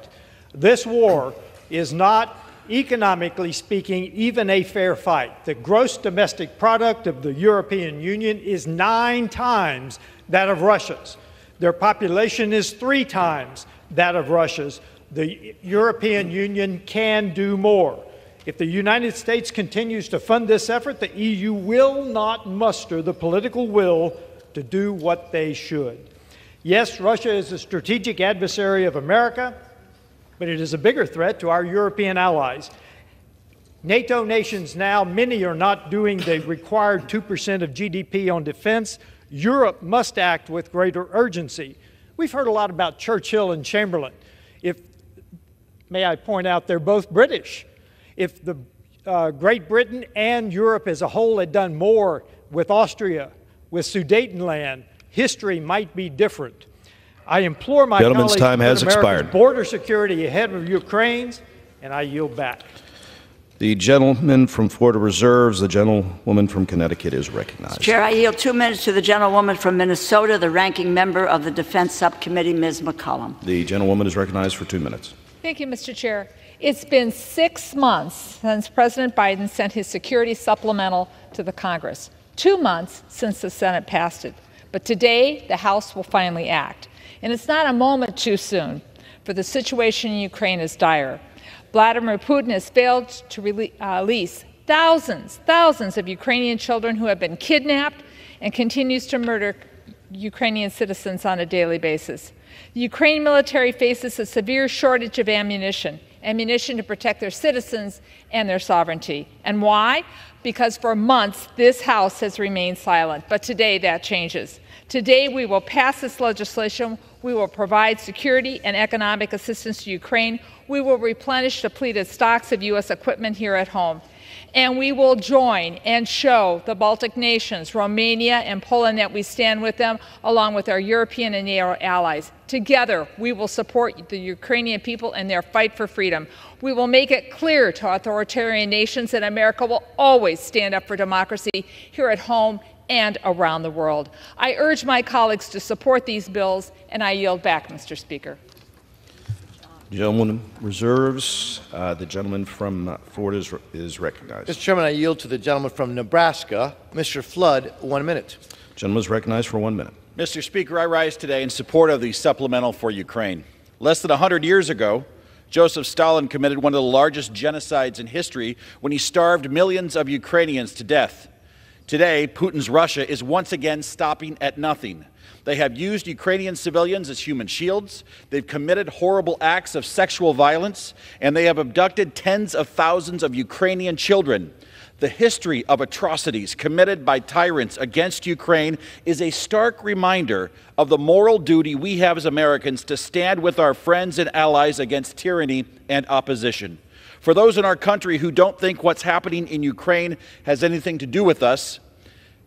This war is not, economically speaking, even a fair fight. The gross domestic product of the European Union is 9 times that of Russia's. Their population is 3 times that of Russia's. The European Union can do more. If the United States continues to fund this effort, the EU will not muster the political will to do what they should. Yes, Russia is a strategic adversary of America, but it is a bigger threat to our European allies. NATO nations now, many are not doing the required 2% of GDP on defense. Europe must act with greater urgency. We've heard a lot about Churchill and Chamberlain. May I point out, they're both British. If the Great Britain and Europe as a whole had done more with Austria, with Sudetenland, history might be different. I implore my colleagues to put America's border security ahead of Ukraine's, and I yield back. The gentleman from Florida reserves. The gentlewoman from Connecticut is recognized. Chair, I yield 2 minutes to the gentlewoman from Minnesota, the ranking member of the Defense Subcommittee, Ms. McCollum. The gentlewoman is recognized for 2 minutes. Thank you, Mr. Chair. It's been 6 months since President Biden sent his security supplemental to the Congress, 2 months since the Senate passed it. But today, the House will finally act. And it's not a moment too soon, for the situation in Ukraine is dire. Vladimir Putin has failed to release thousands of Ukrainian children who have been kidnapped and continues to murder Ukrainian citizens on a daily basis. The Ukrainian military faces a severe shortage of ammunition to protect their citizens and their sovereignty. And why? Because for months this House has remained silent. But today that changes. Today we will pass this legislation. We will provide security and economic assistance to Ukraine. We will replenish depleted stocks of U.S. equipment here at home. And we will join and show the Baltic nations, Romania and Poland, that we stand with them, along with our European and NATO allies. Together, we will support the Ukrainian people in their fight for freedom. We will make it clear to authoritarian nations that America will always stand up for democracy here at home and around the world. I urge my colleagues to support these bills, and I yield back, Mr. Speaker. The gentleman reserves. The gentleman from Florida is recognized. Mr. Chairman, I yield to the gentleman from Nebraska, Mr. Flood, 1 minute. The gentleman is recognized for 1 minute. Mr. Speaker, I rise today in support of the supplemental for Ukraine. Less than 100 years ago, Joseph Stalin committed one of the largest genocides in history when he starved millions of Ukrainians to death. Today, Putin's Russia is once again stopping at nothing. They have used Ukrainian civilians as human shields, they've committed horrible acts of sexual violence, and they have abducted tens of thousands of Ukrainian children. The history of atrocities committed by tyrants against Ukraine is a stark reminder of the moral duty we have as Americans to stand with our friends and allies against tyranny and opposition. For those in our country who don't think what's happening in Ukraine has anything to do with us,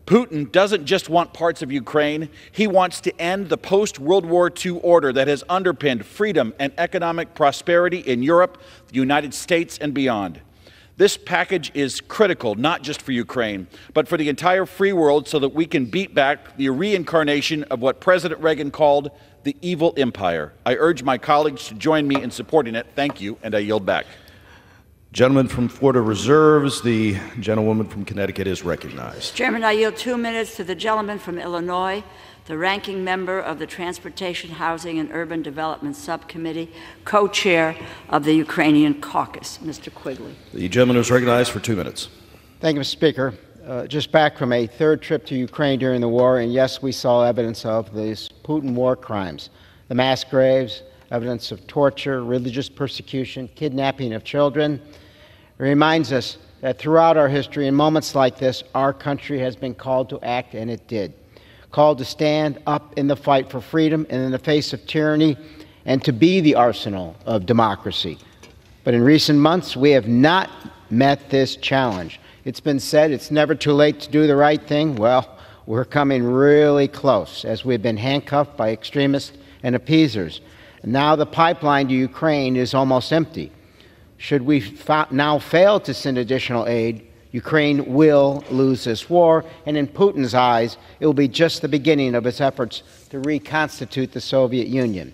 Putin doesn't just want parts of Ukraine, he wants to end the post-World War II order that has underpinned freedom and economic prosperity in Europe, the United States, and beyond. This package is critical, not just for Ukraine, but for the entire free world so that we can beat back the reincarnation of what President Reagan called the evil empire. I urge my colleagues to join me in supporting it. Thank you, and I yield back. Gentleman from Florida reserves. The gentlewoman from Connecticut is recognized. Chairman, I yield 2 minutes to the gentleman from Illinois, the ranking member of the Transportation, Housing, and Urban Development Subcommittee, co-chair of the Ukrainian Caucus, Mr. Quigley. The gentleman is recognized for 2 minutes. Thank you, Mr. Speaker. Just back from a third trip to Ukraine during the war, and yes, we saw evidence of these Putin war crimes, the mass graves, evidence of torture, religious persecution, kidnapping of children. It reminds us that throughout our history, in moments like this, our country has been called to act, and it did. Called to stand up in the fight for freedom and in the face of tyranny, and to be the arsenal of democracy. But in recent months, we have not met this challenge. It's been said it's never too late to do the right thing. Well, we're coming really close, as we've been handcuffed by extremists and appeasers. Now the pipeline to Ukraine is almost empty. Should we now fail to send additional aid, Ukraine will lose this war, and in Putin's eyes, it will be just the beginning of his efforts to reconstitute the Soviet Union.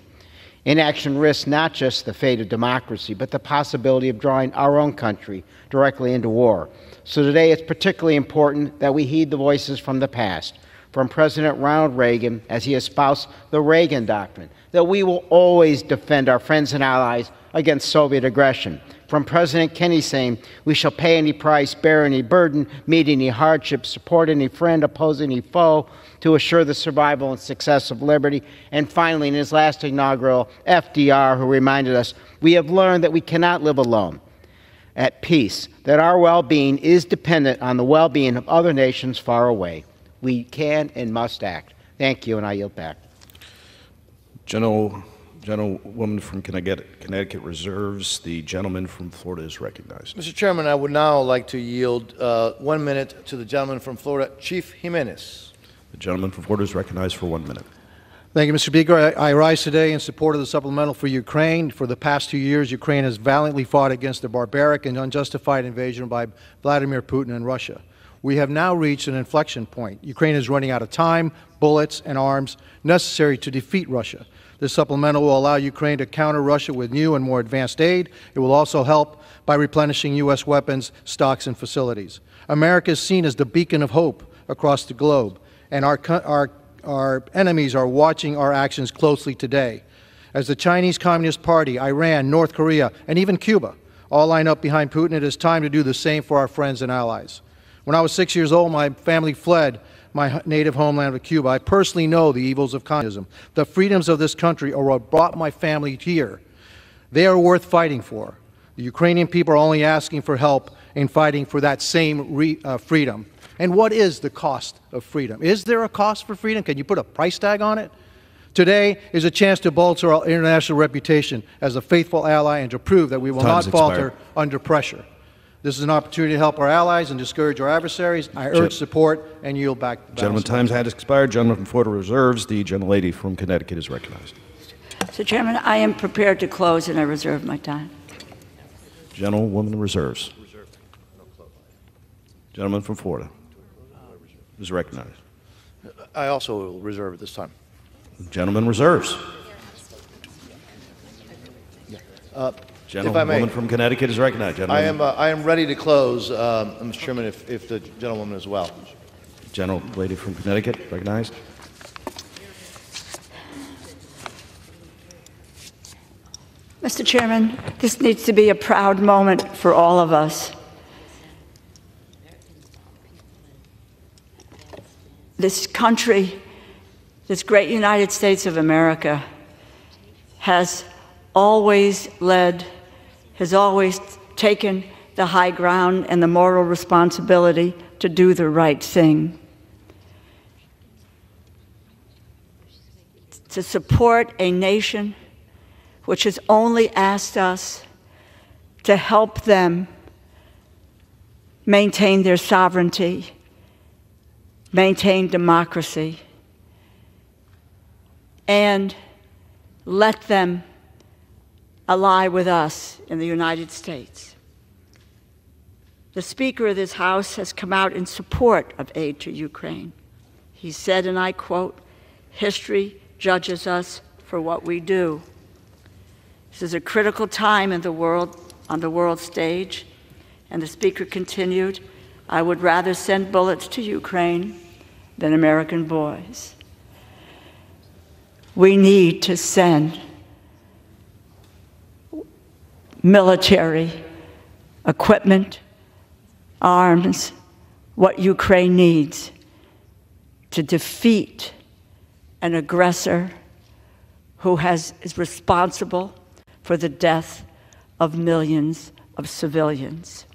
Inaction risks not just the fate of democracy, but the possibility of drawing our own country directly into war. So today it's particularly important that we heed the voices from the past, from President Ronald Reagan as he espoused the Reagan Doctrine, that we will always defend our friends and allies against Soviet aggression. From President Kennedy saying, we shall pay any price, bear any burden, meet any hardship, support any friend, oppose any foe, to assure the survival and success of liberty. And finally, in his last inaugural, FDR, who reminded us, we have learned that we cannot live alone, at peace, that our well-being is dependent on the well-being of other nations far away. We can and must act. Thank you, and I yield back. Gentlewoman from Connecticut reserves. The gentleman from Florida is recognized. Mr. Chairman, I would now like to yield 1 minute to the gentleman from Florida, Chief Jimenez. The gentleman from Florida is recognized for 1 minute. Thank you, Mr. Speaker. I rise today in support of the supplemental for Ukraine. For the past 2 years, Ukraine has valiantly fought against the barbaric and unjustified invasion by Vladimir Putin and Russia. We have now reached an inflection point. Ukraine is running out of time, bullets, and arms necessary to defeat Russia. This supplemental will allow Ukraine to counter Russia with new and more advanced aid. It will also help by replenishing U.S. weapons, stocks, and facilities. America is seen as the beacon of hope across the globe, and our enemies are watching our actions closely today. As the Chinese Communist Party, Iran, North Korea, and even Cuba all line up behind Putin, it is time to do the same for our friends and allies. When I was 6 years old, my family fled my native homeland of Cuba. I personally know the evils of communism. The freedoms of this country are what brought my family here. They are worth fighting for. The Ukrainian people are only asking for help in fighting for that same freedom. And what is the cost of freedom? Is there a cost for freedom? Can you put a price tag on it? Today is a chance to bolster our international reputation as a faithful ally and to prove that we will not falter under pressure. This is an opportunity to help our allies and discourage our adversaries. I urge support and yield back the balance. Gentleman, time's had expired. Gentleman from Florida reserves. The gentlelady from Connecticut is recognized. Mr. Chairman, I am prepared to close and I reserve my time. Gentlewoman reserves. Gentleman from Florida is recognized. I also will reserve at this time. Gentleman reserves. If I may, Gentlewoman from Connecticut is recognized. Gentleman. I am ready to close, Mr. Chairman, if the gentlewoman as well. Gentlelady from Connecticut, recognized. Mr. Chairman, this needs to be a proud moment for all of us. This country, this great United States of America, has always led, has always taken the high ground and the moral responsibility to do the right thing. To support a nation which has only asked us to help them maintain their sovereignty, maintain democracy, and let them ally with us in the United States. The Speaker of this House has come out in support of aid to Ukraine. He said, and I quote, "History judges us for what we do." This is a critical time in the world, on the world stage, and the Speaker continued, "I would rather send bullets to Ukraine than American boys." We need to send military equipment, arms, what Ukraine needs to defeat an aggressor who is responsible for the death of millions of civilians.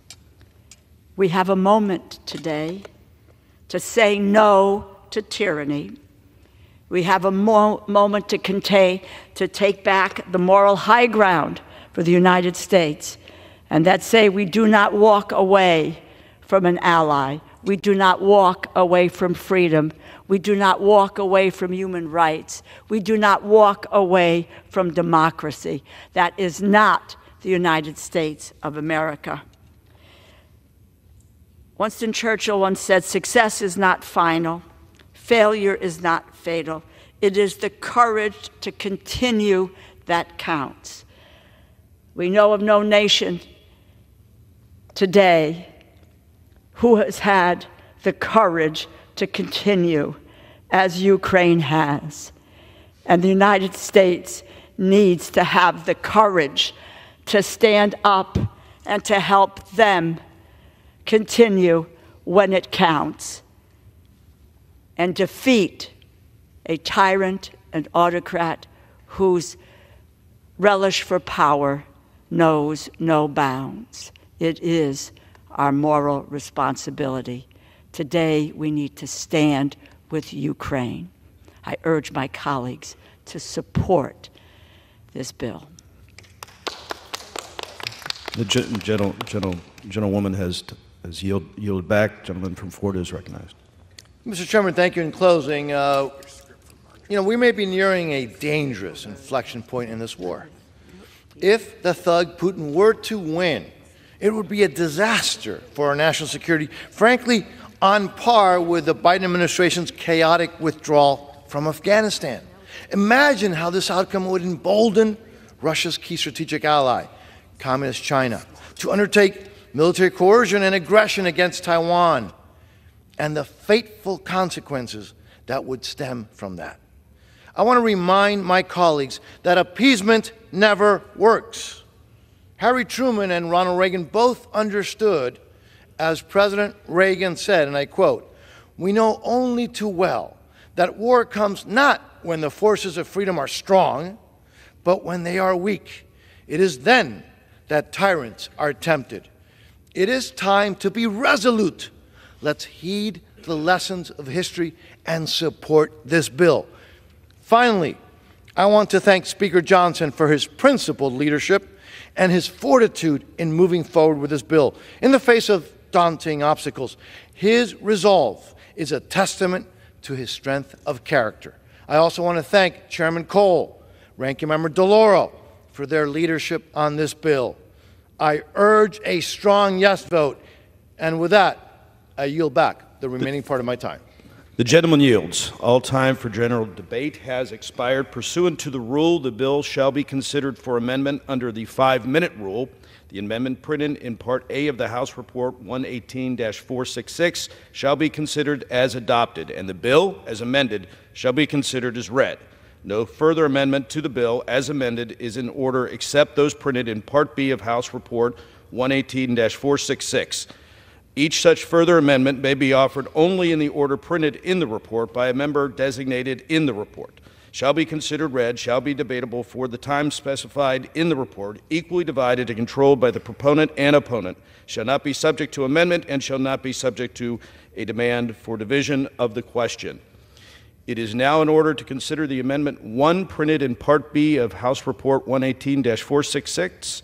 We have a moment today to say no to tyranny. We have a moment to take back the moral high ground for the United States, and that say we do not walk away from an ally. We do not walk away from freedom. We do not walk away from human rights. We do not walk away from democracy. That is not the United States of America. Winston Churchill once said, "Success is not final. Failure is not fatal. It is the courage to continue that counts." We know of no nation today who has had the courage to continue as Ukraine has. And the United States needs to have the courage to stand up and to help them continue when it counts and defeat a tyrant and autocrat whose relish for power knows no bounds. It is our moral responsibility. Today, we need to stand with Ukraine. I urge my colleagues to support this bill. The gentlewoman has yielded back. Gentleman from Florida is recognized. Mr. Chairman, thank you. In closing, we may be nearing a dangerous inflection point in this war. If the thug Putin were to win, it would be a disaster for our national security, frankly, on par with the Biden administration's chaotic withdrawal from Afghanistan. Imagine how this outcome would embolden Russia's key strategic ally, Communist China, to undertake military coercion and aggression against Taiwan, and the fateful consequences that would stem from that. I want to remind my colleagues that appeasement never works. Harry Truman and Ronald Reagan both understood, as President Reagan said, and I quote, "We know only too well that war comes not when the forces of freedom are strong, but when they are weak. It is then that tyrants are tempted. It is time to be resolute. Let's heed the lessons of history and support this bill." Finally, I want to thank Speaker Johnson for his principled leadership and his fortitude in moving forward with this bill. In the face of daunting obstacles, his resolve is a testament to his strength of character. I also want to thank Chairman Cole, Ranking Member DeLauro, for their leadership on this bill. I urge a strong yes vote, and with that, I yield back the remaining part of my time. The gentleman yields. All time for general debate has expired. Pursuant to the rule, the bill shall be considered for amendment under the 5-minute rule. The amendment printed in Part A of the House Report 118-466 shall be considered as adopted, and the bill, as amended, shall be considered as read. No further amendment to the bill as amended is in order except those printed in Part B of House Report 118-466. Each such further amendment may be offered only in the order printed in the report by a member designated in the report. Shall be considered read, shall be debatable for the time specified in the report, equally divided and controlled by the proponent and opponent, shall not be subject to amendment, and shall not be subject to a demand for division of the question. It is now in order to consider the Amendment 1 printed in Part B of House Report 118-466.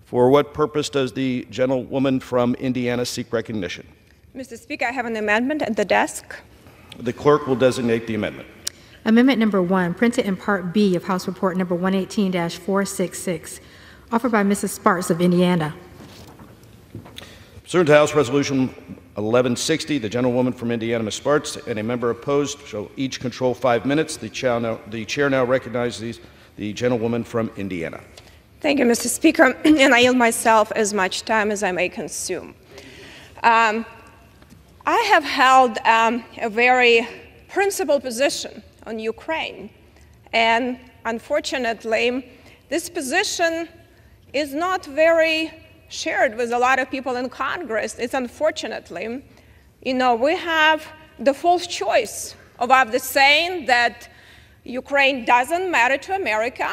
For what purpose does the gentlewoman from Indiana seek recognition? Mr. Speaker, I have an amendment at the desk. The clerk will designate the amendment. Amendment number 1, printed in Part B of House Report number 118-466, offered by Mrs. Sparks of Indiana. Pursuant to House Resolution 1160, the gentlewoman from Indiana, Ms. Sparks, and a member opposed shall each control 5 minutes. The chair now recognizes the gentlewoman from Indiana. Thank you, Mr. Speaker, and I yield myself as much time as I may consume. I have held a very principled position on Ukraine, and unfortunately, this position is not very shared with a lot of people in Congress. It's unfortunately, we have the false choice of either saying that Ukraine doesn't matter to America,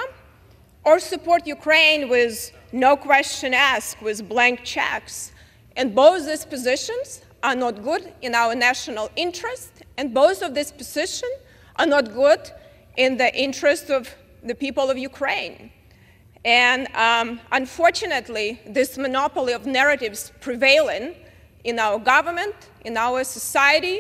or support Ukraine with no question asked, with blank checks. And both these positions are not good in our national interest, and both of these positions are not good in the interest of the people of Ukraine. And unfortunately, this monopoly of narratives prevailing in our government, in our society,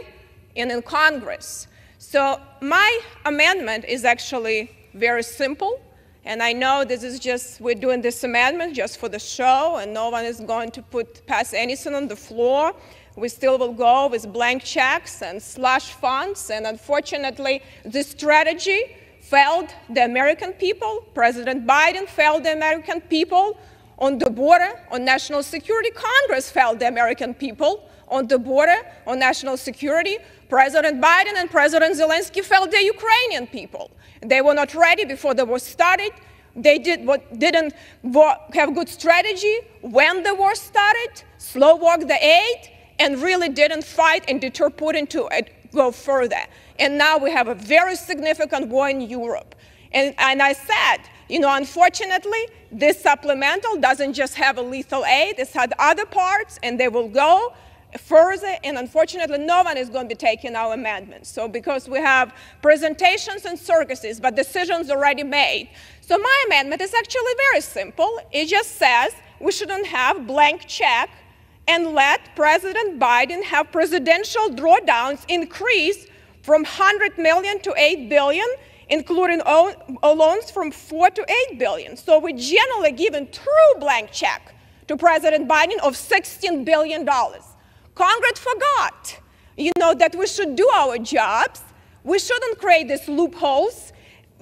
and in Congress. So my amendment is actually very simple. And I know this is just, we're doing this amendment just for the show, and no one is going to pass anything on the floor. We still will go with blank checks and slush funds, and unfortunately, this strategy failed the American people. President Biden failed the American people on the border, on national security. Congress failed the American people on the border, on national security. President Biden and President Zelensky failed the Ukrainian people. They were not ready before the war started. They didn't have good strategy when the war started, slow-walked the aid, and really didn't fight and deter Putin to go further. And now we have a very significant war in Europe. And I said, you know, unfortunately, this supplemental doesn't just have a lethal aid. It's had other parts, and they will go further, and unfortunately, no one is going to be taking our amendments. So because we have presentations and circuses, but decisions already made. So my amendment is actually very simple. It just says we shouldn't have blank check and let President Biden have presidential drawdowns increase from 100 million to 8 billion, including loans from 4 to 8 billion. So we generally given true blank check to President Biden of $16 billion. Congress forgot, you know, that we should do our jobs. We shouldn't create these loopholes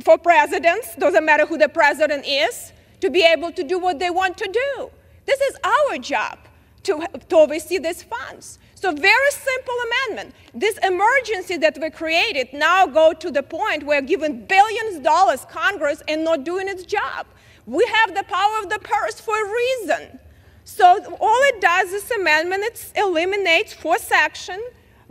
for presidents, doesn't matter who the president is, to be able to do what they want to do. This is our job to oversee these funds. So very simple amendment. This emergency that we created now go to the point where giving billions of dollars Congress and not doing its job. We have the power of the purse for a reason. So all it does, this amendment, it eliminates 4th section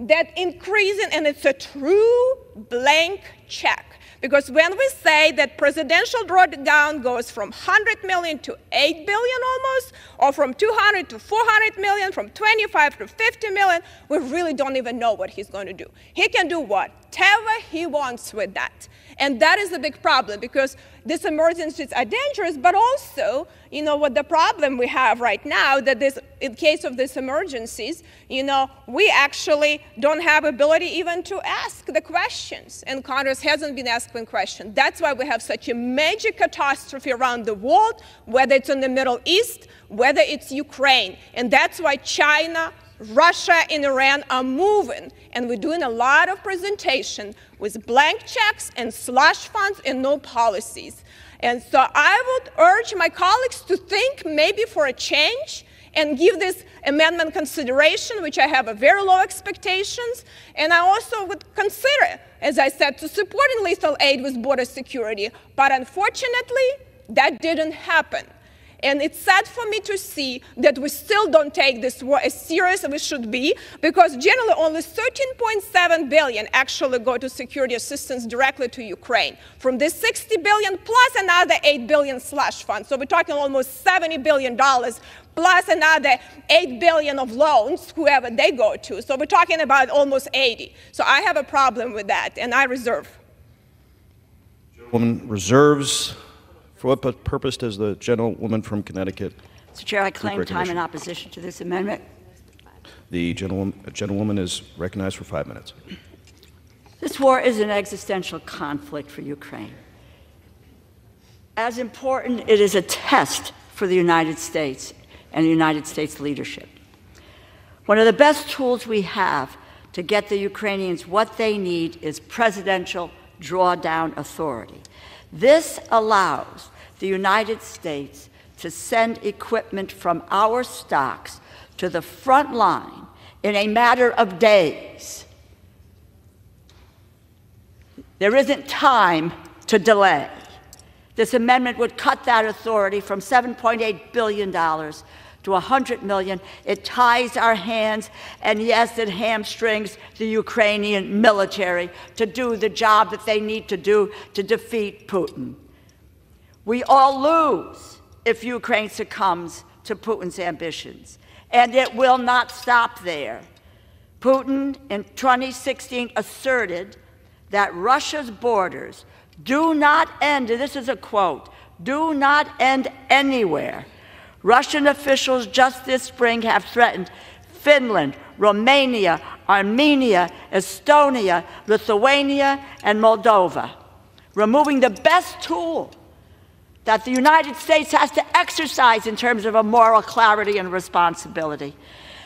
that increasing, and it's a true blank check. Because when we say that presidential drawdown goes from 100 million to 8 billion almost, or from 200 to 400 million, from 25 to 50 million, we really don't even know what he's going to do. He can do whatever he wants with that. And that is a big problem, because these emergencies are dangerous, but also, you know, what the problem we have right now, that this, in case of these emergencies, you know, we actually don't have ability even to ask the questions, and Congress hasn't been asking questions. That's why we have such a major catastrophe around the world, whether it's in the Middle East, whether it's Ukraine, and that's why China, Russia and Iran are moving, and we're doing a lot of presentation with blank checks and slush funds and no policies. And so I would urge my colleagues to think maybe for a change and give this amendment consideration, which I have a very low expectations. And I also would consider, as I said, to supporting lethal aid with border security. But unfortunately, that didn't happen. And it's sad for me to see that we still don't take this war as serious as we should be, because generally only 13.7 billion actually go to security assistance directly to Ukraine. From this 60 billion plus another 8 billion slush fund. So we're talking almost $70 billion plus another 8 billion of loans, whoever they go to. So we're talking about almost 80. So I have a problem with that, and I reserve. Gentlewoman reserves. For what purpose does the gentlewoman from Connecticut? Mr. Chair, I claim time in opposition to this amendment. The gentlewoman is recognized for 5 minutes. This war is an existential conflict for Ukraine. As important, it is a test for the United States and the United States leadership. One of the best tools we have to get the Ukrainians what they need is presidential drawdown authority. This allows the United States to send equipment from our stocks to the front line in a matter of days. There isn't time to delay. This amendment would cut that authority from $7.8 billion to $100 million. It ties our hands, and yes, it hamstrings the Ukrainian military to do the job that they need to do to defeat Putin. We all lose if Ukraine succumbs to Putin's ambitions, and it will not stop there. Putin in 2016 asserted that Russia's borders do not end, and this is a quote, do not end anywhere. Russian officials just this spring have threatened Finland, Romania, Armenia, Estonia, Lithuania, and Moldova, removing the best tool that the United States has to exercise in terms of a moral clarity and responsibility,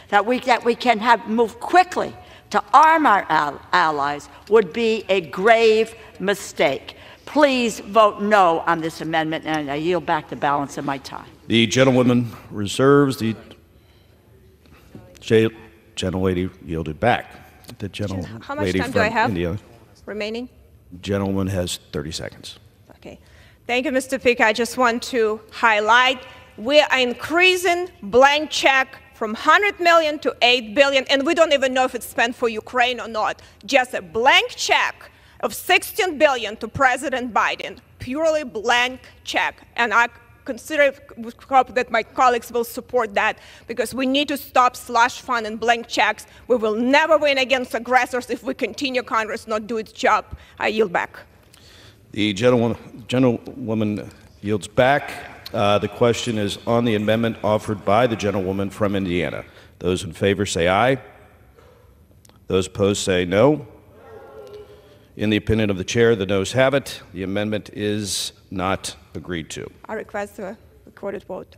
that we can move quickly to arm our allies, would be a grave mistake. Please vote no on this amendment, and I yield back the balance of my time. The gentlewoman reserves. The gentlelady yielded back. The gentlelady How much time from do I have India. remaining? Gentleman has 30 seconds. Okay. Thank you, Mr. Speaker. I just want to highlight we are increasing blank check from 100 million to 8 billion, and we don't even know if it's spent for Ukraine or not. Just a blank check of 16 billion to President Biden, purely blank check. And I hope that my colleagues will support that, because we need to stop slush fund and blank checks. We will never win against aggressors if we continue Congress not do its job. I yield back. The gentlewoman yields back. The question is on the amendment offered by the gentlewoman from Indiana. Those in favor say aye. Those opposed say no. In the opinion of the chair, the noes have it. The amendment is not agreed to. I request a recorded vote.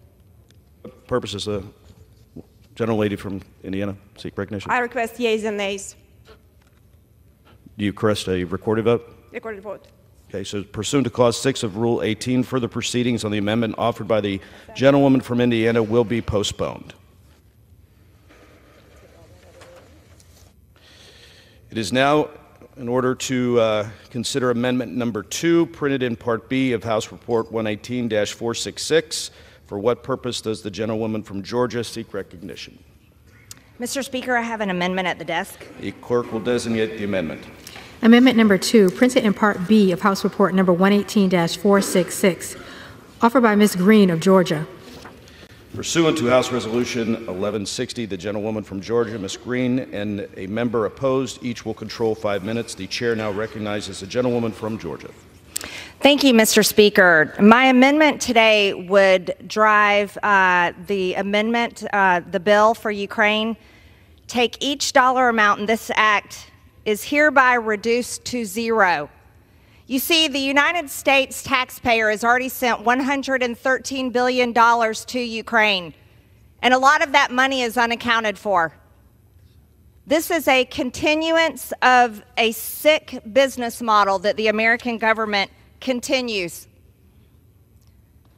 What purpose does the gentlelady from Indiana seek recognition? I request yeas and nays. Do you request a recorded vote? Recorded vote. Okay, so pursuant to Clause 6 of Rule 18, further proceedings on the amendment offered by the gentlewoman from Indiana will be postponed. It is now in order to consider Amendment Number 2, printed in Part B of House Report 118-466. For what purpose does the gentlewoman from Georgia seek recognition? Mr. Speaker, I have an amendment at the desk. The clerk will designate the amendment. Amendment number 2, printed in Part B of House Report number 118-466, offered by Ms. Green of Georgia. Pursuant to House Resolution 1160, the gentlewoman from Georgia, Ms. Green, and a member opposed, each will control 5 minutes. The chair now recognizes the gentlewoman from Georgia. Thank you, Mr. Speaker. My amendment today would drive the amendment, the bill for Ukraine, take each dollar amount in this act is hereby reduced to zero. You see, the United States taxpayer has already sent $113 billion to Ukraine, and a lot of that money is unaccounted for. This is a continuance of a sick business model that the American government continues.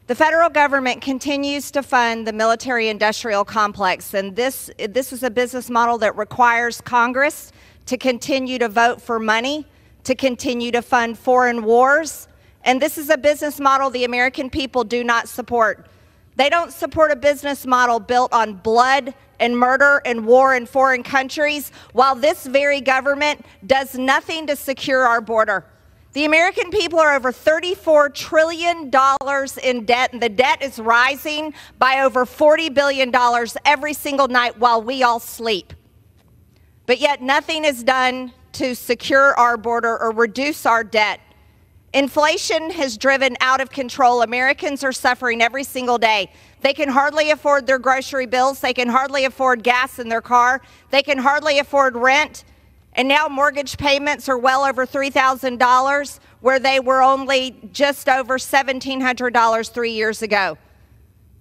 The federal government continues to fund the military-industrial complex, and this is a business model that requires Congress to continue to vote for money, to continue to fund foreign wars, and this is a business model the American people do not support. They don't support a business model built on blood and murder and war in foreign countries, while this very government does nothing to secure our border. The American people are over $34 trillion in debt, and the debt is rising by over $40 billion every single night while we all sleep. But yet nothing is done to secure our border or reduce our debt. Inflation has driven out of control. Americans are suffering every single day. They can hardly afford their grocery bills. They can hardly afford gas in their car. They can hardly afford rent. And now mortgage payments are well over $3,000, where they were only just over $1,700 3 years ago.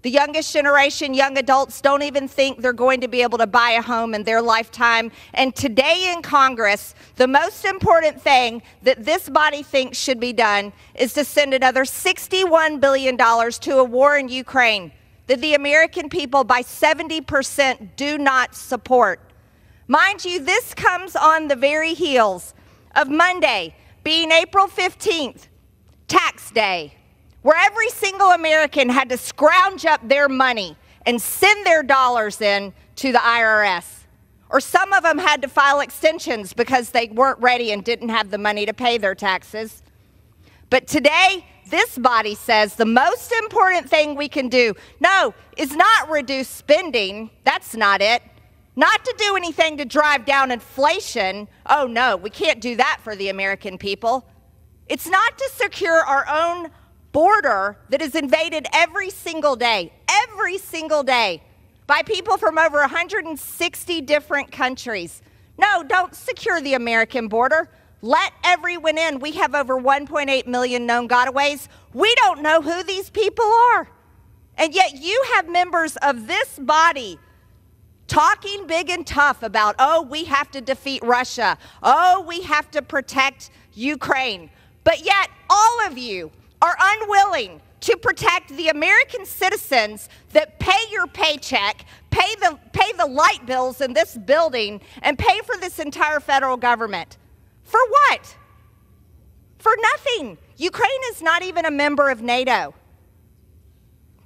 The youngest generation, young adults, don't even think they're going to be able to buy a home in their lifetime. And today in Congress, the most important thing that this body thinks should be done is to send another $61 billion to a war in Ukraine that the American people by 70% do not support. Mind you, this comes on the very heels of Monday being April 15th, tax day, where every single American had to scrounge up their money and send their dollars in to the IRS. Or some of them had to file extensions because they weren't ready and didn't have the money to pay their taxes. But today, this body says the most important thing we can do, no, is not reduce spending. That's not it. Not to do anything to drive down inflation. Oh no, we can't do that for the American people. It's not to secure our own border that is invaded every single day by people from over 160 different countries. No, don't secure the American border. Let everyone in. We have over 1.8 million known gotaways. We don't know who these people are. And yet you have members of this body talking big and tough about, oh, we have to defeat Russia. Oh, we have to protect Ukraine. But yet all of you are unwilling to protect the American citizens that pay your paycheck, pay the light bills in this building, and pay for this entire federal government. For what? For nothing. Ukraine is not even a member of NATO.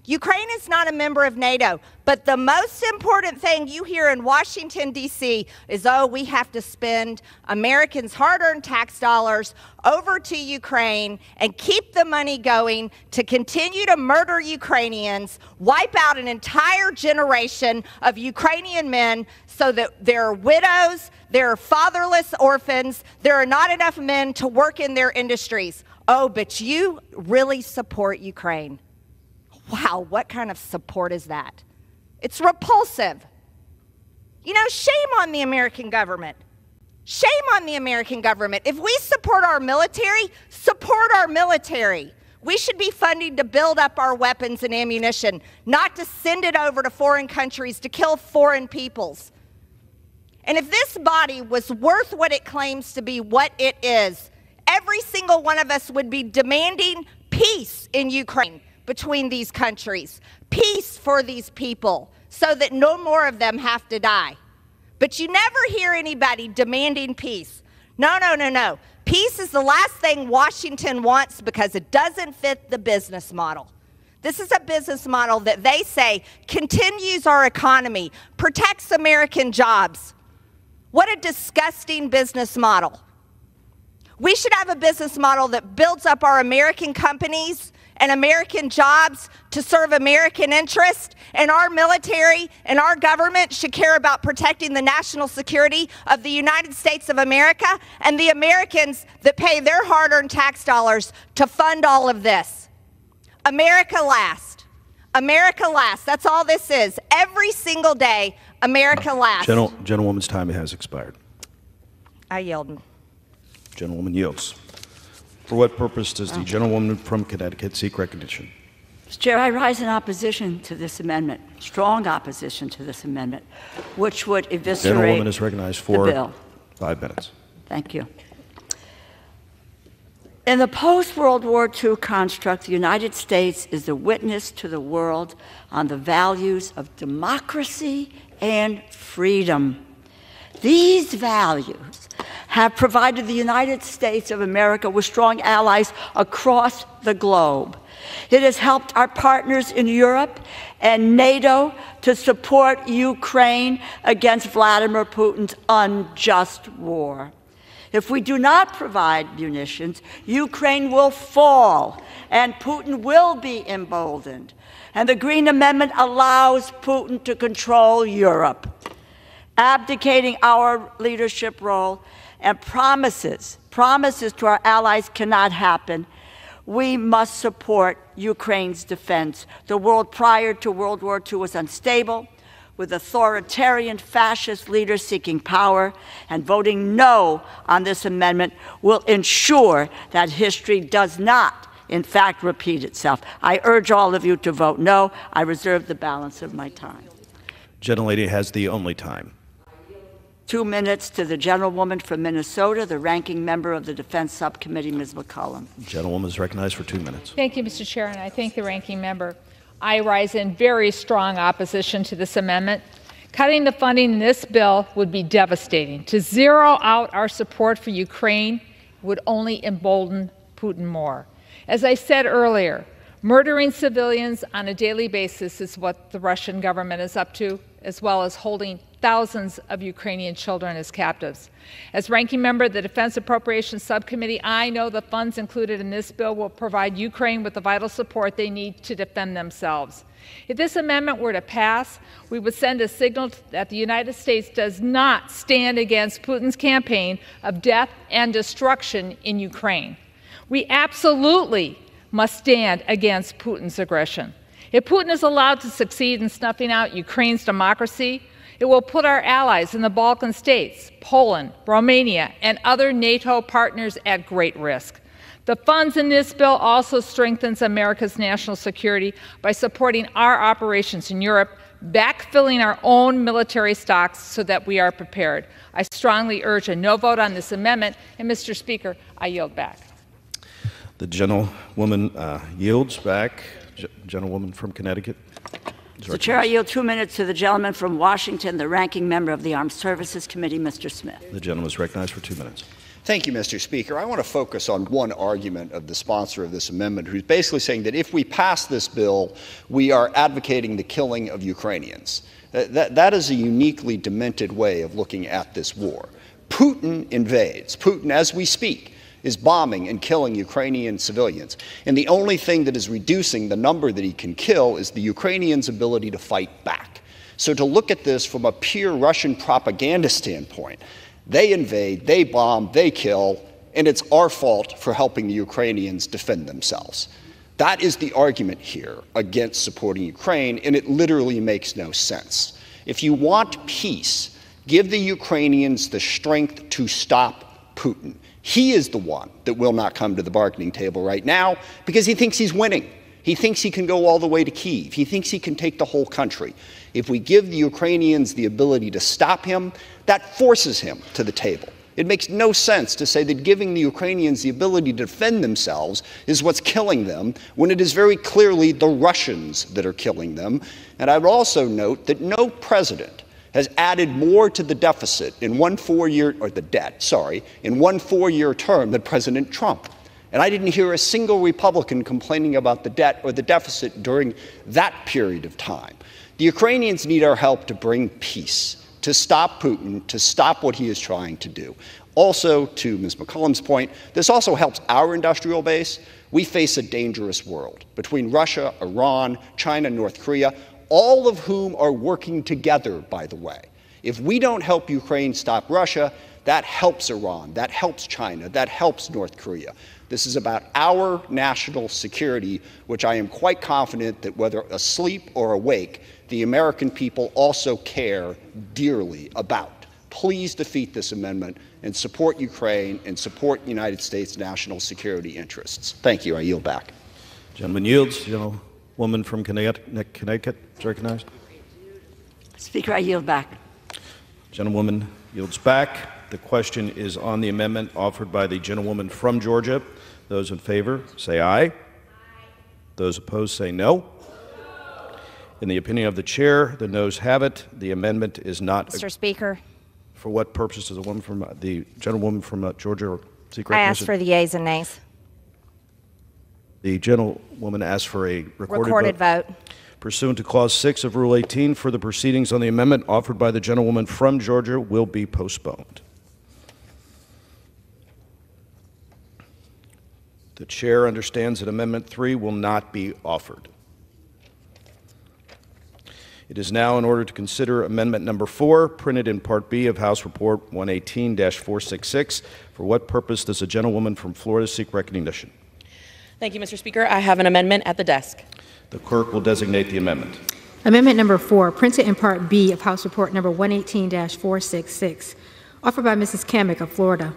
Ukraine is not a member of NATO, but the most important thing you hear in Washington, D.C. is, oh, we have to spend Americans' hard-earned tax dollars over to Ukraine and keep the money going to continue to murder Ukrainians, wipe out an entire generation of Ukrainian men so that there are widows, there are fatherless orphans, there are not enough men to work in their industries. Oh, but you really support Ukraine. Wow, what kind of support is that? It's repulsive. You know, shame on the American government. Shame on the American government. If we support our military, support our military. We should be funding to build up our weapons and ammunition, not to send it over to foreign countries to kill foreign peoples. And if this body was worth what it claims to be, what it is, every single one of us would be demanding peace in Ukraine between these countries, peace for these people, so that no more of them have to die. But you never hear anybody demanding peace. No, no, no, no. Peace is the last thing Washington wants because it doesn't fit the business model. This is a business model that they say continues our economy, protects American jobs. What a disgusting business model. We should have a business model that builds up our American companies and American jobs to serve American interests, and our military and our government should care about protecting the national security of the United States of America and the Americans that pay their hard-earned tax dollars to fund all of this. America last. America last. That's all this is. Every single day, America last. Gentlewoman's time has expired. I yield. Gentlewoman yields. For what purpose does the gentlewoman from Connecticut seek recognition? Mr. Chair, I rise in opposition to this amendment, strong opposition to this amendment, which would eviscerate Gentlewoman is recognized for the bill. 5 minutes. Thank you. In the post-World War II construct, the United States is the witness to the world on the values of democracy and freedom. These values have provided the United States of America with strong allies across the globe. It has helped our partners in Europe and NATO to support Ukraine against Vladimir Putin's unjust war. If we do not provide munitions, Ukraine will fall and Putin will be emboldened. And the Green Amendment allows Putin to control Europe, abdicating our leadership role and promises to our allies cannot happen. We must support Ukraine's defense. The world prior to World War II was unstable, with authoritarian fascist leaders seeking power, and voting no on this amendment will ensure that history does not, in fact, repeat itself. I urge all of you to vote no. I reserve the balance of my time. Gentlelady has the only time. 2 minutes to the gentlewoman from Minnesota, the ranking member of the Defense Subcommittee, Ms. McCollum. Gentlewoman is recognized for 2 minutes. Thank you, Mr. Chair, and I thank the ranking member. I rise in very strong opposition to this amendment. Cutting the funding in this bill would be devastating. To zero out our support for Ukraine would only embolden Putin more. As I said earlier, murdering civilians on a daily basis is what the Russian government is up to, as well as holding thousands of Ukrainian children as captives. As ranking member of the Defense Appropriations Subcommittee, I know the funds included in this bill will provide Ukraine with the vital support they need to defend themselves. If this amendment were to pass, we would send a signal that the United States does not stand against Putin's campaign of death and destruction in Ukraine. We absolutely must stand against Putin's aggression. If Putin is allowed to succeed in snuffing out Ukraine's democracy, it will put our allies in the Balkan states, Poland, Romania, and other NATO partners at great risk. The funds in this bill also strengthens America's national security by supporting our operations in Europe, backfilling our own military stocks so that we are prepared. I strongly urge a no vote on this amendment, and Mr. Speaker, I yield back. The gentlewoman yields back. Gentlewoman from Connecticut. Mr. Chair, I yield 2 minutes to the gentleman from Washington, the ranking member of the Armed Services Committee, Mr. Smith. The gentleman is recognized for 2 minutes. Thank you, Mr. Speaker. I want to focus on one argument of the sponsor of this amendment, who's basically saying that if we pass this bill, we are advocating the killing of Ukrainians. That is a uniquely demented way of looking at this war. Putin invades. Putin, as we speak, is bombing and killing Ukrainian civilians. And the only thing that is reducing the number that he can kill is the Ukrainians' ability to fight back. So to look at this from a pure Russian propaganda standpoint, they invade, they bomb, they kill, and it's our fault for helping the Ukrainians defend themselves. That is the argument here against supporting Ukraine, and it literally makes no sense. If you want peace, give the Ukrainians the strength to stop Putin. He is the one that will not come to the bargaining table right now because he thinks he's winning. He thinks he can go all the way to Kyiv. He thinks he can take the whole country. If we give the Ukrainians the ability to stop him, that forces him to the table. It makes no sense to say that giving the Ukrainians the ability to defend themselves is what's killing them, when it is very clearly the Russians that are killing them. And I would also note that no president has added more to the deficit in one 4-year, or the debt, sorry, in one 4-year term than President Trump. And I didn't hear a single Republican complaining about the debt or the deficit during that period of time. The Ukrainians need our help to bring peace, to stop Putin, to stop what he is trying to do. Also, to Ms. McCollum's point, this also helps our industrial base. We face a dangerous world between Russia, Iran, China, North Korea, all of whom are working together, by the way. If we don't help Ukraine stop Russia, that helps Iran, that helps China, that helps North Korea. This is about our national security, which I am quite confident that whether asleep or awake, the American people also care dearly about. Please defeat this amendment and support Ukraine and support United States national security interests. Thank you. I yield back. Gentleman yields. Gentlewoman from Connecticut is recognized. Speaker, I yield back. Gentlewoman yields back. The question is on the amendment offered by the gentlewoman from Georgia. Those in favor say aye. Those opposed say no. In the opinion of the chair, the noes have it. The amendment is not. Mr. Speaker. For what purpose does the gentlewoman from Georgia seek recognition? I ask for the yeas and nays. The gentlewoman asks for a recorded vote. Pursuant to Clause 6 of Rule 18, further proceedings on the amendment offered by the gentlewoman from Georgia will be postponed. The chair understands that Amendment 3 will not be offered. It is now in order to consider Amendment Number 4, printed in Part B of House Report 118-466. For what purpose does the gentlewoman from Florida seek recognition? Thank you, Mr. Speaker. I have an amendment at the desk. The clerk will designate the amendment. Amendment number 4, printed in Part B of House Report number 118-466, offered by Mrs. Kamick of Florida.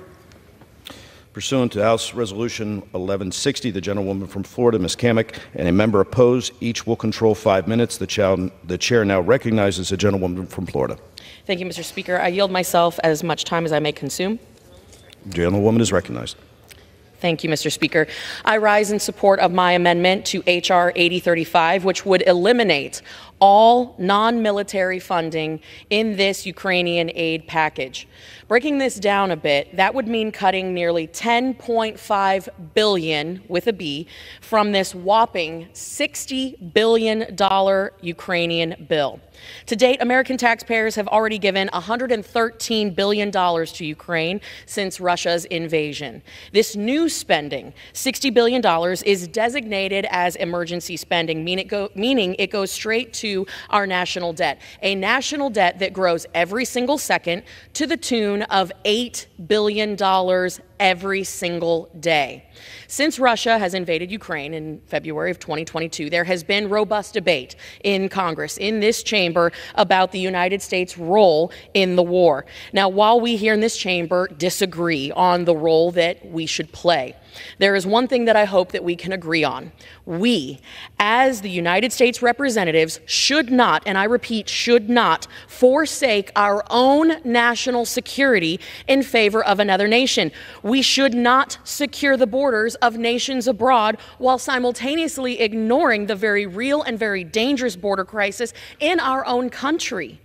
Pursuant to House Resolution 1160, the gentlewoman from Florida, Ms. Kamick, and a member opposed, each will control 5 minutes. The chair now recognizes the gentlewoman from Florida. Thank you, Mr. Speaker. I yield myself as much time as I may consume. The gentlewoman is recognized. Thank you, Mr. Speaker. I rise in support of my amendment to H.R. 8035, which would eliminate all non-military funding in this Ukrainian aid package. Breaking this down a bit, that would mean cutting nearly $10.5 billion, with a B, from this whopping $60 billion Ukrainian bill. To date, American taxpayers have already given $113 billion to Ukraine since Russia's invasion. This new spending, $60 billion, is designated as emergency spending, meaning it goes straight to our national debt, a national debt that grows every single second to the tune of $8 billion every single day. Since Russia has invaded Ukraine in February of 2022, there has been robust debate in Congress, in this chamber, about the United States' role in the war. Now, while we here in this chamber disagree on the role that we should play, there is one thing that I hope that we can agree on. We, as the United States representatives, should not, and I repeat, should not, forsake our own national security in favor of another nation. We should not secure the borders of nations abroad while simultaneously ignoring the very real and very dangerous border crisis in our own country.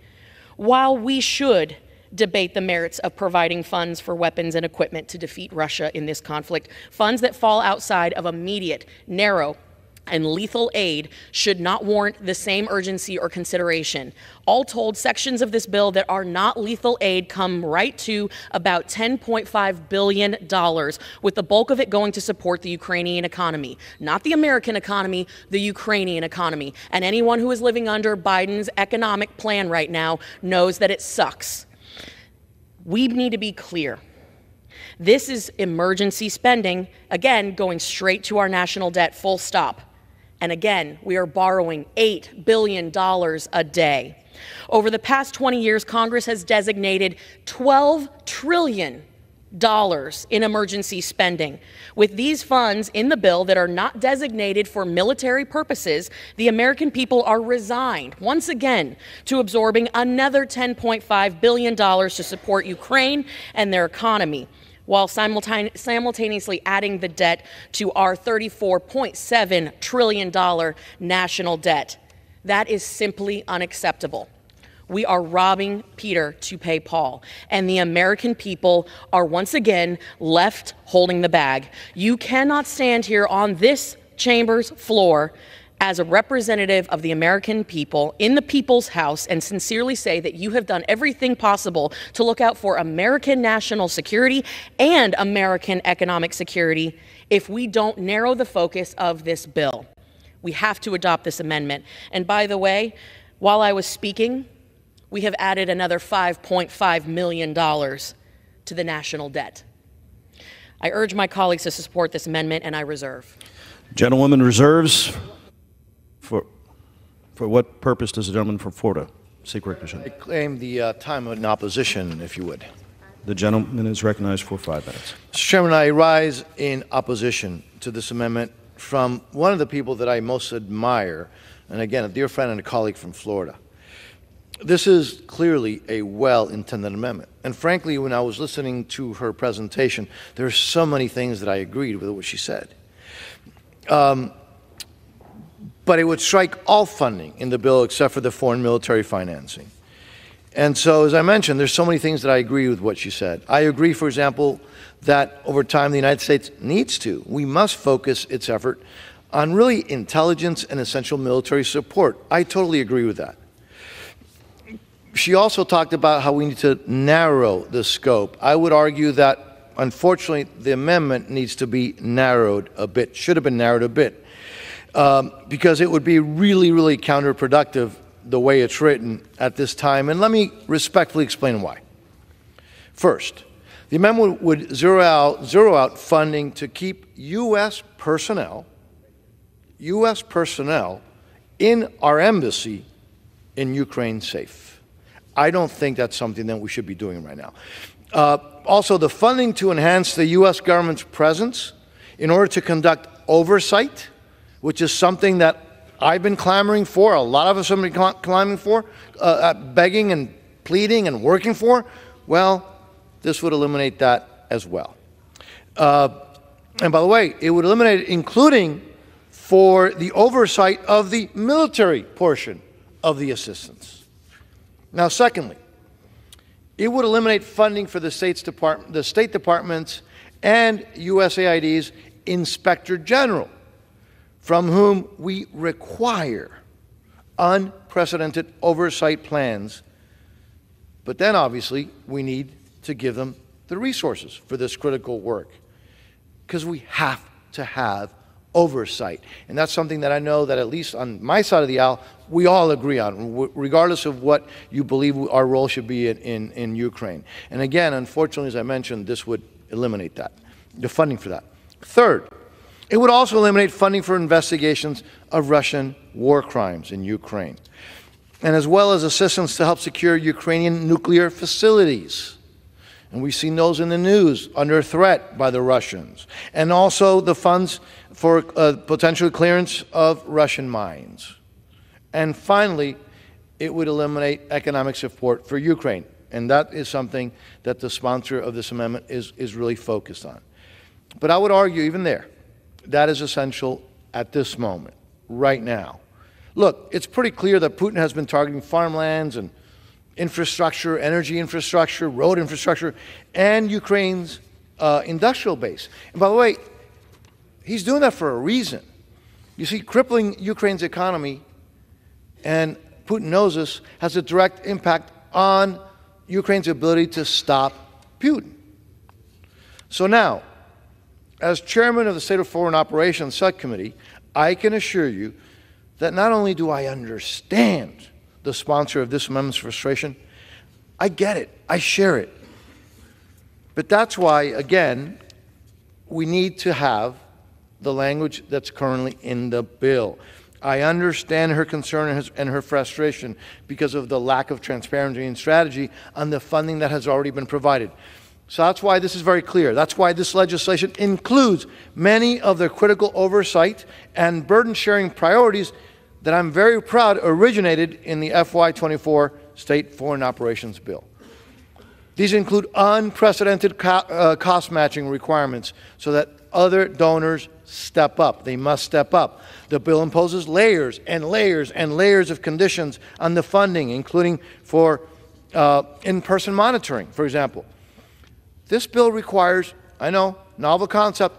While we should debate the merits of providing funds for weapons and equipment to defeat Russia in this conflict, funds that fall outside of immediate, narrow, and lethal aid should not warrant the same urgency or consideration. All told, sections of this bill that are not lethal aid come right to about $10.5 billion, with the bulk of it going to support the Ukrainian economy. Not the American economy, the Ukrainian economy. And anyone who is living under Biden's economic plan right now knows that it sucks. We need to be clear. This is emergency spending, again, going straight to our national debt, full stop. And again, we are borrowing $8 billion a day. Over the past 20 years, Congress has designated $12 trillion in emergency spending. With these funds in the bill that are not designated for military purposes, the American people are resigned, once again, to absorbing another $10.5 billion to support Ukraine and their economy, while simultaneously adding the debt to our $34.7 trillion national debt. That is simply unacceptable. We are robbing Peter to pay Paul, and the American people are once again left holding the bag. You cannot stand here on this chamber's floor as a representative of the American people in the people's house and sincerely say that you have done everything possible to look out for American national security and American economic security if we don't narrow the focus of this bill. We have to adopt this amendment. And by the way, while I was speaking, we have added another $5.5 million to the national debt. I urge my colleagues to support this amendment, and I reserve. Gentlewoman reserves. For what purpose does the gentleman from Florida seek recognition? I claim the time in opposition, if you would. The gentleman is recognized for 5 minutes. Mr. Chairman, I rise in opposition to this amendment from one of the people that I most admire, and again, a dear friend and a colleague from Florida. This is clearly a well-intended amendment. And frankly, when I was listening to her presentation, there are so many things that I agreed with what she said. But it would strike all funding in the bill except for the foreign military financing. And so, as I mentioned, there's so many things that I agree with what she said. I agree, for example, that over time the United States we must focus its effort on really intelligence and essential military support. I totally agree with that. She also talked about how we need to narrow the scope. I would argue that, unfortunately, the amendment needs to be narrowed a bit, should have been narrowed a bit. Because it would be really, really counterproductive the way it's written at this time. And let me respectfully explain why. First, the amendment would zero out funding to keep U.S. personnel in our embassy in Ukraine safe. I don't think that's something that we should be doing right now. Also, the funding to enhance the U.S. government's presence in order to conduct oversight, which is something that I've been clamoring for, a lot of us have been clamoring for, begging and pleading and working for, well, this would eliminate that as well. And by the way, it would eliminate it including for the oversight of the military portion of the assistance. Now, secondly, it would eliminate funding for the State Department's and USAID's Inspector General, from whom we require unprecedented oversight plans. But then, obviously, we need to give them the resources for this critical work, because we have to have oversight. And that's something that I know that, at least on my side of the aisle, we all agree on, regardless of what you believe our role should be in Ukraine. And again, unfortunately, as I mentioned, this would eliminate that. the funding for that. Third, it would also eliminate funding for investigations of Russian war crimes in Ukraine, and as well as assistance to help secure Ukrainian nuclear facilities. And we've seen those in the news under threat by the Russians. And also the funds for potential clearance of Russian mines. And finally, it would eliminate economic support for Ukraine. And that is something that the sponsor of this amendment is really focused on. But I would argue even there, that is essential at this moment, right now. Look, it's pretty clear that Putin has been targeting farmlands and infrastructure, energy infrastructure, road infrastructure, and Ukraine's industrial base. And by the way, he's doing that for a reason. You see, crippling Ukraine's economy, and Putin knows this, has a direct impact on Ukraine's ability to stop Putin. So now, as chairman of the State of Foreign Operations Subcommittee, I can assure you that not only do I understand the sponsor of this amendment's frustration, I get it, I share it. But that's why, again, we need to have the language that's currently in the bill. I understand her concern and her frustration because of the lack of transparency and strategy on the funding that has already been provided. So that's why this is very clear. That's why this legislation includes many of the critical oversight and burden-sharing priorities that I'm very proud originated in the FY24 State Foreign Operations Bill. These include unprecedented cost matching requirements so that other donors step up. They must step up. The bill imposes layers and layers and layers of conditions on the funding, including for in-person monitoring, for example. This bill requires, I know, novel concept,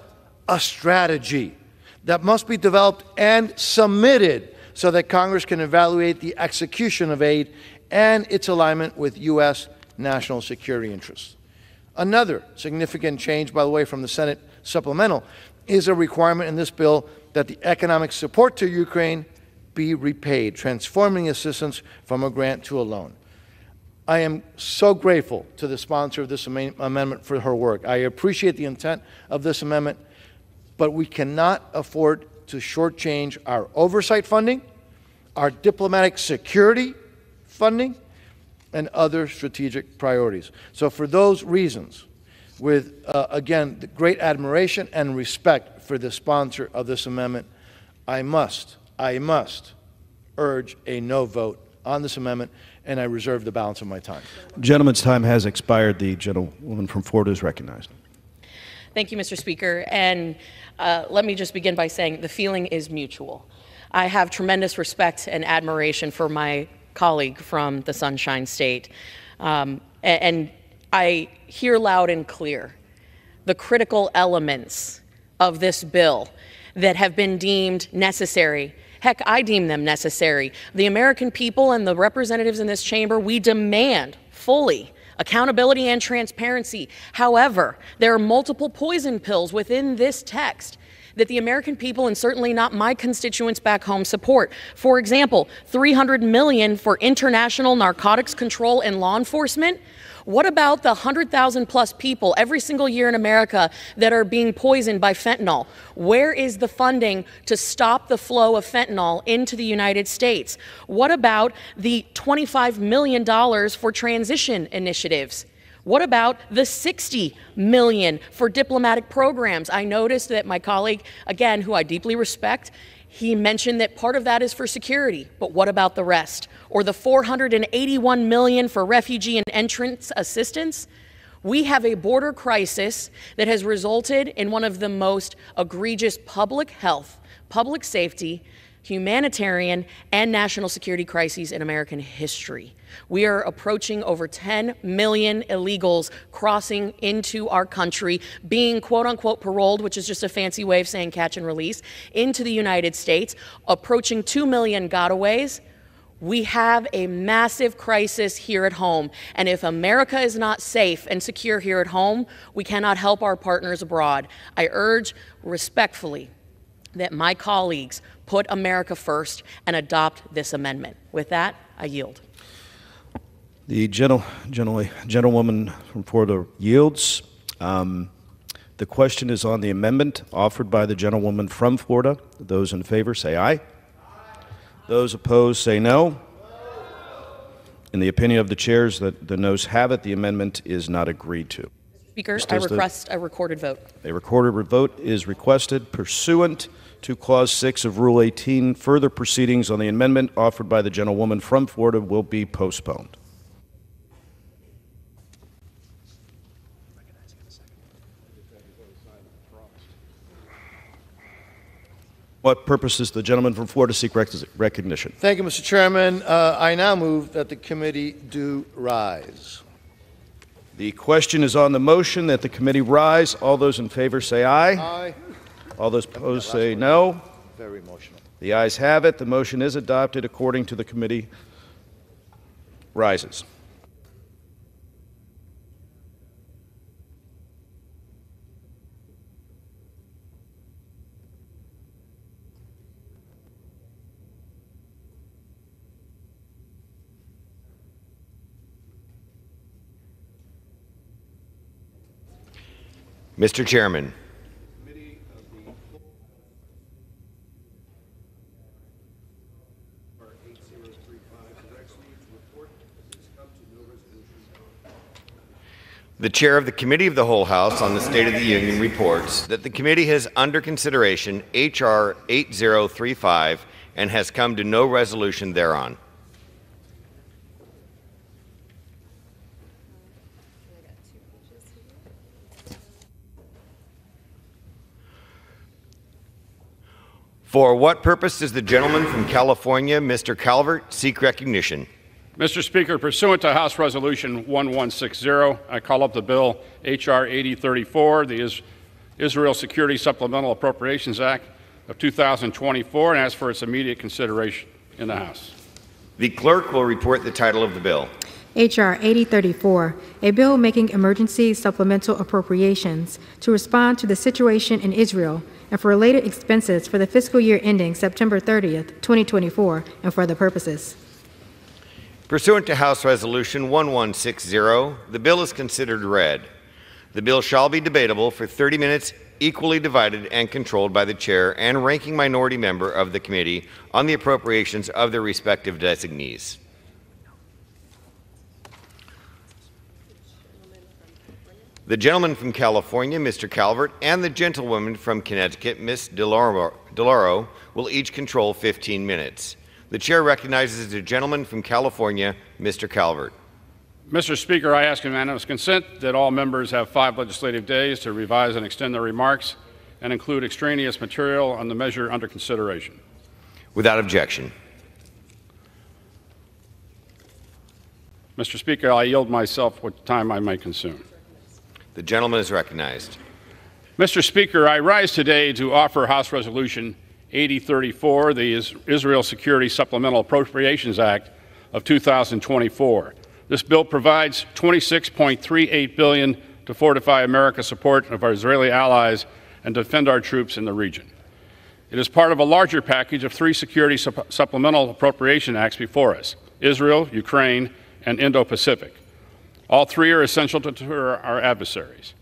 a strategy that must be developed and submitted so that Congress can evaluate the execution of aid and its alignment with U.S. national security interests. Another significant change, by the way, from the Senate supplemental is a requirement in this bill that the economic support to Ukraine be repaid, transforming assistance from a grant to a loan. I am so grateful to the sponsor of this amendment for her work. I appreciate the intent of this amendment, but we cannot afford to shortchange our oversight funding, our diplomatic security funding, and other strategic priorities. So for those reasons, with, again, the great admiration and respect for the sponsor of this amendment, I must urge a no vote on this amendment, and I reserve the balance of my time. Gentleman's time has expired. The gentlewoman from Florida is recognized. Thank you, Mr. Speaker. And let me just begin by saying the feeling is mutual. I have tremendous respect and admiration for my colleague from the Sunshine State. And I hear loud and clear the critical elements of this bill that have been deemed necessary. Heck, I deem them necessary. The American people and the representatives in this chamber, we demand fully accountability and transparency. However, there are multiple poison pills within this text that the American people, and certainly not my constituents back home, support. For example, $300 million for international narcotics control and law enforcement. What about the 100,000 plus people every single year in America that are being poisoned by fentanyl? Where is the funding to stop the flow of fentanyl into the United States? What about the $25 million for transition initiatives? What about the $60 million for diplomatic programs? I noticed that my colleague, again, who I deeply respect, he mentioned that part of that is for security, but what about the rest? Or the $481 million for refugee and entrance assistance? We have a border crisis that has resulted in one of the most egregious public health, public safety, humanitarian, and national security crises in American history. We are approaching over 10 million illegals crossing into our country, being quote unquote paroled, which is just a fancy way of saying catch and release, into the United States, approaching 2 million gotaways. We have a massive crisis here at home, and if America is not safe and secure here at home, we cannot help our partners abroad. I urge respectfully that my colleagues put America first and adopt this amendment. With that, I yield. The gentlewoman from Florida yields. The question is on the amendment offered by the gentlewoman from Florida. Those in favor say aye. Aye. Those opposed say no. In the opinion of the chairs, that the noes have it, the amendment is not agreed to. Speaker, I request a recorded vote. A recorded vote is requested pursuant to Clause 6 of Rule 18. Further proceedings on the amendment offered by the gentlewoman from Florida will be postponed. What purpose does the gentleman from Florida seek recognition? Thank you, Mr. Chairman. I now move that the committee do rise. The question is on the motion that the committee rise. All those in favor say aye. Aye. All those opposed say no. Very emotional. The ayes have it. The motion is adopted according to the committee rises. Mr. Chairman. The chair of the Committee of the Whole House on the State of the Union reports that the committee has under consideration H.R. 8035 and has come to no resolution thereon. For what purpose does the gentleman from California, Mr. Calvert, seek recognition? Mr. Speaker, pursuant to House Resolution 1160, I call up the bill H.R. 8034, the Israel Security Supplemental Appropriations Act of 2024, and ask for its immediate consideration in the House. The clerk will report the title of the bill. H.R. 8034, a bill making emergency supplemental appropriations to respond to the situation in Israel and for related expenses for the fiscal year ending September 30th, 2024, and for other purposes. Pursuant to House Resolution 1160, the bill is considered read. The bill shall be debatable for 30 minutes, equally divided and controlled by the chair and ranking minority member of the committee on the appropriations of their respective designees. The gentleman from California, Mr. Calvert, and the gentlewoman from Connecticut, Ms. DeLauro, will each control 15 minutes. The chair recognizes the gentleman from California, Mr. Calvert. Mr. Speaker, I ask unanimous consent that all members have 5 legislative days to revise and extend their remarks and include extraneous material on the measure under consideration. Without objection. Mr. Speaker, I yield myself what time I may consume. The gentleman is recognized. Mr. Speaker, I rise today to offer House Resolution 8034, the Israel Security Supplemental Appropriations Act of 2024. This bill provides $26.38 billion to fortify America's support of our Israeli allies and defend our troops in the region. It is part of a larger package of 3 security supplemental appropriation acts before us: Israel, Ukraine, and Indo-Pacific. All 3 are essential to deter our adversaries.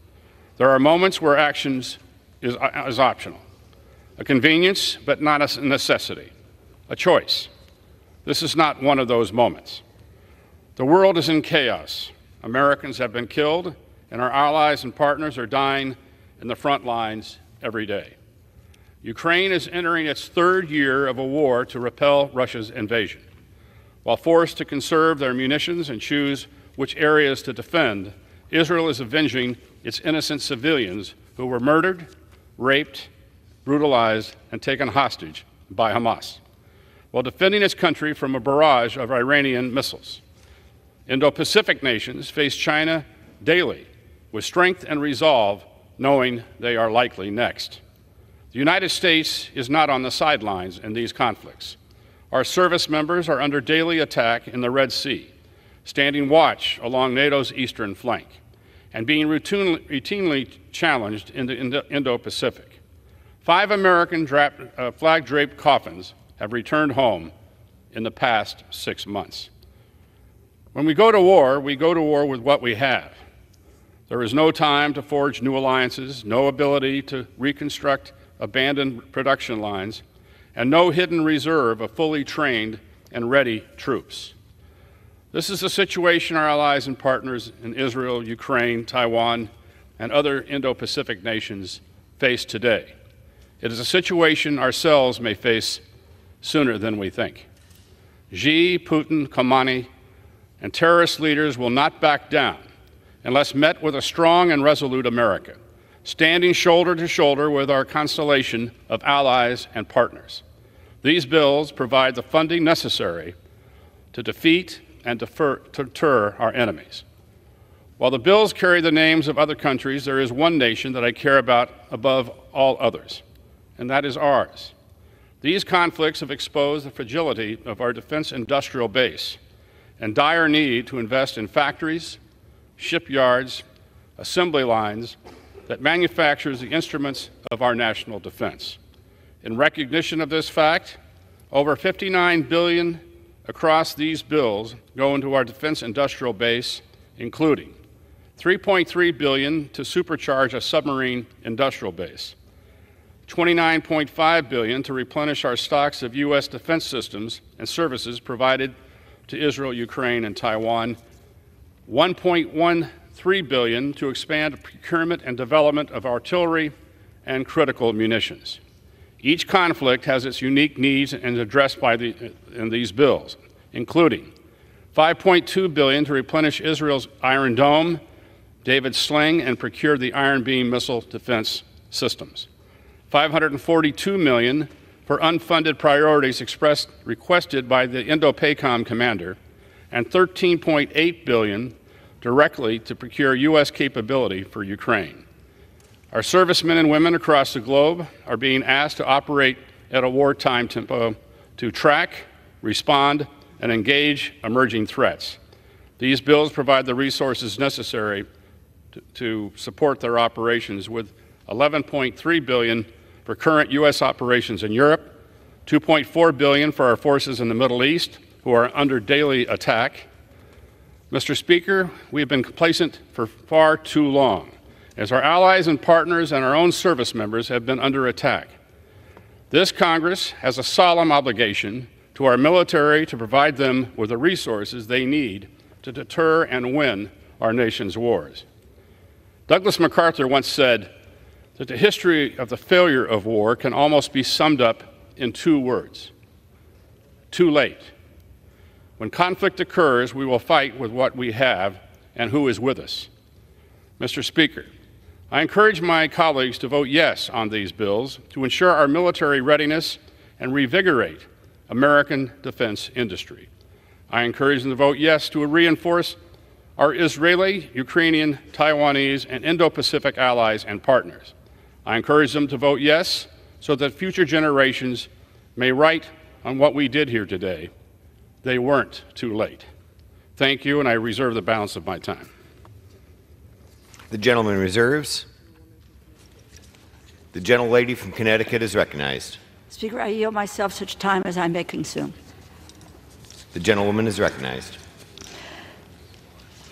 There are moments where actions is optional, a convenience but not a necessity, a choice. This is not one of those moments. The world is in chaos. Americans have been killed, and our allies and partners are dying in the front lines every day. Ukraine is entering its 3rd year of a war to repel Russia's invasion. While forced to conserve their munitions and choose which areas to defend, Israel is avenging its innocent civilians who were murdered, raped, brutalized, and taken hostage by Hamas, while defending its country from a barrage of Iranian missiles. Indo-Pacific nations face China daily with strength and resolve, knowing they are likely next. The United States is not on the sidelines in these conflicts. Our service members are under daily attack in the Red Sea, standing watch along NATO's eastern flank, and being routinely challenged in the Indo-Pacific. 5 American flag-draped coffins have returned home in the past 6 months. When we go to war with what we have. There is no time to forge new alliances, no ability to reconstruct abandoned production lines, and no hidden reserve of fully trained and ready troops. This is the situation our allies and partners in Israel, Ukraine, Taiwan, and other Indo-Pacific nations face today. It is a situation ourselves may face sooner than we think. Xi, Putin, Khamenei, and terrorist leaders will not back down unless met with a strong and resolute America, standing shoulder to shoulder with our constellation of allies and partners. These bills provide the funding necessary to defeat and deter our enemies. While the bills carry the names of other countries, there is one nation that I care about above all others, and that is ours. These conflicts have exposed the fragility of our defense industrial base and dire need to invest in factories, shipyards, assembly lines that manufactures the instruments of our national defense. In recognition of this fact, over $59 billion across these bills go into our defense industrial base, including $3.3 billion to supercharge a submarine industrial base, $29.5 billion to replenish our stocks of U.S. defense systems and services provided to Israel, Ukraine, and Taiwan, $1.13 billion to expand procurement and development of artillery and critical munitions. Each conflict has its unique needs and is addressed in these bills, including $5.2 billion to replenish Israel's Iron Dome, David's Sling, and procure the Iron Beam missile defense systems, $542 million for unfunded priorities requested by the Indo-PACOM commander, and $13.8 billion directly to procure U.S. capability for Ukraine. Our servicemen and women across the globe are being asked to operate at a wartime tempo to track, respond, and engage emerging threats. These bills provide the resources necessary to support their operations, with $11.3 billion for current U.S. operations in Europe, $2.4 billion for our forces in the Middle East, who are under daily attack. Mr. Speaker, we have been complacent for far too long, as our allies and partners and our own service members have been under attack. This Congress has a solemn obligation to our military to provide them with the resources they need to deter and win our nation's wars. Douglas MacArthur once said that the history of the failure of war can almost be summed up in two words: too late. When conflict occurs, we will fight with what we have and who is with us. Mr. Speaker, I encourage my colleagues to vote yes on these bills to ensure our military readiness and revigorate American defense industry. I encourage them to vote yes to reinforce our Israeli, Ukrainian, Taiwanese, and Indo-Pacific allies and partners. I encourage them to vote yes so that future generations may write on what we did here today. They weren't too late. Thank you, and I reserve the balance of my time. The gentleman reserves. The gentlelady from Connecticut is recognized. Speaker, I yield myself such time as I may consume. The gentlewoman is recognized.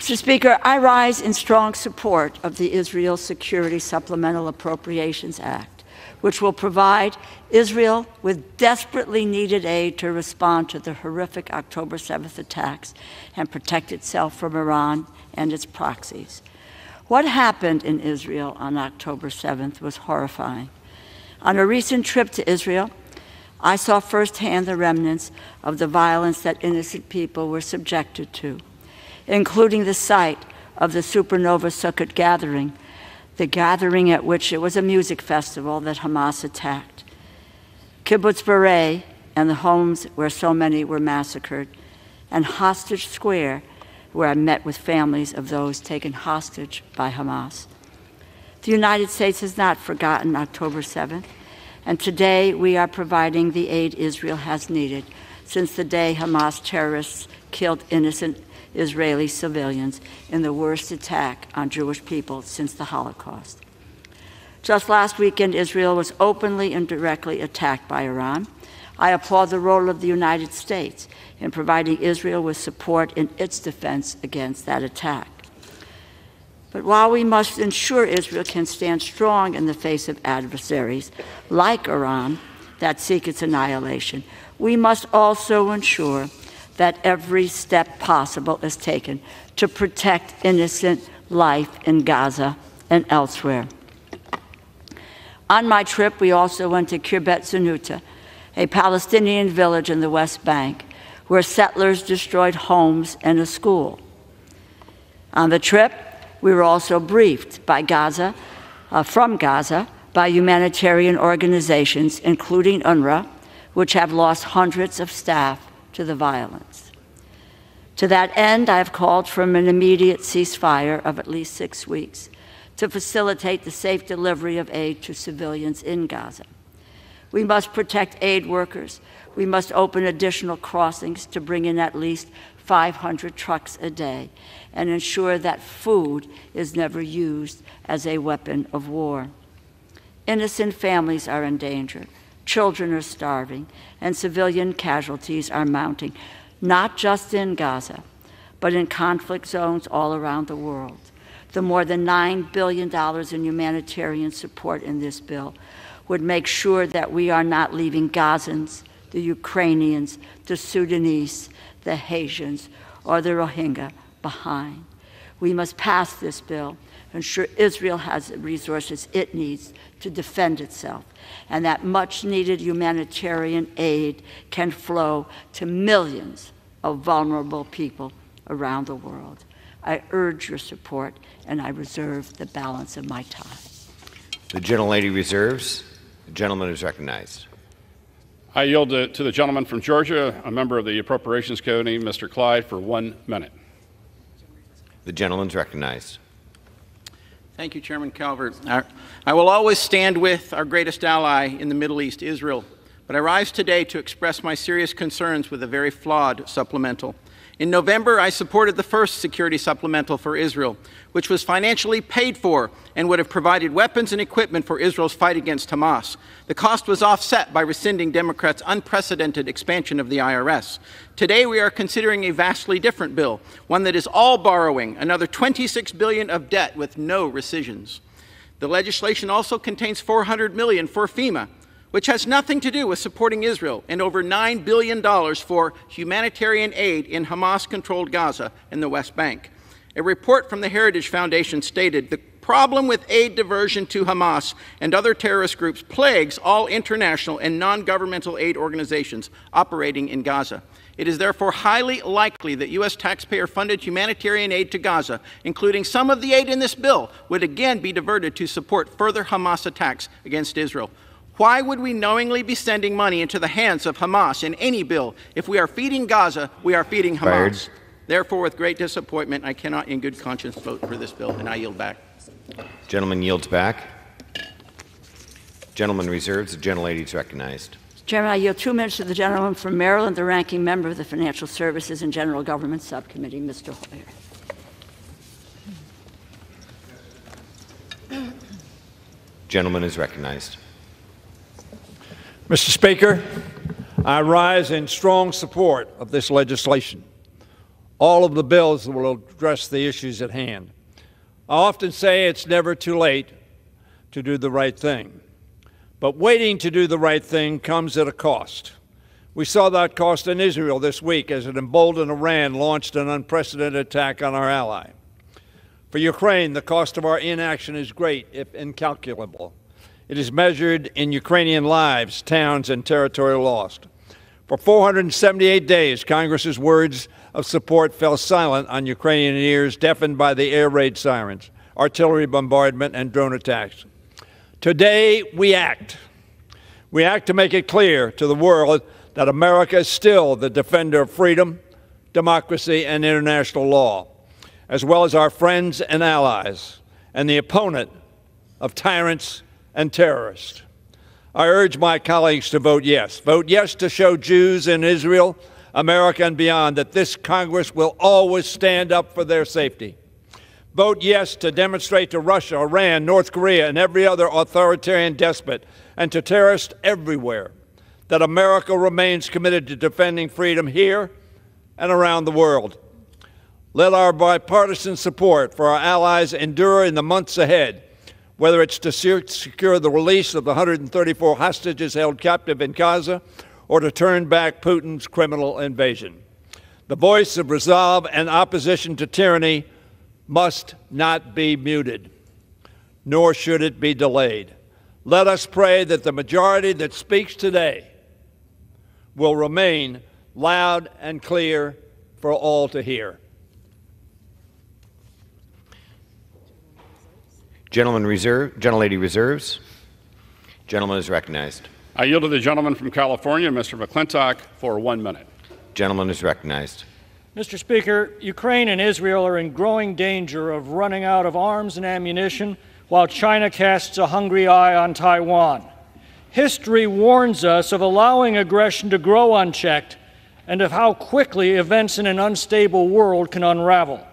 Mr. Speaker, I rise in strong support of the Israel Security Supplemental Appropriations Act, which will provide Israel with desperately needed aid to respond to the horrific October 7th attacks and protect itself from Iran and its proxies. What happened in Israel on October 7th was horrifying. On a recent trip to Israel, I saw firsthand the remnants of the violence that innocent people were subjected to, including the site of the Supernova Sukkot gathering, the gathering at which it was a music festival that Hamas attacked, Kibbutz Berei and the homes where so many were massacred, and Hostage Square, where I met with families of those taken hostage by Hamas. The United States has not forgotten October 7th, and today we are providing the aid Israel has needed since the day Hamas terrorists killed innocent Israeli civilians in the worst attack on Jewish people since the Holocaust. Just last weekend, Israel was openly and directly attacked by Iran. I applaud the role of the United States in providing Israel with support in its defense against that attack. But while we must ensure Israel can stand strong in the face of adversaries like Iran that seek its annihilation, we must also ensure that every step possible is taken to protect innocent life in Gaza and elsewhere. On my trip, we also went to Kirbet Zanuta, a Palestinian village in the West Bank, where settlers destroyed homes and a school. On the trip, we were also briefed from Gaza by humanitarian organizations, including UNRWA, which have lost hundreds of staff to the violence. To that end, I have called for an immediate ceasefire of at least 6 weeks to facilitate the safe delivery of aid to civilians in Gaza. We must protect aid workers. We must open additional crossings to bring in at least 500 trucks a day and ensure that food is never used as a weapon of war. Innocent families are in danger. Children are starving, and civilian casualties are mounting, not just in Gaza, but in conflict zones all around the world. The more than $9 billion in humanitarian support in this bill would make sure that we are not leaving Gazans, the Ukrainians, the Sudanese, the Haitians, or the Rohingya behind. We must pass this bill, ensure Israel has the resources it needs to defend itself, and that much-needed humanitarian aid can flow to millions of vulnerable people around the world. I urge your support, and I reserve the balance of my time. The gentlelady reserves. The gentleman is recognized. I yield to the gentleman from Georgia, a member of the Appropriations Committee, Mr. Clyde, for 1 minute. The gentleman's recognized. Thank you, Chairman Calvert. I will always stand with our greatest ally in the Middle East, Israel, but I rise today to express my serious concerns with a very flawed supplemental. In November, I supported the first security supplemental for Israel, which was financially paid for and would have provided weapons and equipment for Israel's fight against Hamas. The cost was offset by rescinding Democrats' unprecedented expansion of the IRS. Today, we are considering a vastly different bill, one that is all borrowing, another $26 billion of debt with no rescissions. The legislation also contains $400 million for FEMA, which has nothing to do with supporting Israel, and over $9 billion for humanitarian aid in Hamas-controlled Gaza and the West Bank. A report from the Heritage Foundation stated, "The problem with aid diversion to Hamas and other terrorist groups plagues all international and non-governmental aid organizations operating in Gaza. It is therefore highly likely that U.S. taxpayer-funded humanitarian aid to Gaza, including some of the aid in this bill, would again be diverted to support further Hamas attacks against Israel." Why would we knowingly be sending money into the hands of Hamas in any bill? If we are feeding Gaza, we are feeding Hamas. Fired. Therefore, with great disappointment, I cannot in good conscience vote for this bill, and I yield back. Gentleman yields back. Gentleman reserves. The gentlelady is recognized. Chairman, I yield 2 minutes to the gentleman from Maryland, the ranking member of the Financial Services and General Government Subcommittee, Mr. Hoyer. Gentleman is recognized. Mr. Speaker, I rise in strong support of this legislation. All of the bills will address the issues at hand. I often say it's never too late to do the right thing. But waiting to do the right thing comes at a cost. We saw that cost in Israel this week as an emboldened Iran launched an unprecedented attack on our ally. For Ukraine, the cost of our inaction is great, if incalculable. It is measured in Ukrainian lives, towns, and territory lost. For 478 days, Congress's words of support fell silent on Ukrainian ears, deafened by the air raid sirens, artillery bombardment, and drone attacks. Today, we act. We act to make it clear to the world that America is still the defender of freedom, democracy, and international law, as well as our friends and allies, and the opponent of tyrants and terrorists. I urge my colleagues to vote yes. Vote yes to show Jews in Israel, America, and beyond that this Congress will always stand up for their safety. Vote yes to demonstrate to Russia, Iran, North Korea, and every other authoritarian despot, and to terrorists everywhere, that America remains committed to defending freedom here and around the world. Let our bipartisan support for our allies endure in the months ahead, whether it's to secure the release of the 134 hostages held captive in Gaza or to turn back Putin's criminal invasion. The voice of resolve and opposition to tyranny must not be muted, nor should it be delayed. Let us pray that the majority that speaks today will remain loud and clear for all to hear. Gentlelady reserves. Gentleman is recognized. I yield to the gentleman from California, Mr. McClintock, for 1 minute. Gentleman is recognized. Mr. Speaker, Ukraine and Israel are in growing danger of running out of arms and ammunition while China casts a hungry eye on Taiwan. History warns us of allowing aggression to grow unchecked and of how quickly events in an unstable world can unravel.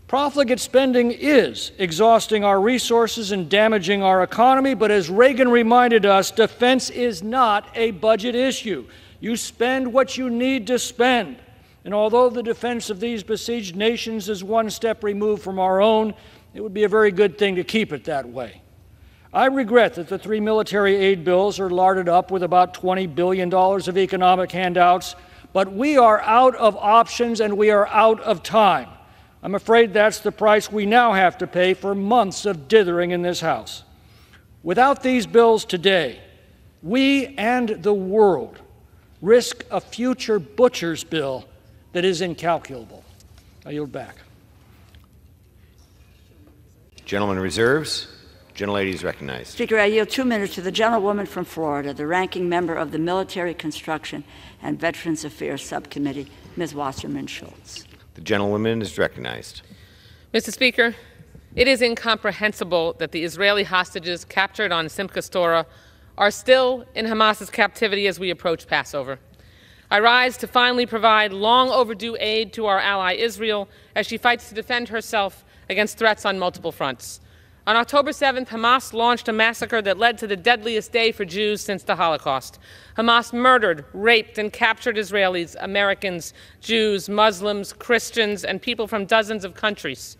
Profligate spending is exhausting our resources and damaging our economy, but as Reagan reminded us, defense is not a budget issue. You spend what you need to spend. And although the defense of these besieged nations is one step removed from our own, it would be a very good thing to keep it that way. I regret that the 3 military aid bills are larded up with about $20 billion of economic handouts, but we are out of options and we are out of time. I'm afraid that's the price we now have to pay for months of dithering in this House. Without these bills today, we and the world risk a future butcher's bill that is incalculable. I yield back. Gentleman reserves. Gentlelady is recognized. Speaker, I yield 2 minutes to the gentlewoman from Florida, the ranking member of the Military Construction and Veterans Affairs Subcommittee, Ms. Wasserman Schultz. The gentlewoman is recognized. Mr. Speaker, it is incomprehensible that the Israeli hostages captured on Simchas Torah are still in Hamas's captivity as we approach Passover. I rise to finally provide long overdue aid to our ally Israel as she fights to defend herself against threats on multiple fronts. On October 7th, Hamas launched a massacre that led to the deadliest day for Jews since the Holocaust. Hamas murdered, raped, and captured Israelis, Americans, Jews, Muslims, Christians, and people from dozens of countries.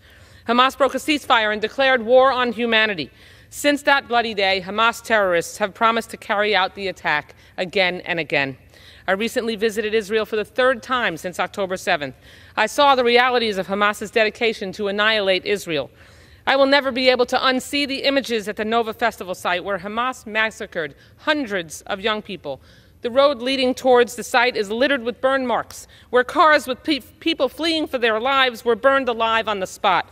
Hamas broke a ceasefire and declared war on humanity. Since that bloody day, Hamas terrorists have promised to carry out the attack again and again. I recently visited Israel for the 3rd time since October 7th. I saw the realities of Hamas's dedication to annihilate Israel. I will never be able to unsee the images at the Nova Festival site where Hamas massacred hundreds of young people. The road leading towards the site is littered with burn marks, where cars with people fleeing for their lives were burned alive on the spot.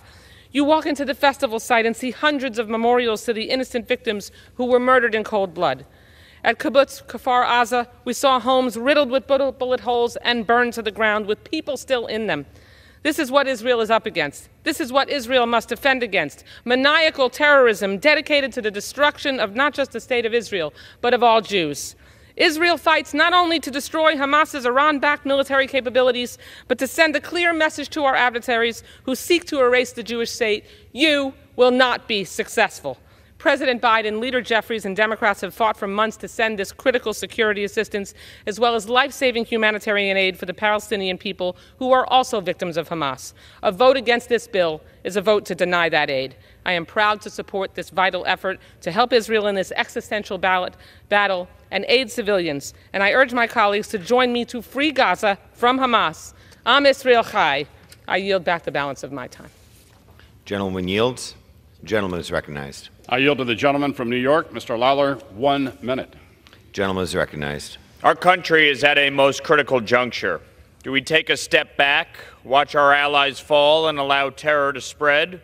You walk into the festival site and see hundreds of memorials to the innocent victims who were murdered in cold blood. At Kibbutz Kfar Aza, we saw homes riddled with bullet holes and burned to the ground with people still in them. This is what Israel is up against. This is what Israel must defend against. Maniacal terrorism dedicated to the destruction of not just the state of Israel, but of all Jews. Israel fights not only to destroy Hamas's Iran-backed military capabilities, but to send a clear message to our adversaries who seek to erase the Jewish state: you will not be successful. President Biden, Leader Jeffries, and Democrats have fought for months to send this critical security assistance, as well as life-saving humanitarian aid for the Palestinian people who are also victims of Hamas. A vote against this bill is a vote to deny that aid. I am proud to support this vital effort to help Israel in this existential battle and aid civilians, and I urge my colleagues to join me to free Gaza from Hamas. Am Israel Chai. I yield back the balance of my time. Gentleman yields. Gentleman is recognized. I yield to the gentleman from New York, Mr. Lawler, 1 minute. Gentleman is recognized. Our country is at a most critical juncture. Do we take a step back, watch our allies fall, and allow terror to spread?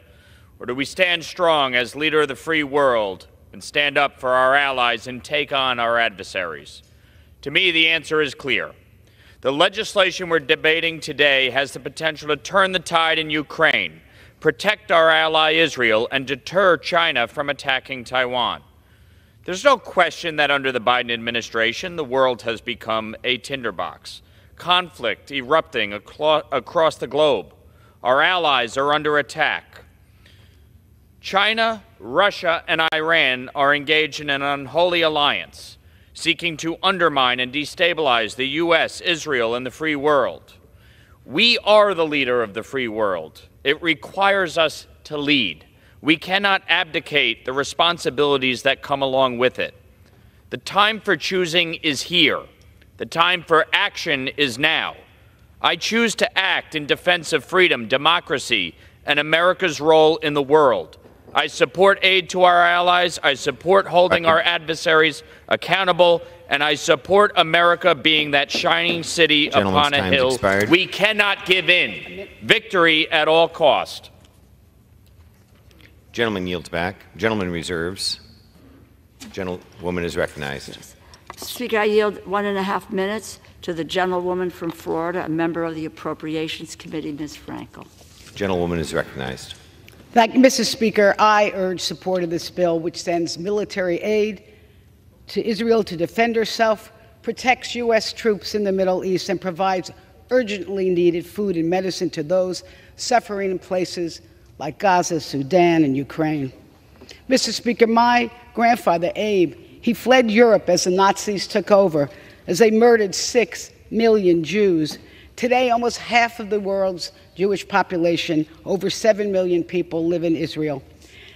Or do we stand strong as leader of the free world and stand up for our allies and take on our adversaries? To me, the answer is clear. The legislation we're debating today has the potential to turn the tide in Ukraine, protect our ally Israel, and deter China from attacking Taiwan. There's no question that under the Biden administration, the world has become a tinderbox. Conflict erupting across the globe. Our allies are under attack. China, Russia, and Iran are engaged in an unholy alliance, seeking to undermine and destabilize the U.S., Israel, and the free world. We are the leader of the free world. It requires us to lead. We cannot abdicate the responsibilities that come along with it. The time for choosing is here. The time for action is now. I choose to act in defense of freedom, democracy, and America's role in the world. I support aid to our allies. I support holding our adversaries accountable. And I support America being that shining city upon a hill. We cannot give in. Victory at all cost. Gentleman yields back. Gentleman reserves. Gentlewoman is recognized. Speaker, I yield 1.5 minutes to the gentlewoman from Florida, a member of the Appropriations Committee, Ms. Frankel. Gentlewoman is recognized. Thank you, Mr. Speaker. I urge support of this bill, which sends military aid to Israel to defend herself, protects U.S. troops in the Middle East, and provides urgently needed food and medicine to those suffering in places like Gaza, Sudan, and Ukraine. Mr. Speaker, my grandfather, Abe, he fled Europe as the Nazis took over, as they murdered 6 million Jews. Today, almost half of the world's Jewish population, over 7 million people, live in Israel.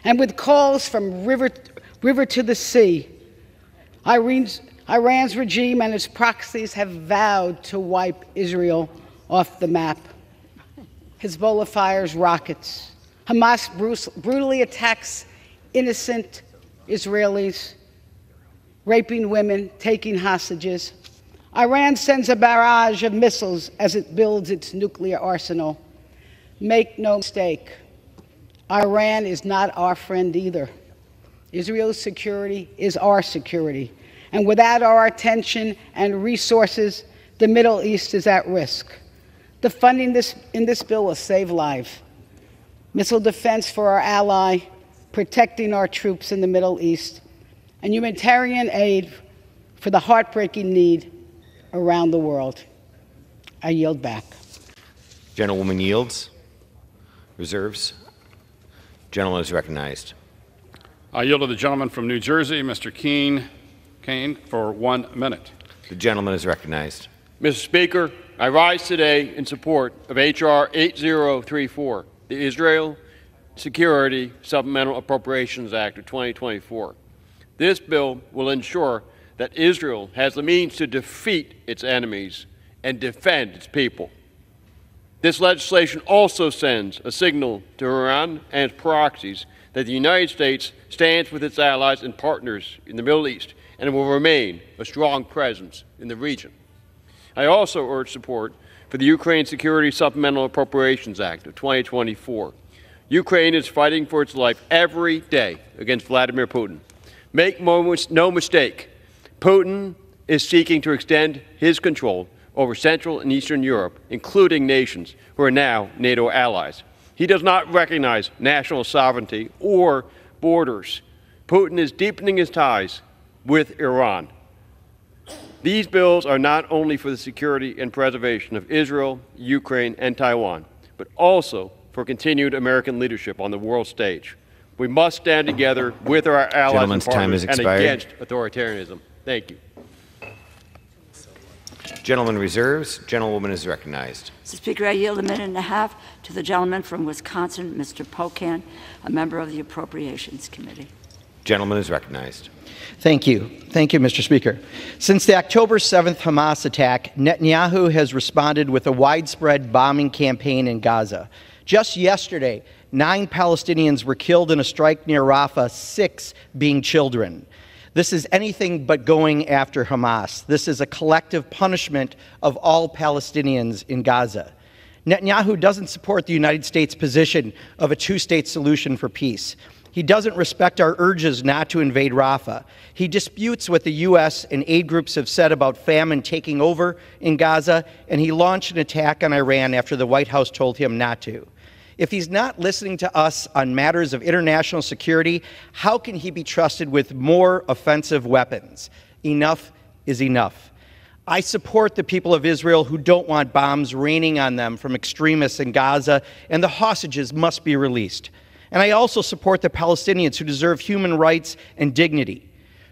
And with calls from river to the sea, Iran's regime and its proxies have vowed to wipe Israel off the map. Hezbollah fires rockets. Hamas brutally attacks innocent Israelis, raping women, taking hostages. Iran sends a barrage of missiles as it builds its nuclear arsenal. Make no mistake, Iran is not our friend either. Israel's security is our security. And without our attention and resources, the Middle East is at risk. The funding in this bill will save lives. Missile defense for our ally, protecting our troops in the Middle East, and humanitarian aid for the heartbreaking need around the world. I yield back. Gentlewoman yields. Reserves. Gentleman is recognized. I yield to the gentleman from New Jersey, Mr. Kane, for 1 minute. The gentleman is recognized. Mr. Speaker, I rise today in support of H.R. 8034, the Israel Security Supplemental Appropriations Act of 2024. This bill will ensure that Israel has the means to defeat its enemies and defend its people. This legislation also sends a signal to Iran and its proxies that the United States stands with its allies and partners in the Middle East and will remain a strong presence in the region. I also urge support for the Ukraine Security Supplemental Appropriations Act of 2024. Ukraine is fighting for its life every day against Vladimir Putin. Make no mistake, Putin is seeking to extend his control over Central and Eastern Europe, including nations who are now NATO allies. He does not recognize national sovereignty or borders. Putin is deepening his ties with Iran. These bills are not only for the security and preservation of Israel, Ukraine, and Taiwan, but also for continued American leadership on the world stage. We must stand together with our allies and partners and against authoritarianism. Thank you. Gentleman reserves. Gentlewoman is recognized. Mr. Speaker, I yield 1.5 minutes to the gentleman from Wisconsin, Mr. Pocan, a member of the Appropriations Committee. Gentleman is recognized. Thank you. Thank you, Mr. Speaker. Since the October 7th Hamas attack, Netanyahu has responded with a widespread bombing campaign in Gaza. Just yesterday, 9 Palestinians were killed in a strike near Rafah, 6 being children. This is anything but going after Hamas. This is a collective punishment of all Palestinians in Gaza. Netanyahu doesn't support the United States' position of a two-state solution for peace. He doesn't respect our urges not to invade Rafah. He disputes what the U.S. and aid groups have said about famine taking over in Gaza, and he launched an attack on Iran after the White House told him not to. If he's not listening to us on matters of international security, how can he be trusted with more offensive weapons? Enough is enough. I support the people of Israel who don't want bombs raining on them from extremists in Gaza, and the hostages must be released. And I also support the Palestinians who deserve human rights and dignity.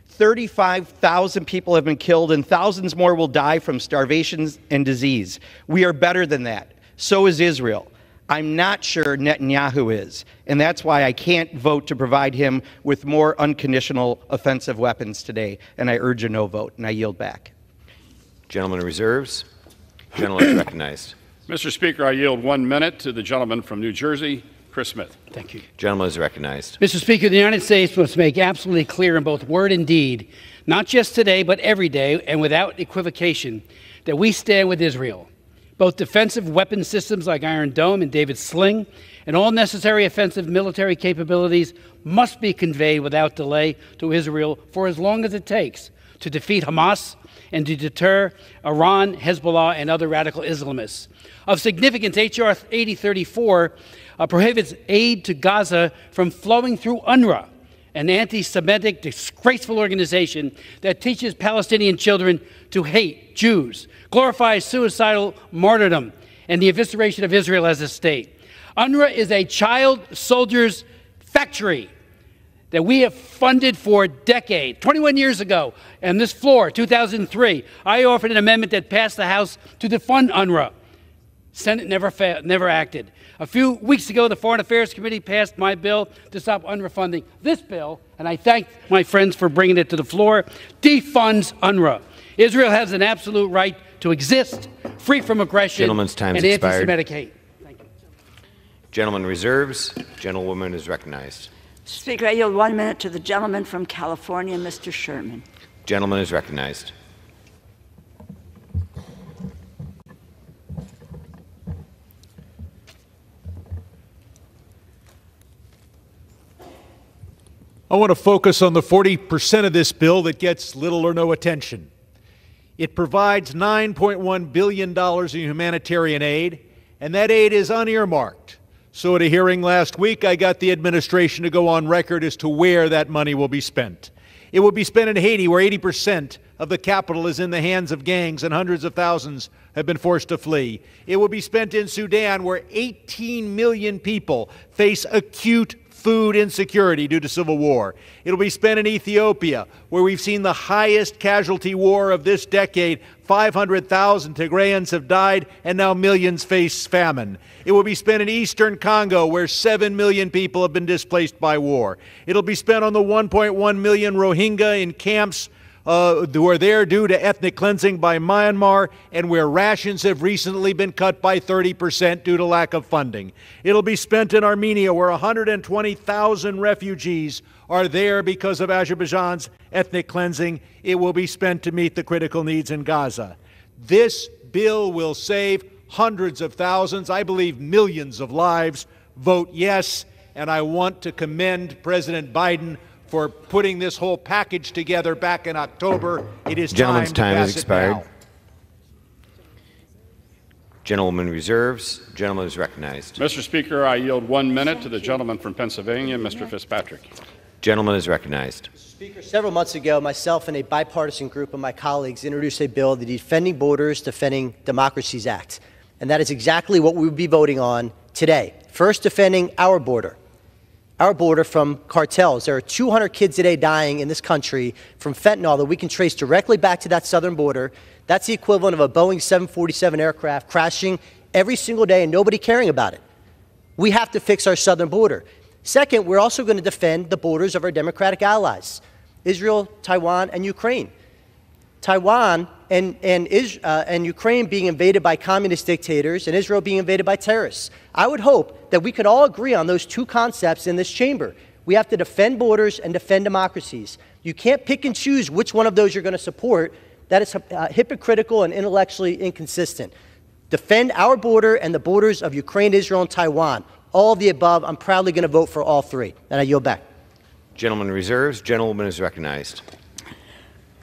35,000 people have been killed and thousands more will die from starvation and disease. We are better than that. So is Israel. I'm not sure Netanyahu is, and that's why I can't vote to provide him with more unconditional offensive weapons today, and I urge a no vote, and I yield back. Gentleman reserves. Gentleman is recognized. Mr. Speaker, I yield 1 minute to the gentleman from New Jersey, Chris Smith. Thank you. Gentleman is recognized. Mr. Speaker, the United States must make absolutely clear in both word and deed, not just today, but every day, and without equivocation, that we stand with Israel. Both defensive weapon systems like Iron Dome and David's Sling and all necessary offensive military capabilities must be conveyed without delay to Israel for as long as it takes to defeat Hamas and to deter Iran, Hezbollah, and other radical Islamists. Of significance, H.R. 8034 prohibits aid to Gaza from flowing through UNRWA, an anti-Semitic, disgraceful organization that teaches Palestinian children to hate Jews, glorifies suicidal martyrdom, and the evisceration of Israel as a state. UNRWA is a child soldiers' factory that we have funded for decades. 21 years ago, on this floor, 2003, I offered an amendment that passed the House to defund UNRWA. Senate never acted. A few weeks ago, the Foreign Affairs Committee passed my bill to stop UNRWA funding. This bill, and I thank my friends for bringing it to the floor, defunds UNRWA. Israel has an absolute right to exist, free from aggression Gentleman's time and has expired. anti-Semitic hate. Thank you. Gentleman reserves. Gentlewoman is recognized. Speaker, I yield 1 minute to the gentleman from California, Mr. Sherman. Gentleman is recognized. I want to focus on the 40% of this bill that gets little or no attention. It provides $9.1 billion in humanitarian aid, and that aid is unearmarked. So at a hearing last week, I got the administration to go on record as to where that money will be spent. It will be spent in Haiti, where 80% of the capital is in the hands of gangs and hundreds of thousands have been forced to flee. It will be spent in Sudan, where 18 million people face acute food insecurity due to civil war. It'll be spent in Ethiopia, where we've seen the highest casualty war of this decade. 500,000 Tigrayans have died, and now millions face famine. It will be spent in eastern Congo, where 7 million people have been displaced by war. It'll be spent on the 1.1 million Rohingya in camps who are there due to ethnic cleansing by Myanmar, and where rations have recently been cut by 30% due to lack of funding. It'll be spent in Armenia, where 120,000 refugees are there because of Azerbaijan's ethnic cleansing. It will be spent to meet the critical needs in Gaza. This bill will save hundreds of thousands, I believe millions of lives. Vote yes, and I want to commend President Biden for putting this whole package together back in October. It is Gentleman's time has expired. now. Gentlewoman reserves. Gentleman is recognized. Mr. Speaker, I yield 1 minute to the gentleman from Pennsylvania, Mr. Fitzpatrick. Gentleman is recognized. Speaker, several months ago, myself and a bipartisan group of my colleagues introduced a bill, the Defending Borders, Defending Democracies Act. And that is exactly what we will be voting on today. First, defending our border from cartels. There are 200 kids a day dying in this country from fentanyl that we can trace directly back to that southern border. That's the equivalent of a Boeing 747 aircraft crashing every single day and nobody caring about it. We have to fix our southern border. Second, we're also going to defend the borders of our democratic allies, Israel, Taiwan, and Ukraine. Taiwan and Ukraine being invaded by communist dictators and Israel being invaded by terrorists. I would hope that we could all agree on those two concepts in this chamber. We have to defend borders and defend democracies. You can't pick and choose which one of those you're going to support. That is hypocritical and intellectually inconsistent. Defend our border and the borders of Ukraine, Israel, and Taiwan. All of the above. I'm proudly going to vote for all three. And I yield back. Gentleman reserves. Gentlewoman is recognized.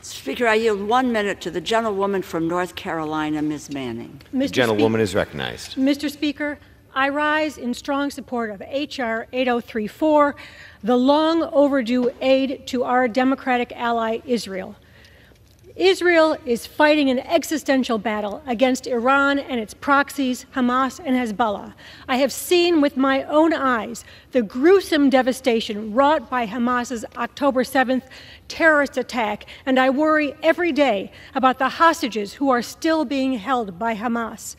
Speaker, I yield 1 minute to the gentlewoman from North Carolina, Ms. Manning. The gentlewoman is recognized. Mr. Speaker, I rise in strong support of H.R. 8034, the long overdue aid to our democratic ally Israel. Israel is fighting an existential battle against Iran and its proxies, Hamas and Hezbollah. I have seen with my own eyes the gruesome devastation wrought by Hamas's October 7th terrorist attack, and I worry every day about the hostages who are still being held by Hamas.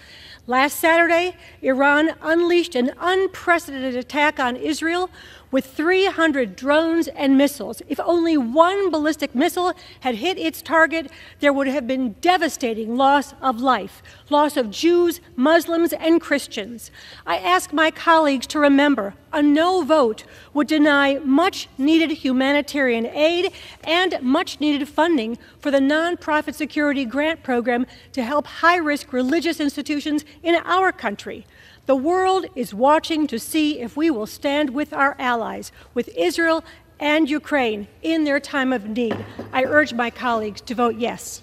Last Saturday, Iran unleashed an unprecedented attack on Israel with 300 drones and missiles. If only one ballistic missile had hit its target, there would have been devastating loss of life, loss of Jews, Muslims, and Christians. I ask my colleagues to remember a no vote would deny much-needed humanitarian aid and much-needed funding for the nonprofit security grant program to help high-risk religious institutions in our country. The world is watching to see if we will stand with our allies, with Israel and Ukraine, in their time of need. I urge my colleagues to vote yes.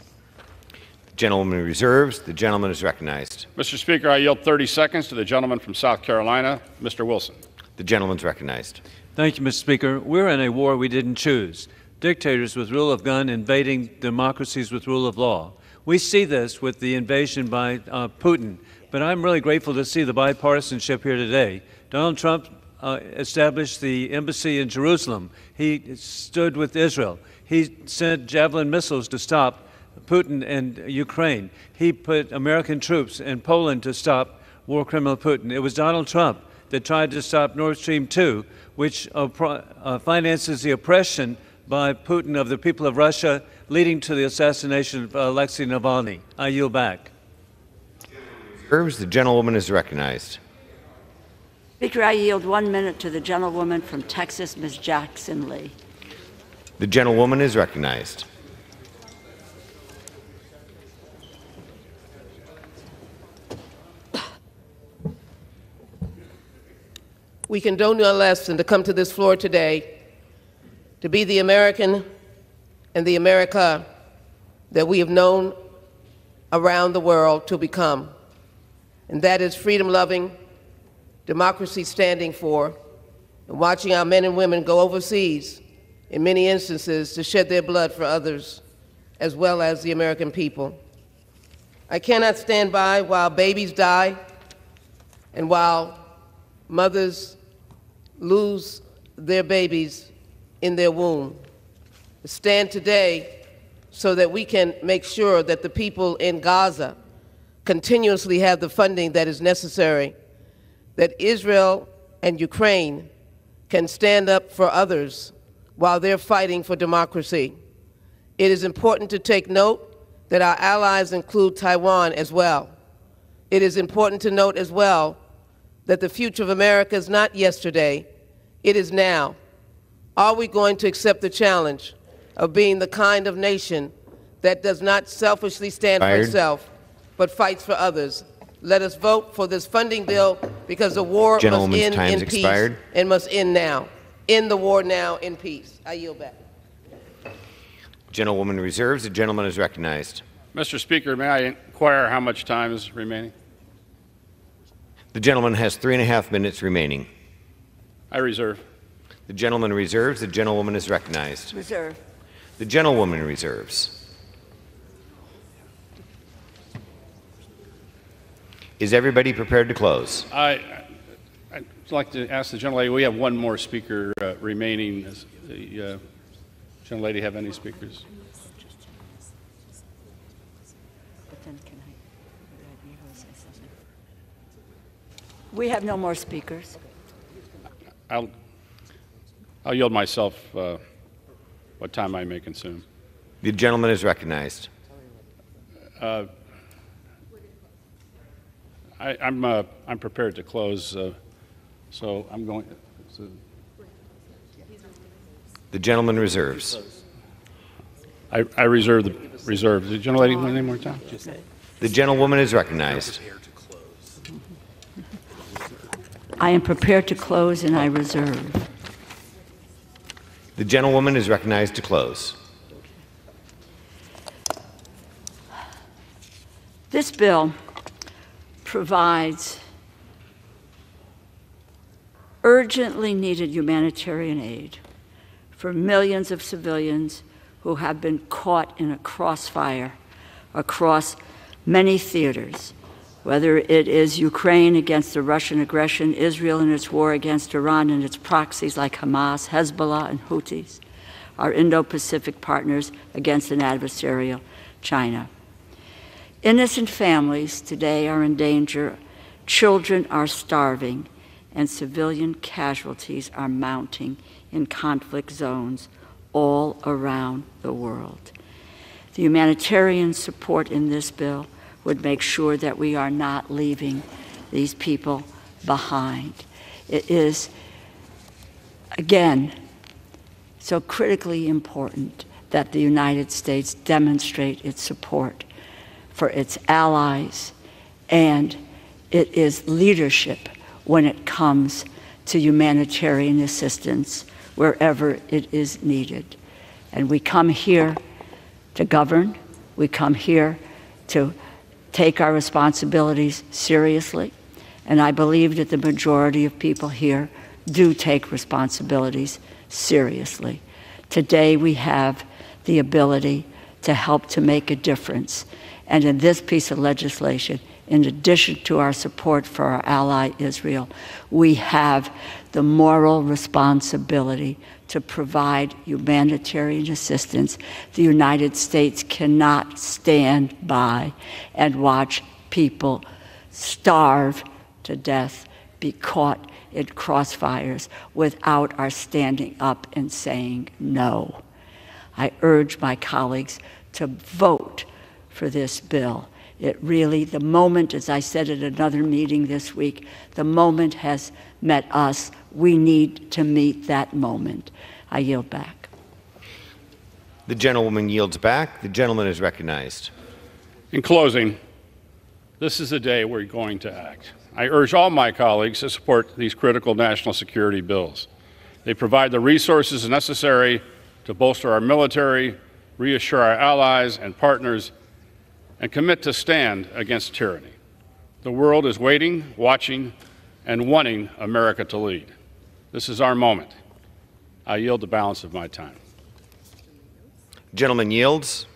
The gentleman reserves. The gentleman is recognized. Mr. Speaker, I yield 30 seconds to the gentleman from South Carolina, Mr. Wilson. The gentleman's recognized. Thank you, Mr. Speaker. We're in a war we didn't choose. Dictators with rule of gun invading democracies with rule of law. We see this with the invasion by Putin. But I'm really grateful to see the bipartisanship here today. Donald Trump established the embassy in Jerusalem. He stood with Israel. He sent Javelin missiles to stop Putin and Ukraine. He put American troops in Poland to stop war criminal Putin. It was Donald Trump that tried to stop Nord Stream 2, which finances the oppression by Putin of the people of Russia, leading to the assassination of Alexei Navalny. I yield back. The gentlewoman is recognized. Speaker, I yield 1 minute to the gentlewoman from Texas, Ms. Jackson Lee. The gentlewoman is recognized. We can do no less than to come to this floor today to be the American and the America that we have known around the world to become. And that is freedom-loving, democracy standing for, and watching our men and women go overseas, in many instances, to shed their blood for others, as well as the American people. I cannot stand by while babies die and while mothers lose their babies in their womb. Stand today so that we can make sure that the people in Gaza continuously have the funding that is necessary, that Israel and Ukraine can stand up for others while they're fighting for democracy. It is important to take note that our allies include Taiwan as well. It is important to note as well that the future of America is not yesterday, it is now. Are we going to accept the challenge of being the kind of nation that does not selfishly stand for itself, but fights for others? Let us vote for this funding bill because the war must end in peace and must end now. End the war now in peace. I yield back. Gentlewoman reserves. The gentleman is recognized. Mr. Speaker, may I inquire how much time is remaining? The gentleman has 3.5 minutes remaining. I reserve. The gentleman reserves. The gentlewoman is recognized. Reserve. The gentlewoman reserves. Is everybody prepared to close? I'd like to ask the gentlelady, we have one more speaker remaining. Does the gentlelady have any speakers? We have no more speakers. I'll yield myself what time I may consume. The gentleman is recognized. I'm prepared to close, so I'm going. The gentleman reserves. I reserve the reserve. The gentlelady want any more time? The gentlewoman is recognized. I am prepared to close and I reserve. The gentlewoman is recognized to close. This bill provides urgently needed humanitarian aid for millions of civilians who have been caught in a crossfire across many theaters, whether it is Ukraine against the Russian aggression, Israel in its war against Iran and its proxies like Hamas, Hezbollah, and Houthis, our Indo-Pacific partners against an adversarial China. Innocent families today are in danger, children are starving, and civilian casualties are mounting in conflict zones all around the world. The humanitarian support in this bill would make sure that we are not leaving these people behind. It is, again, so critically important that the United States demonstrate its support for its allies, and it is leadership when it comes to humanitarian assistance wherever it is needed. And we come here to govern, we come here to take our responsibilities seriously, and I believe that the majority of people here do take responsibilities seriously. Today we have the ability to help to make a difference, and in this piece of legislation, in addition to our support for our ally Israel, we have the moral responsibility to provide humanitarian assistance. The United States cannot stand by and watch people starve to death, be caught in crossfires without our standing up and saying no. I urge my colleagues to vote for this bill. It really, the moment, as I said at another meeting this week, the moment has met us. We need to meet that moment. I yield back. The gentlewoman yields back. The gentleman is recognized. In closing, this is the day we're going to act. I urge all my colleagues to support these critical national security bills. They provide the resources necessary to bolster our military, reassure our allies and partners, and commit to stand against tyranny. The world is waiting, watching, and wanting America to lead. This is our moment. I yield the balance of my time. Gentleman yields.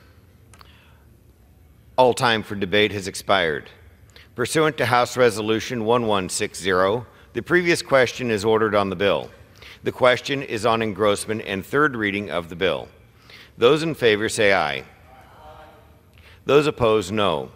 All time for debate has expired. Pursuant to House Resolution 1160, the previous question is ordered on the bill. The question is on engrossment and third reading of the bill. Those in favor say aye. Those opposed, no.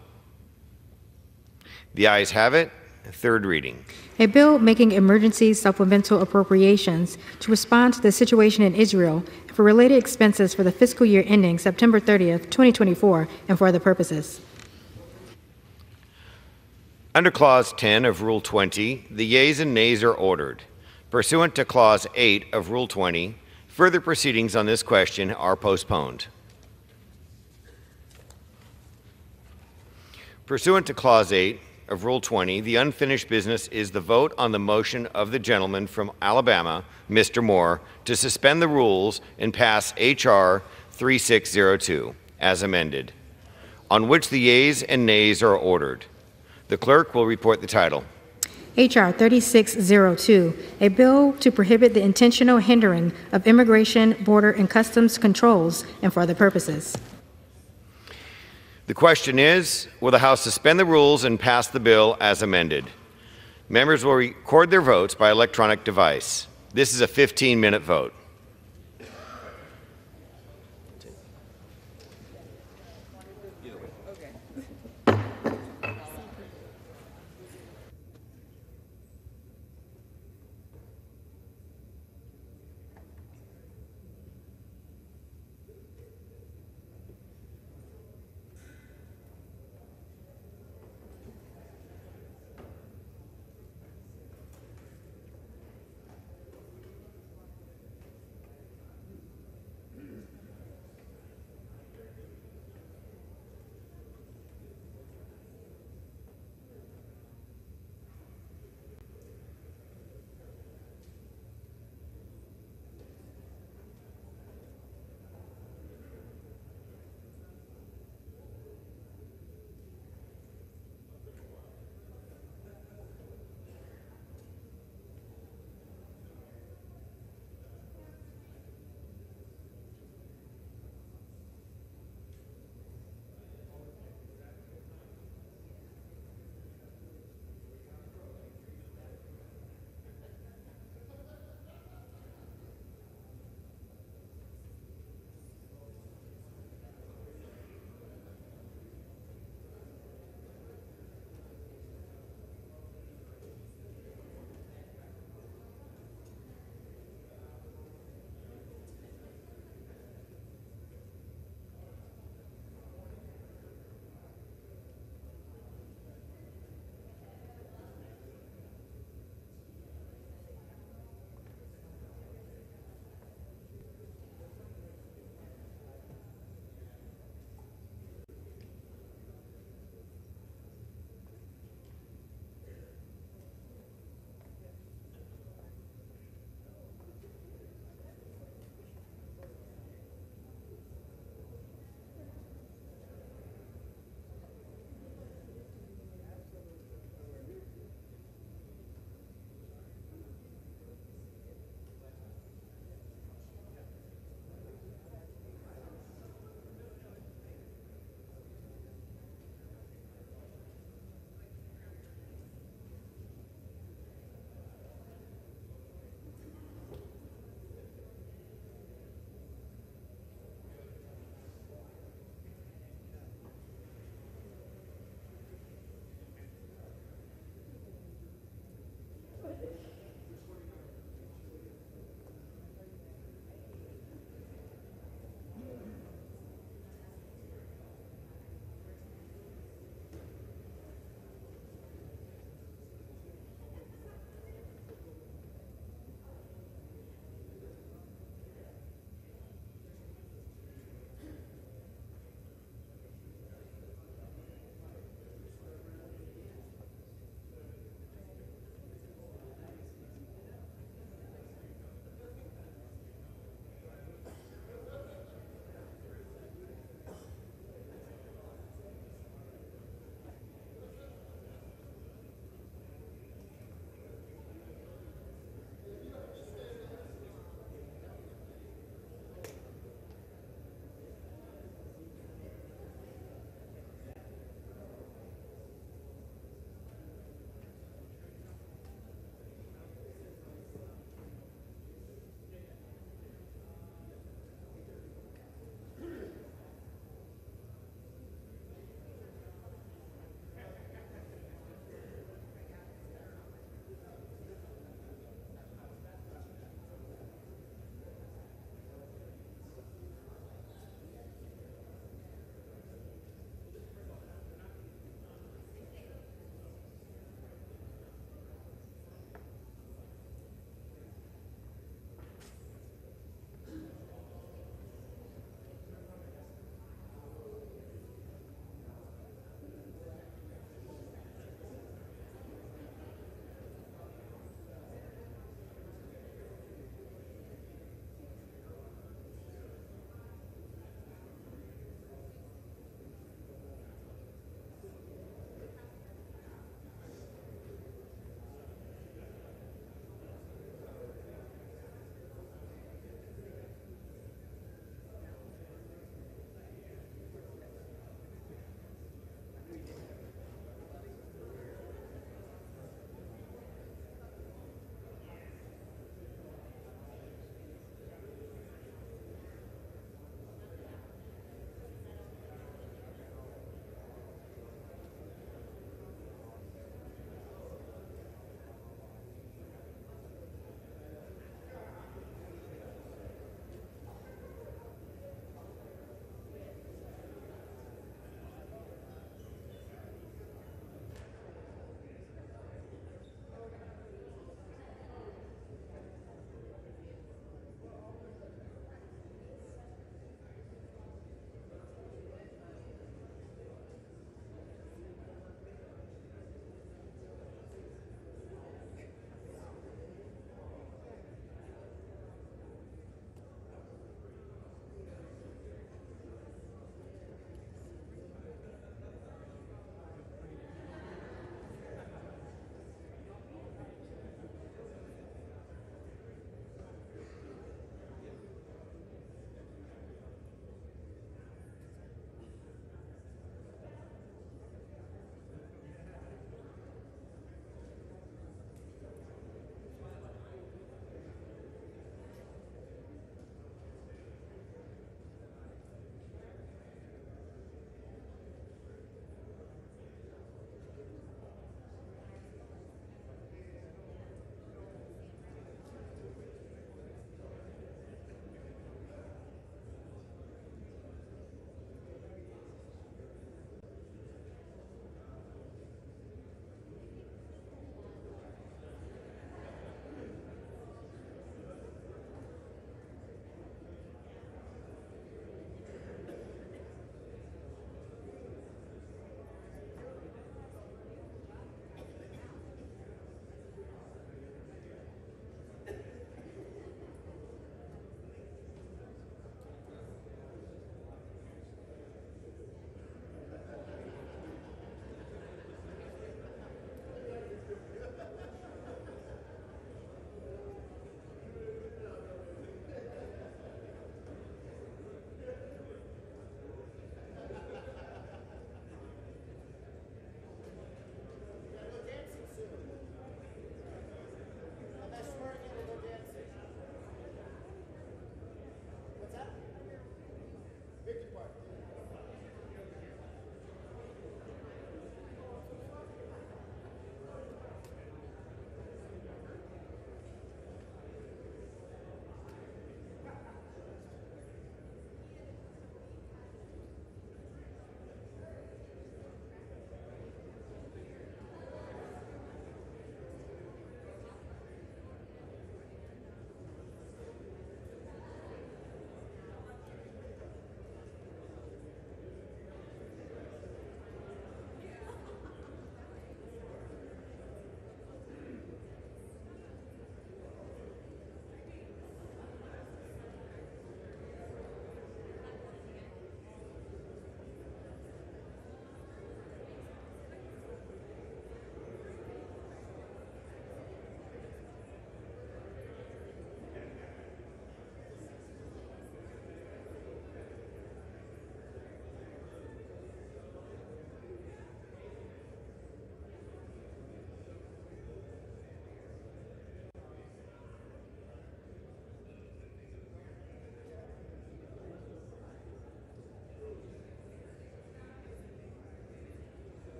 The ayes have it. Third reading. A bill making emergency supplemental appropriations to respond to the situation in Israel and for related expenses for the fiscal year ending September 30th, 2024, and for other purposes. Under Clause 10 of Rule 20, the yeas and nays are ordered. Pursuant to Clause 8 of Rule 20, further proceedings on this question are postponed. Pursuant to Clause 8 of Rule 20, the unfinished business is the vote on the motion of the gentleman from Alabama, Mr. Moore, to suspend the rules and pass H.R. 3602 as amended, on which the yeas and nays are ordered. The clerk will report the title. H.R. 3602, a bill to prohibit the intentional hindering of immigration, border, and customs controls and for other purposes. The question is, will the House suspend the rules and pass the bill as amended? Members will record their votes by electronic device. This is a 15-minute vote.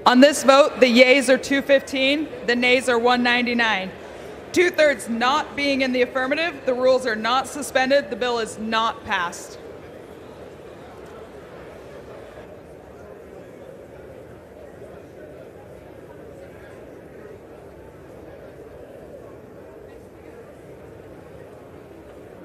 On this vote, the yeas are 215, the nays are 199. Two-thirds not being in the affirmative, the rules are not suspended, the bill is not passed.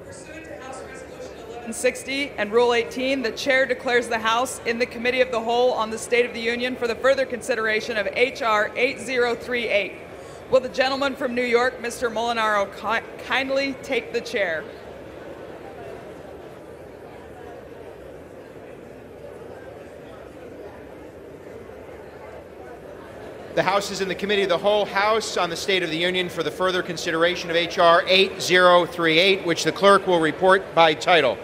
Pursuant to House Resolution 1160 and Rule 18, the chair declares the House in the Committee of the Whole on the State of the Union for the further consideration of H.R. 8038. Will the gentleman from New York, Mr. Molinaro, kindly take the chair? The House is in the Committee of the Whole House on the State of the Union for the further consideration of H.R. 8038, which the clerk will report by title.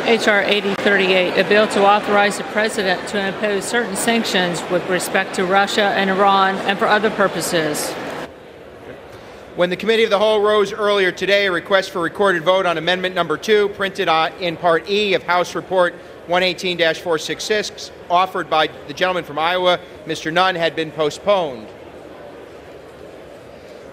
H.R. 8038, a bill to authorize the President to impose certain sanctions with respect to Russia and Iran and for other purposes. When the Committee of the Whole rose earlier today, a request for recorded vote on Amendment Number 2, printed in Part E of House Report 118-466, offered by the gentleman from Iowa, Mr. Nunn, had been postponed.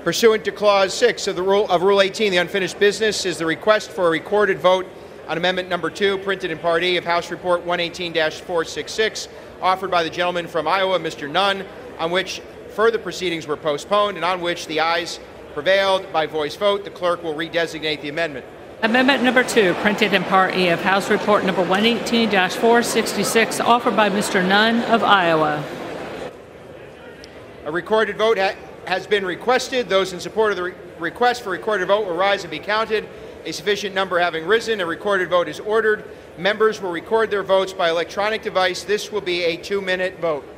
Pursuant to Clause 6 of Rule 18, the unfinished business is the request for a recorded vote on Amendment Number 2, printed in Part E of House Report 118-466, offered by the gentleman from Iowa, Mr. Nunn, on which further proceedings were postponed and on which the ayes prevailed by voice vote. The clerk will redesignate the amendment. Amendment Number 2, printed in Part E of House Report Number 118-466, offered by Mr. Nunn of Iowa. A recorded vote has been requested. Those in support of the request for recorded vote will rise and be counted. A sufficient number having risen, a recorded vote is ordered. Members will record their votes by electronic device. This will be a 2-minute vote.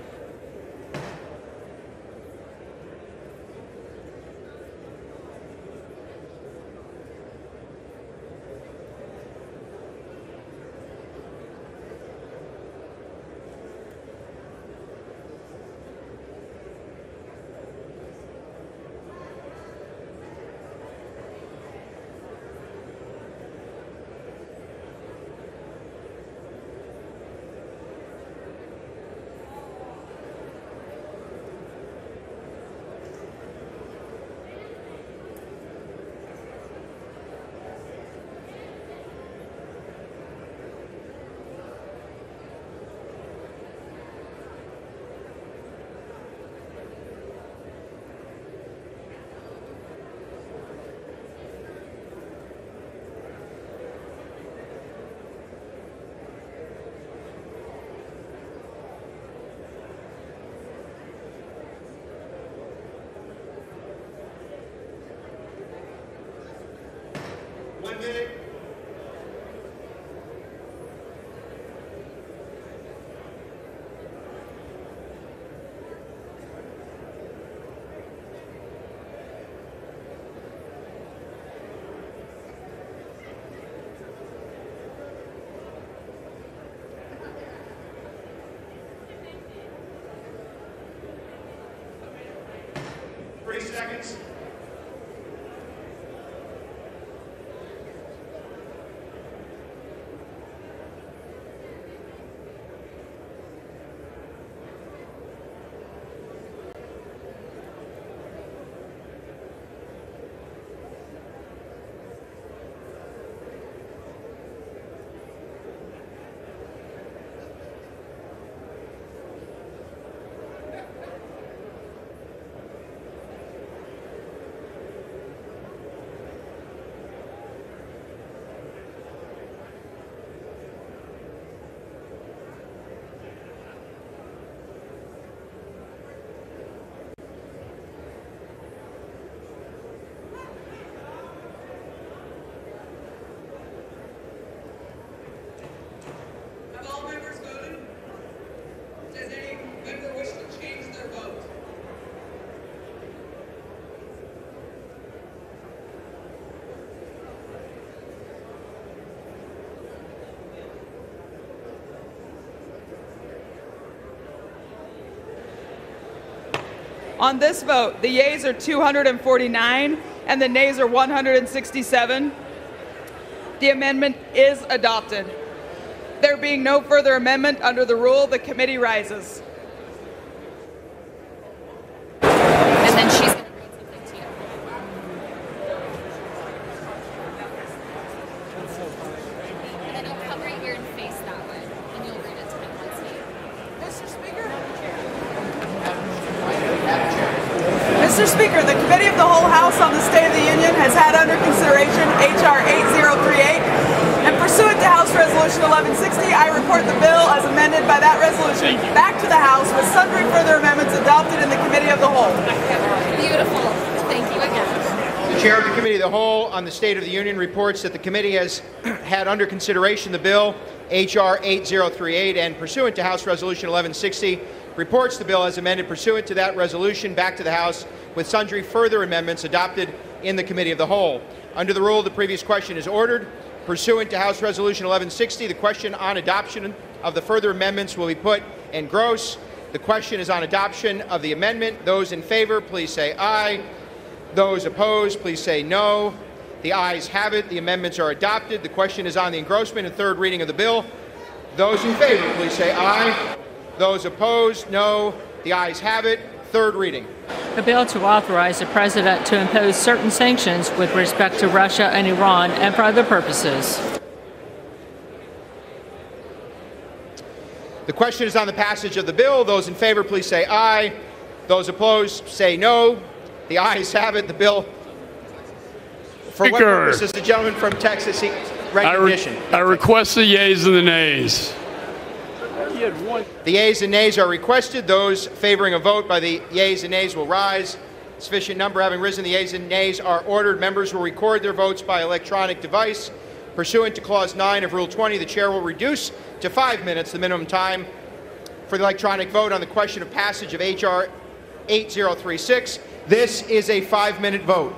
Seconds. On this vote, the yeas are 249 and the nays are 167. The amendment is adopted. There being no further amendment under the rule, the committee rises. and then she's going to read something to you. And then you'll cover your ear and face that way, and you'll read it to him once he... Mr. Speaker? Mr. Speaker, the Committee of the Whole House on the State of the Union has had under consideration H.R. 8038, and pursuant to House Resolution 1160, I report the bill as amended by that resolution back to the House with sundry further amendments adopted in the Committee of the Whole. Beautiful. Thank you again. The Chair of the Committee of the Whole on the State of the Union reports that the committee has had under consideration the bill H.R. 8038 and pursuant to House Resolution 1160 reports the bill as amended pursuant to that resolution back to the House with sundry further amendments adopted in the Committee of the Whole. Under the rule, the previous question is ordered. Pursuant to House Resolution 1160, the question on adoption of the further amendments will be put in gross. The question is on adoption of the amendment. Those in favor, please say aye. Those opposed, please say no. The ayes have it. The amendments are adopted. The question is on the engrossment and third reading of the bill. Those in favor, please say aye. Those opposed, no. The ayes have it. Third reading. A bill to authorize the President to impose certain sanctions with respect to Russia and Iran and for other purposes. The question is on the passage of the bill. Those in favor, please say aye. Those opposed, say no. The ayes have it. The bill. For what purpose does the gentleman from Texas seek recognition? I request the yeas and the nays. The yeas and nays are requested. Those favoring a vote by the yeas and nays will rise. Sufficient number having risen, the yeas and nays are ordered. Members will record their votes by electronic device. Pursuant to Clause 9 of Rule 20, the Chair will reduce to 5 minutes the minimum time for the electronic vote on the question of passage of H.R. 8036. This is a 5-minute vote.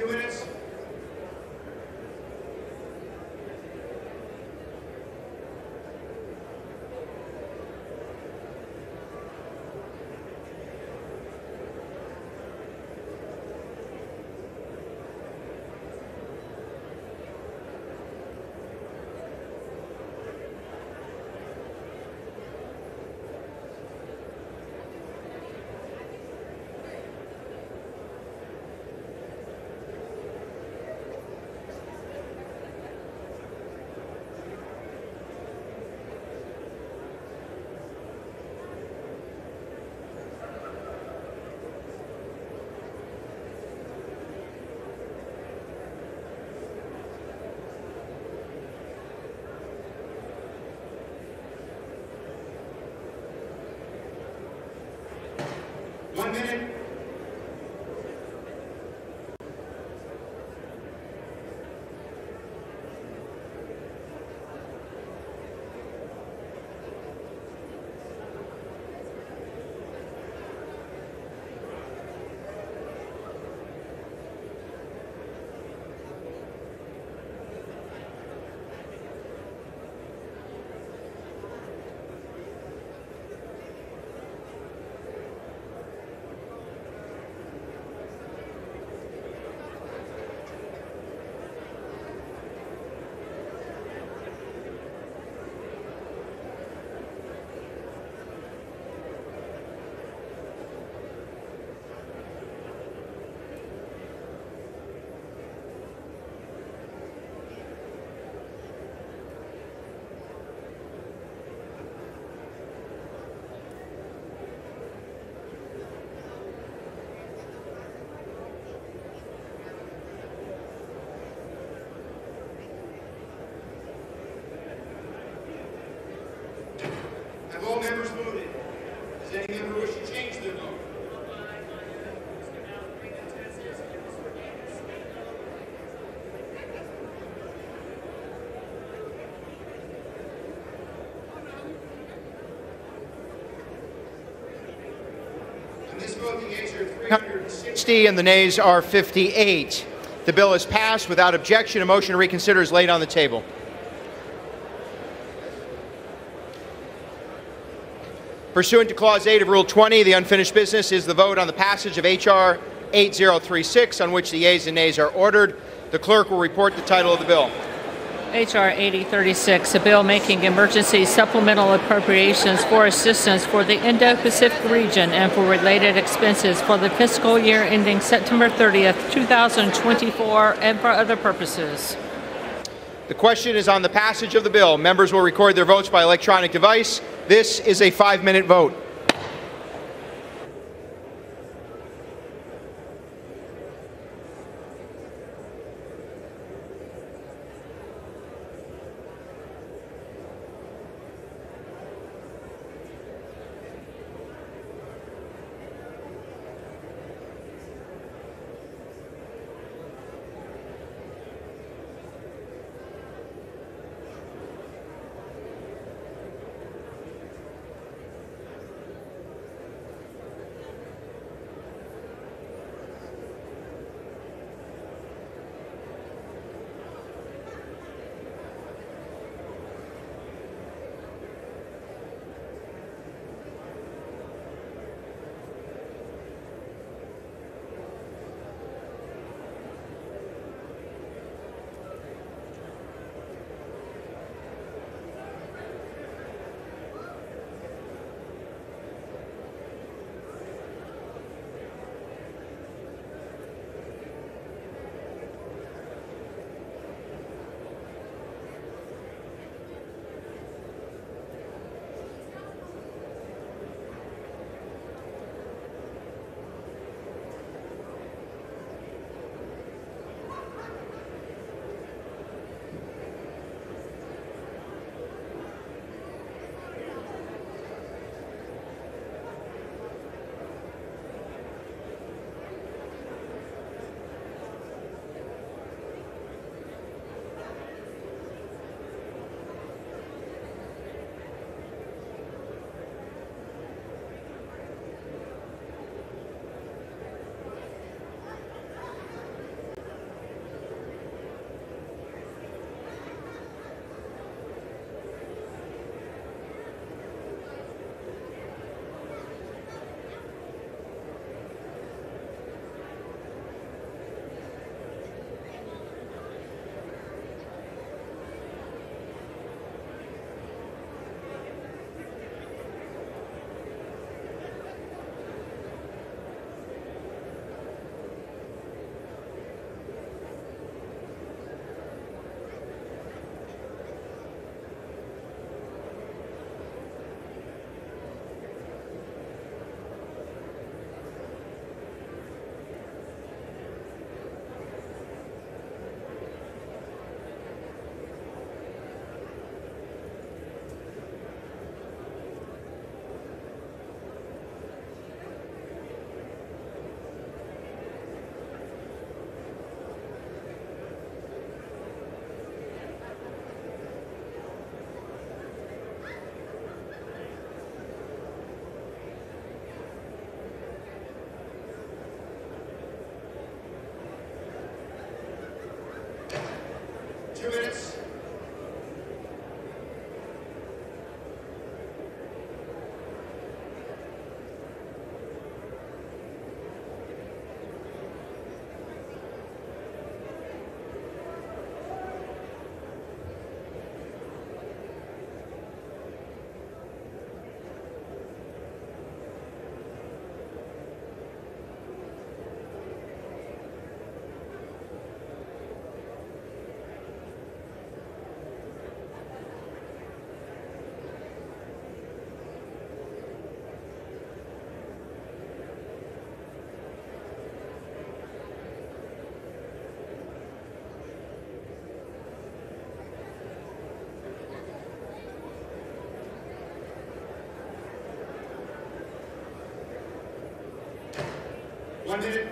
2 minutes. Have all members voted? Does any member wish to change their vote? On this vote, the yeas are 360 and the nays are 58. The bill is passed without objection. A motion to reconsider is laid on the table. Pursuant to Clause 8 of Rule 20, the unfinished business is the vote on the passage of H.R. 8036, on which the yeas and nays are ordered. The clerk will report the title of the bill. H.R. 8036, a bill making emergency supplemental appropriations for assistance for the Indo-Pacific region and for related expenses for the fiscal year ending September 30th, 2024, and for other purposes. The question is on the passage of the bill. Members will record their votes by electronic device. This is a 5-minute vote. 1 minute.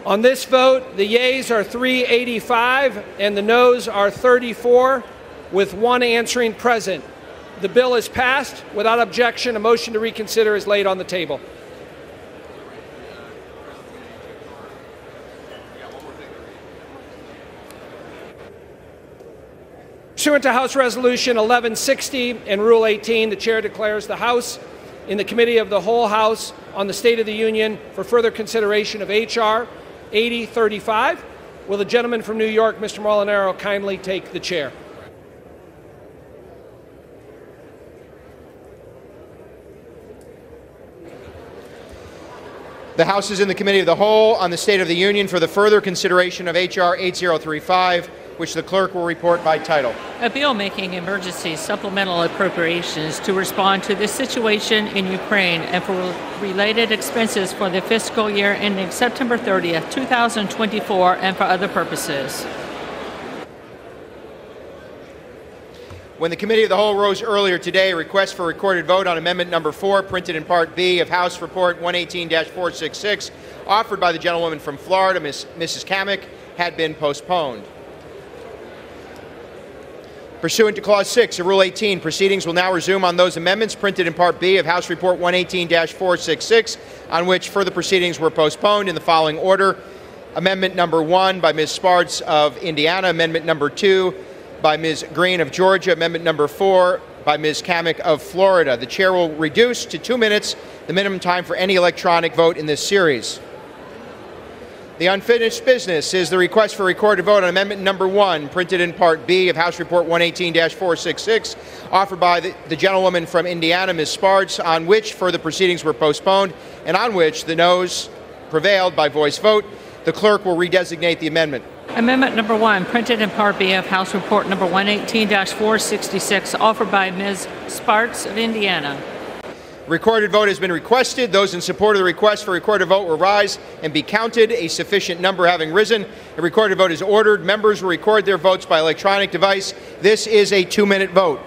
On this vote, the yeas are 385 and the noes are 34, with one answering present. The bill is passed. Without objection, a motion to reconsider is laid on the table. Pursuant to House Resolution 1160 and Rule 18, the Chair declares the House in the Committee of the Whole House on the State of the Union for further consideration of H.R. 8035. Will the gentleman from New York, Mr. Molinaro, kindly take the chair? The House is in the Committee of the Whole on the State of the Union for the further consideration of H.R. 8035, which the clerk will report by title. A bill making emergency supplemental appropriations to respond to the situation in Ukraine and for related expenses for the fiscal year ending September 30th, 2024, and for other purposes. When the Committee of the Whole rose earlier today, a request for recorded vote on Amendment Number 4, printed in Part B of House Report 118-466, offered by the gentlewoman from Florida, Mrs. Kamek, had been postponed. Pursuant to Clause 6 of Rule 18, proceedings will now resume on those amendments printed in Part B of House Report 118-466, on which further proceedings were postponed in the following order. Amendment Number 1 by Ms. Spartz of Indiana, Amendment Number 2 by Ms. Green of Georgia, Amendment Number 4 by Ms. Kamek of Florida. The Chair will reduce to 2 minutes the minimum time for any electronic vote in this series. The unfinished business is the request for recorded vote on Amendment Number 1, printed in Part B of House Report 118-466, offered by the gentlewoman from Indiana, Ms. Spartz, on which further proceedings were postponed and on which the noes prevailed by voice vote. The clerk will redesignate the amendment. Amendment Number 1, printed in Part B of House Report Number 118-466, offered by Ms. Spartz of Indiana. Recorded vote has been requested. Those in support of the request for recorded vote will rise and be counted, a sufficient number having risen. A recorded vote is ordered. Members will record their votes by electronic device. This is a 2-minute vote.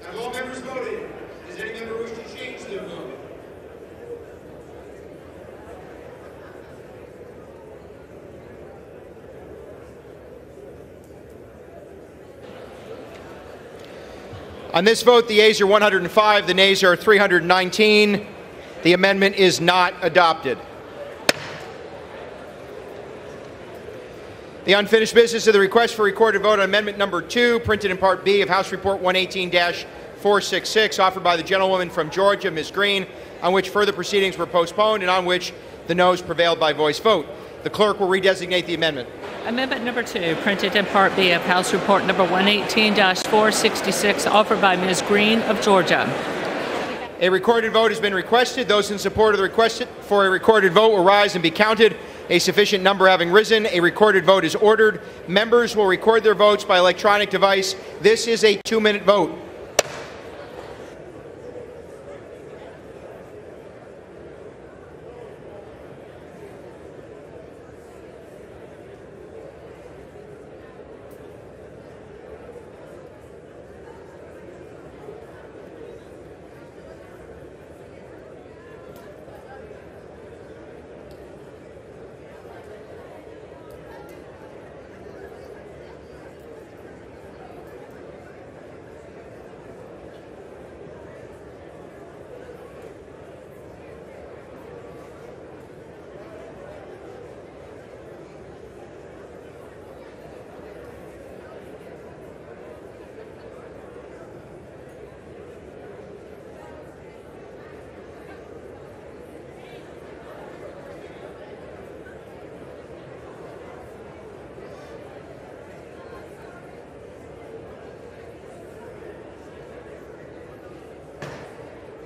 Have all members voted? Does any member wish to change their vote? On this vote, the yeas are 105, the nays are 319. The amendment is not adopted. The unfinished business of the request for recorded vote on amendment number 2, printed in Part B of House Report 118-466, offered by the gentlewoman from Georgia, Ms. Green, on which further proceedings were postponed and on which the noes prevailed by voice vote. The clerk will redesignate the amendment. Amendment number 2, printed in Part B of House Report number 118-466, offered by Ms. Green of Georgia. A recorded vote has been requested. Those in support of the request for a recorded vote will rise and be counted. A sufficient number having risen, a recorded vote is ordered. Members will record their votes by electronic device. This is a 2-minute vote.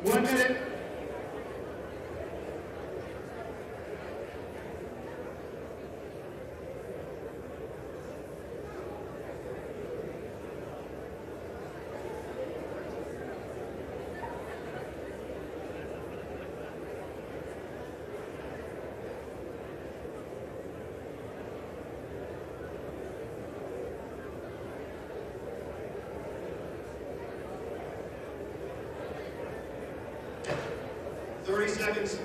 One minute. Seconds.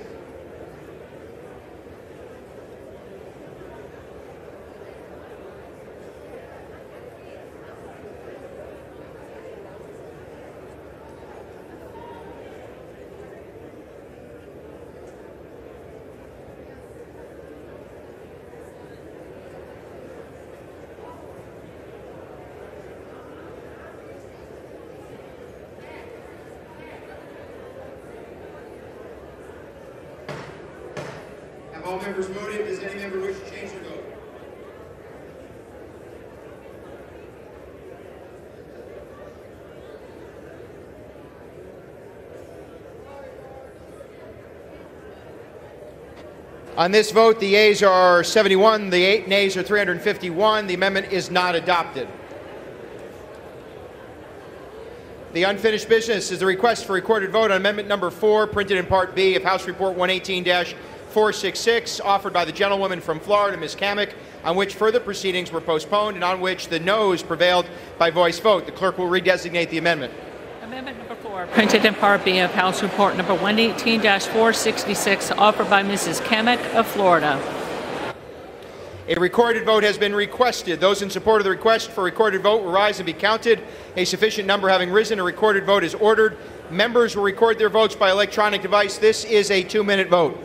Have all members voted? Does any member wish to change their vote? On this vote, the yeas are 71, the nays are 351. The amendment is not adopted. The unfinished business is the request for recorded vote on amendment number 4, printed in Part B of House Report 118-466, offered by the gentlewoman from Florida, Ms. Kamek, on which further proceedings were postponed and on which the noes prevailed by voice vote. The clerk will redesignate the amendment. Amendment number 4, printed in Part B of House Report number 118-466, offered by Mrs. Kamek of Florida. A recorded vote has been requested. Those in support of the request for recorded vote will rise and be counted. A sufficient number having risen, a recorded vote is ordered. Members will record their votes by electronic device. This is a 2-minute vote.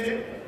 Seconds.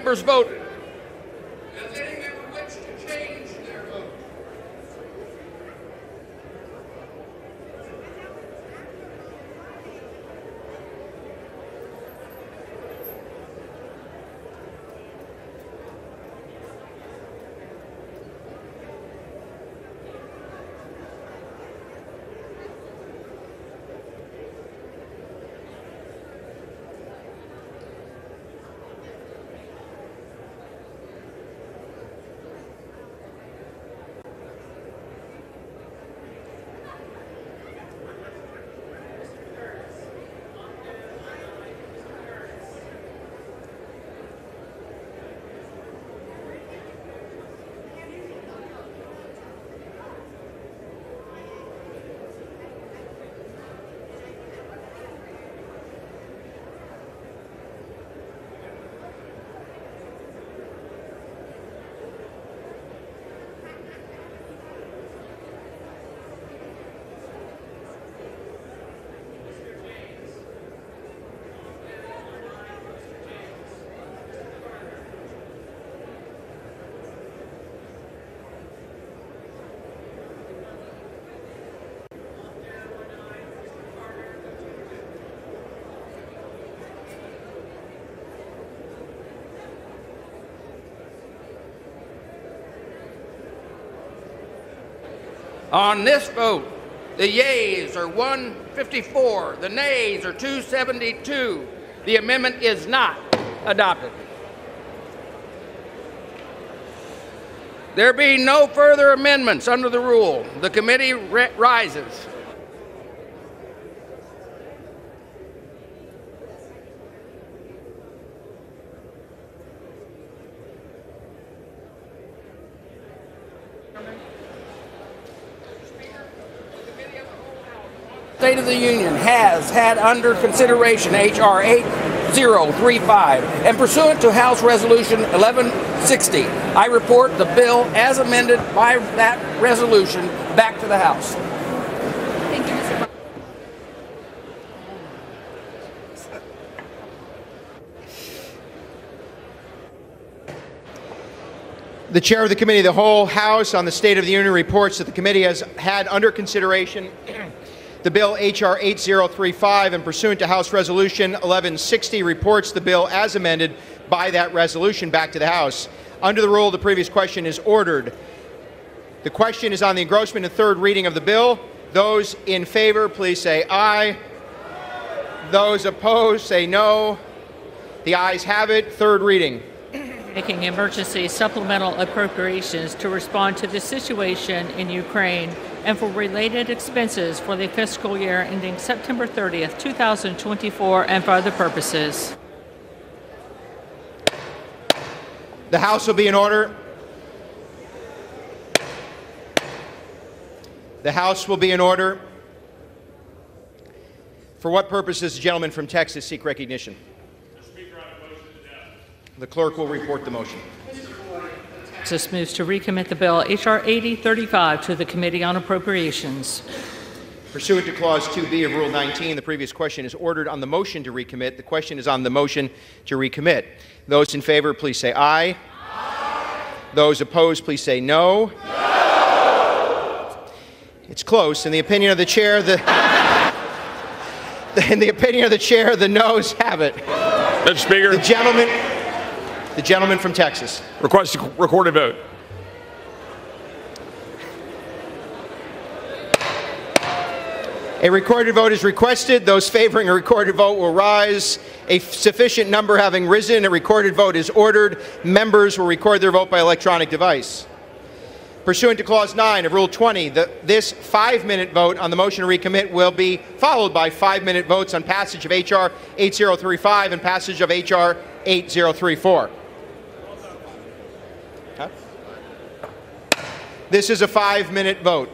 Members voted. Does any member wish to change their vote? On this vote, the yeas are 154, the nays are 272. The amendment is not adopted. There being no further amendments under the rule, the committee rises. State of the Union has had under consideration H.R. 8035, and pursuant to House Resolution 1160, I report the bill as amended by that resolution back to the House. Thank you, Mr. The chair of the Committee of the Whole, House on the State of the Union, reports that the committee has had under consideration the bill H.R. 8035, and pursuant to House Resolution 1160, reports the bill as amended by that resolution back to the House. Under the rule, the previous question is ordered. The question is on the engrossment and third reading of the bill. Those in favor, please say aye. Those opposed, say no. The ayes have it. Third reading. Making emergency supplemental appropriations to respond to the situation in Ukraine and for related expenses for the fiscal year ending September 30th, 2024, and for other purposes. The House will be in order. The House will be in order. For what purpose does the gentleman from Texas seek recognition? The clerk will report the motion. Texas moves to recommit the bill H.R. 8035 to the Committee on Appropriations. Pursuant to Clause 2B of Rule 19, the previous question is ordered on the motion to recommit. The question is on the motion to recommit. Those in favor, please say aye. Aye. Those opposed, please say no. No. It's close. In the opinion of the chair, in the opinion of the chair, the noes have it. Mr. Speaker. The gentleman from Texas. Request a recorded vote. A recorded vote is requested. Those favoring a recorded vote will rise. A sufficient number having risen, a recorded vote is ordered. Members will record their vote by electronic device. Pursuant to Clause 9 of Rule 20, this 5-minute vote on the motion to recommit will be followed by 5-minute votes on passage of H.R. 8035 and passage of H.R. 8034. Huh? This is a 5-minute vote.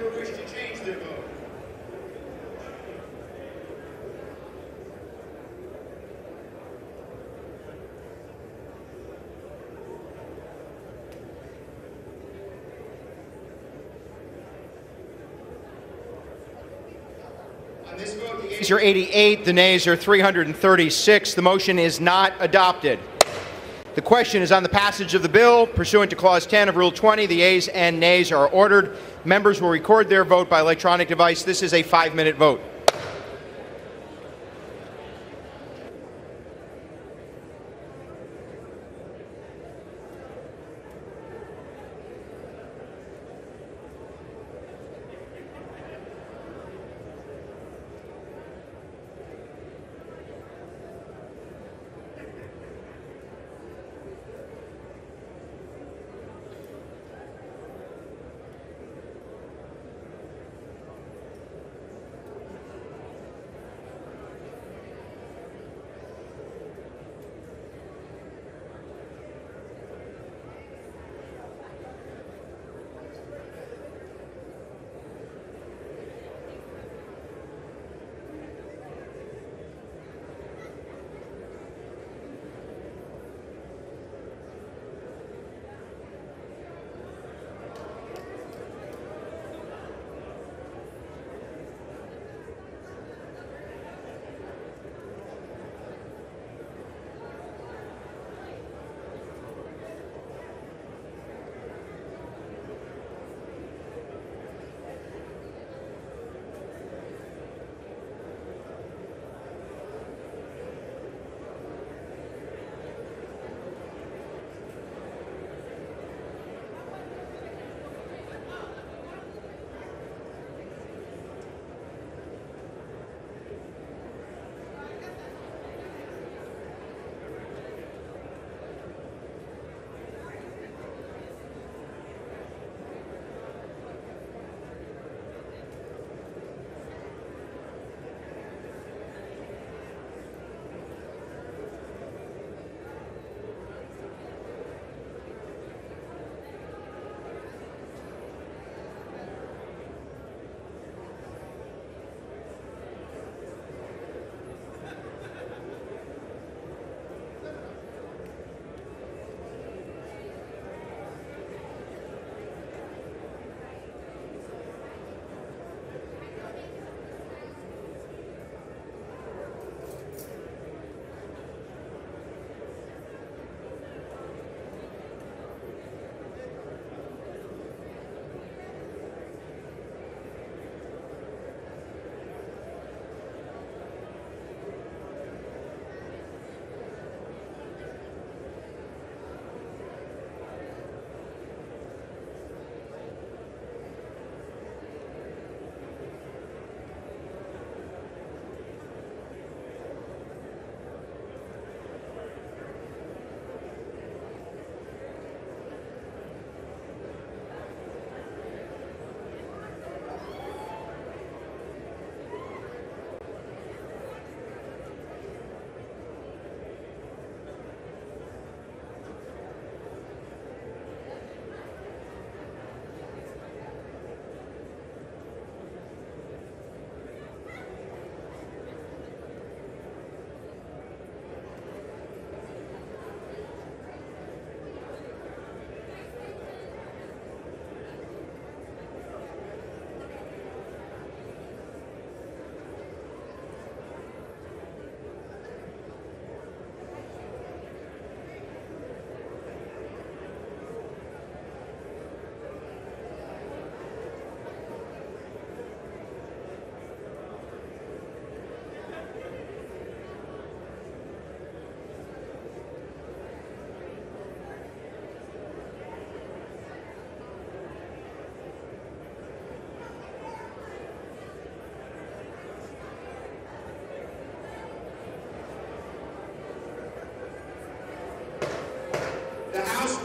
member wish to change their vote? On this vote, the yeas are 88, the nays are 336. The motion is not adopted. The question is on the passage of the bill. Pursuant to Clause 10 of Rule 20, the yeas and nays are ordered. Members will record their vote by electronic device. This is a 5-minute vote.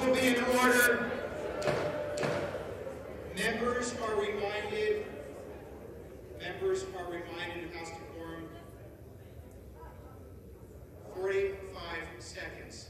will be in order. Members are reminded of House decorum. 45 seconds.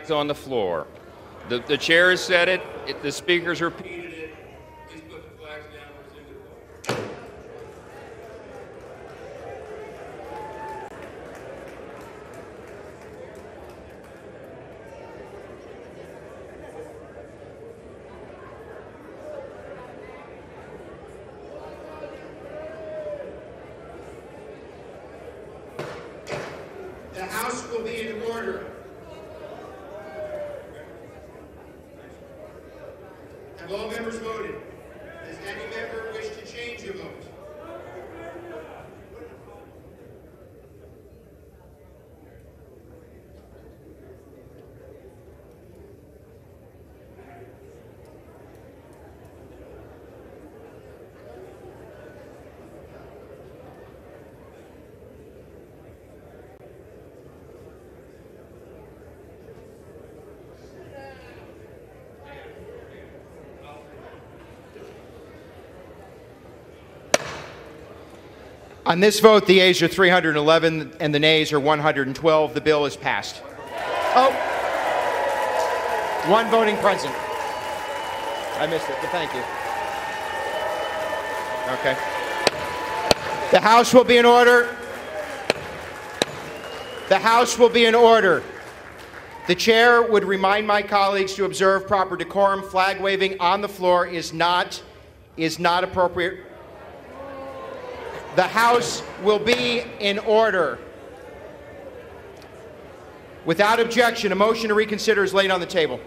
is on the floor. The chair has said it. The speaker's repeated it. Please put the flags down and resume the vote. The House will be in order. Have all members voted? Does any member wish to change a vote? On this vote, the ayes are 311 and the nays are 112. The bill is passed. Oh, one voting present. I missed it, but thank you. Okay. The House will be in order. The House will be in order. The chair would remind my colleagues to observe proper decorum. Flag waving on the floor is not appropriate. The House will be in order. Without objection, a motion to reconsider is laid on the table.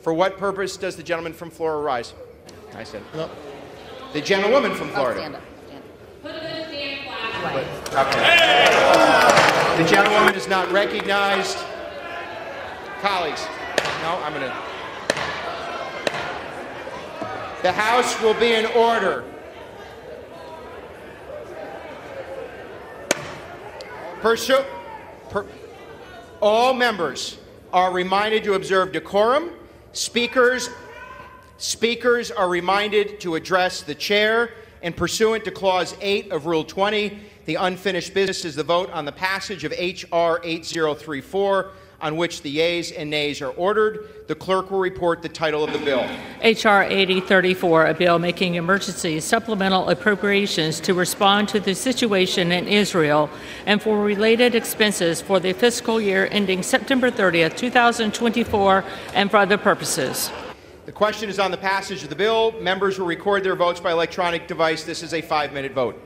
For what purpose does the gentleman from Florida rise? I said, no. The gentlewoman from Florida. Stand up. Put the damn flag away. Okay. The gentlewoman is not recognized. Colleagues, no, I'm going to. The House will be in order. All members are reminded to observe decorum. Speakers are reminded to address the chair. And pursuant to Clause 8 of Rule 20, the unfinished business is the vote on the passage of H.R. 8034, on which the yeas and nays are ordered. The clerk will report the title of the bill. H.R. 8034, a bill making emergency supplemental appropriations to respond to the situation in Israel and for related expenses for the fiscal year ending September 30th, 2024, and for other purposes. The question is on the passage of the bill. Members will record their votes by electronic device. This is a 5-minute vote.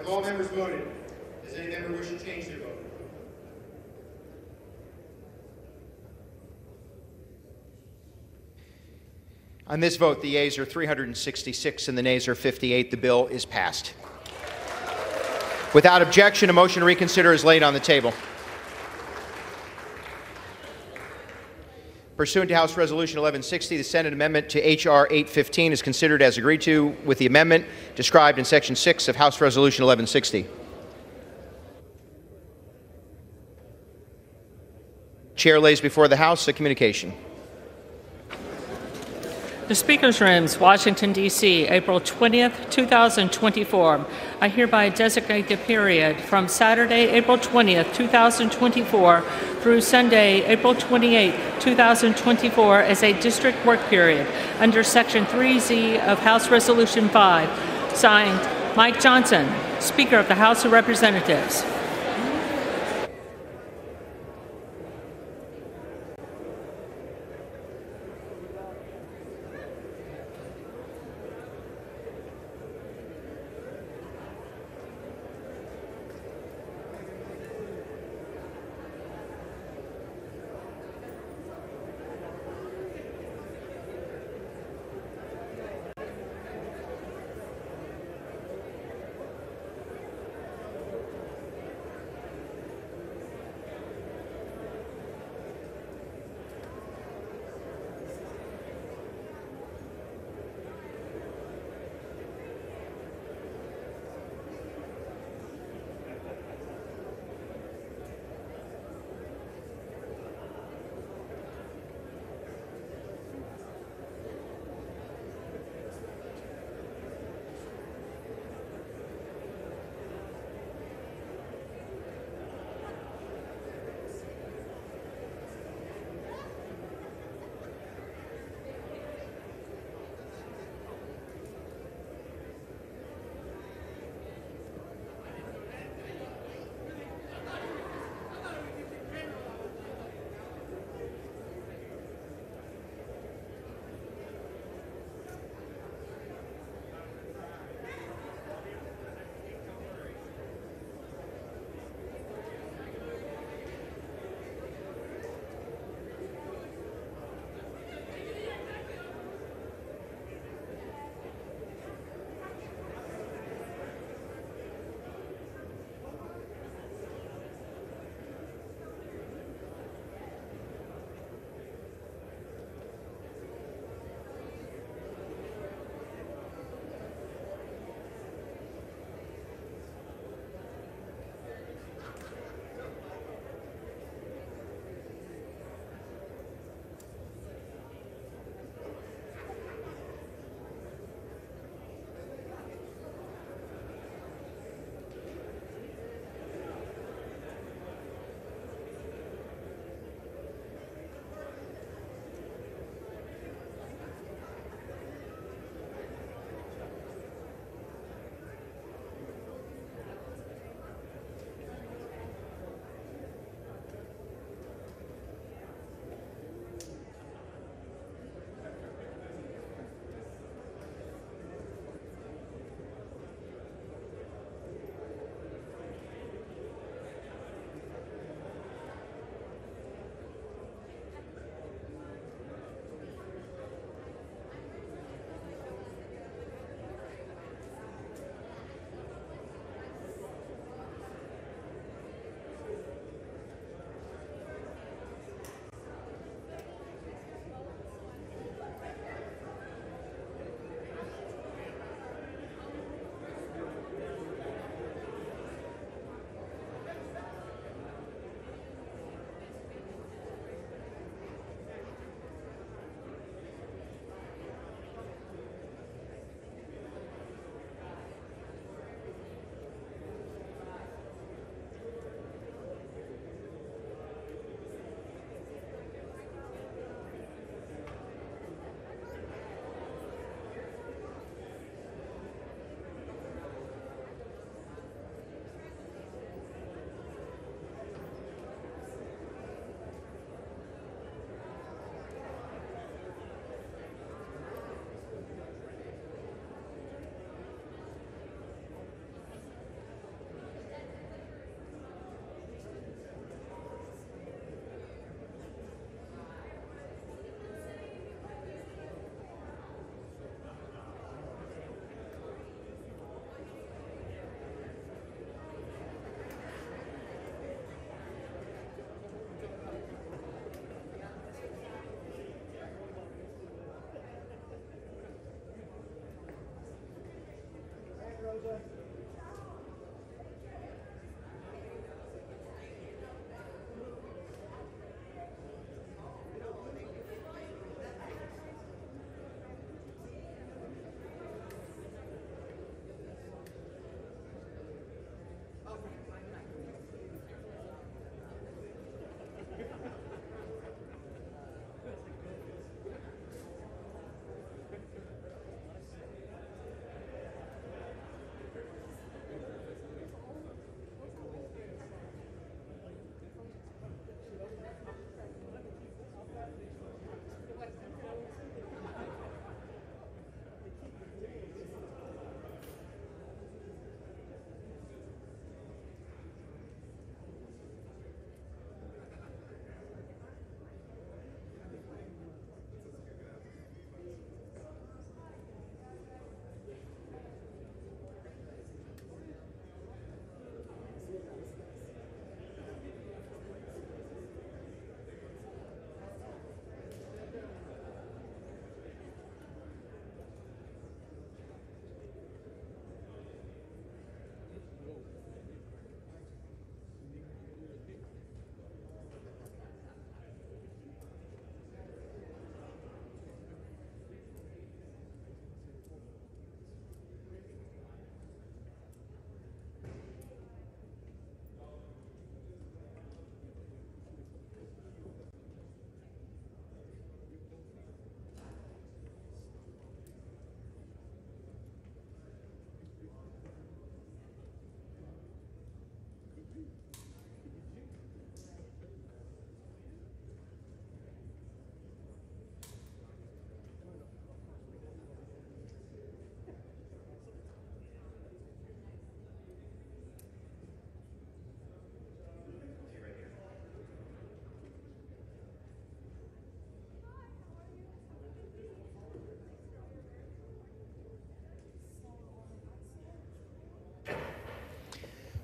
all members voted? Does any member wish to change their vote? On this vote, the yeas are 366 and the nays are 58. The bill is passed. Without objection, a motion to reconsider is laid on the table. Pursuant to House Resolution 1160, the Senate amendment to H.R. 815 is considered as agreed to with the amendment described in Section 6 of House Resolution 1160. Chair lays before the House a communication. The Speaker's Rooms, Washington, D.C., April 20th, 2024. I hereby designate the period from Saturday, April 20th, 2024 through Sunday, April 28th, 2024 as a district work period under Section 3Z of House Resolution 5. Signed, Mike Johnson, Speaker of the House of Representatives.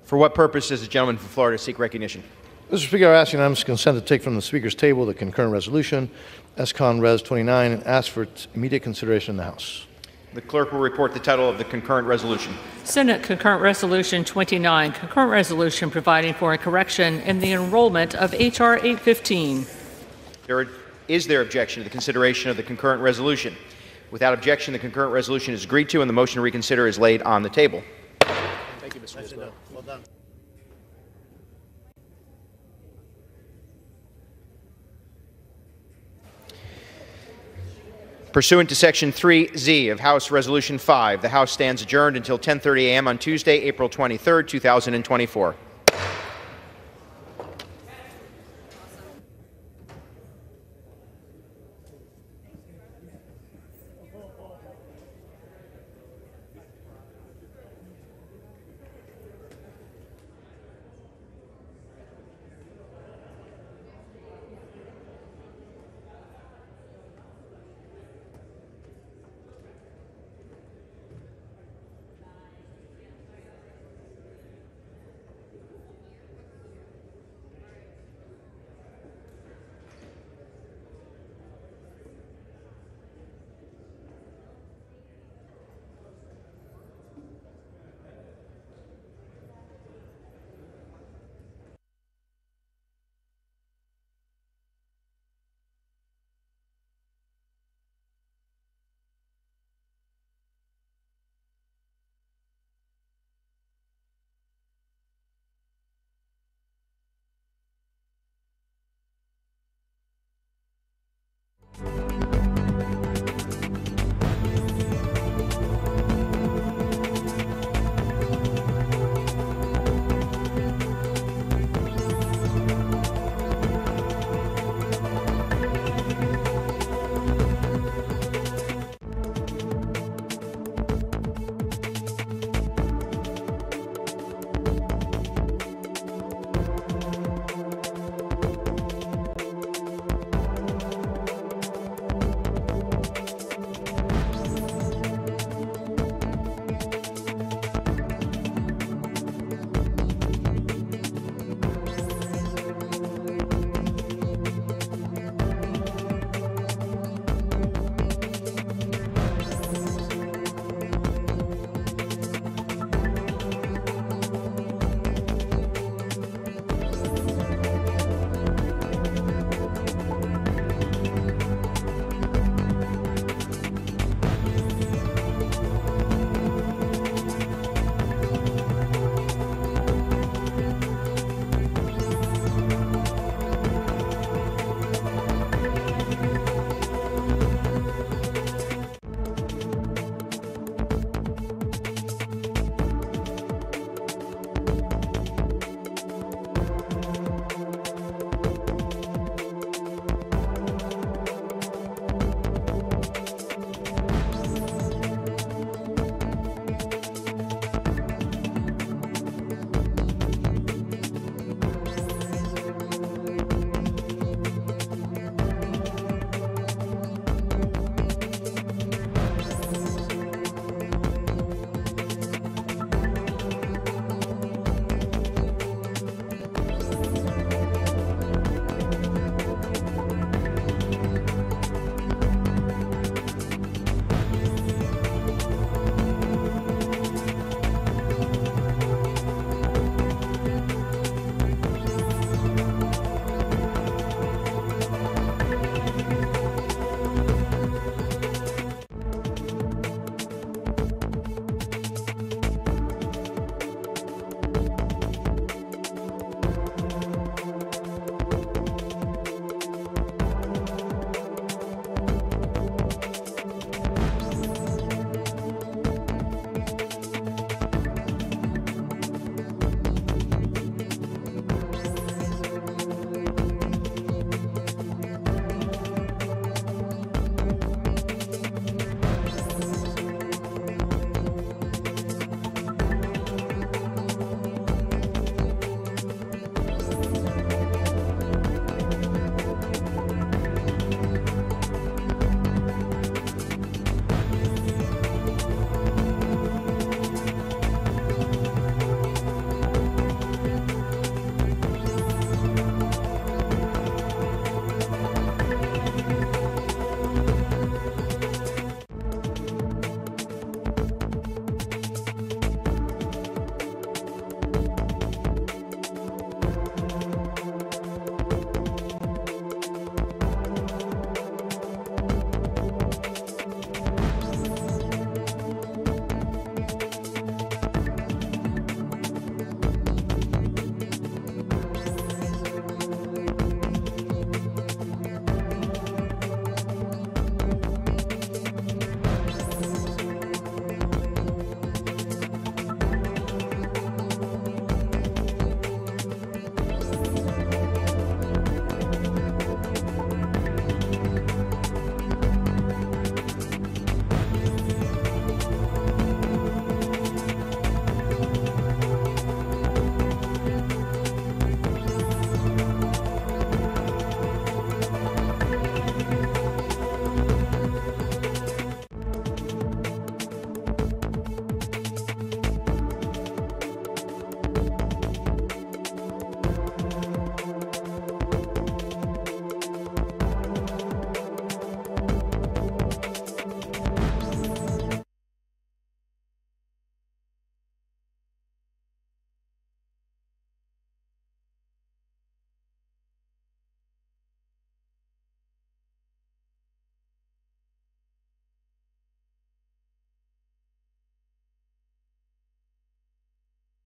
For what purpose does the gentleman from Florida seek recognition? Mr. Speaker, I ask unanimous consent to take from the Speaker's table the concurrent resolution, S-Con Res 29, and ask for its immediate consideration in the House. The clerk will report the title of the concurrent resolution. Senate Concurrent Resolution 29, concurrent resolution providing for a correction in the enrollment of H.R. 815. Is there objection to the consideration of the concurrent resolution? Without objection, the concurrent resolution is agreed to and the motion to reconsider is laid on the table. Thank you, Mr. Speaker. Well done. Pursuant to Section 3Z of House Resolution 5, the House stands adjourned until 10:30 a.m. on Tuesday, April 23, 2024.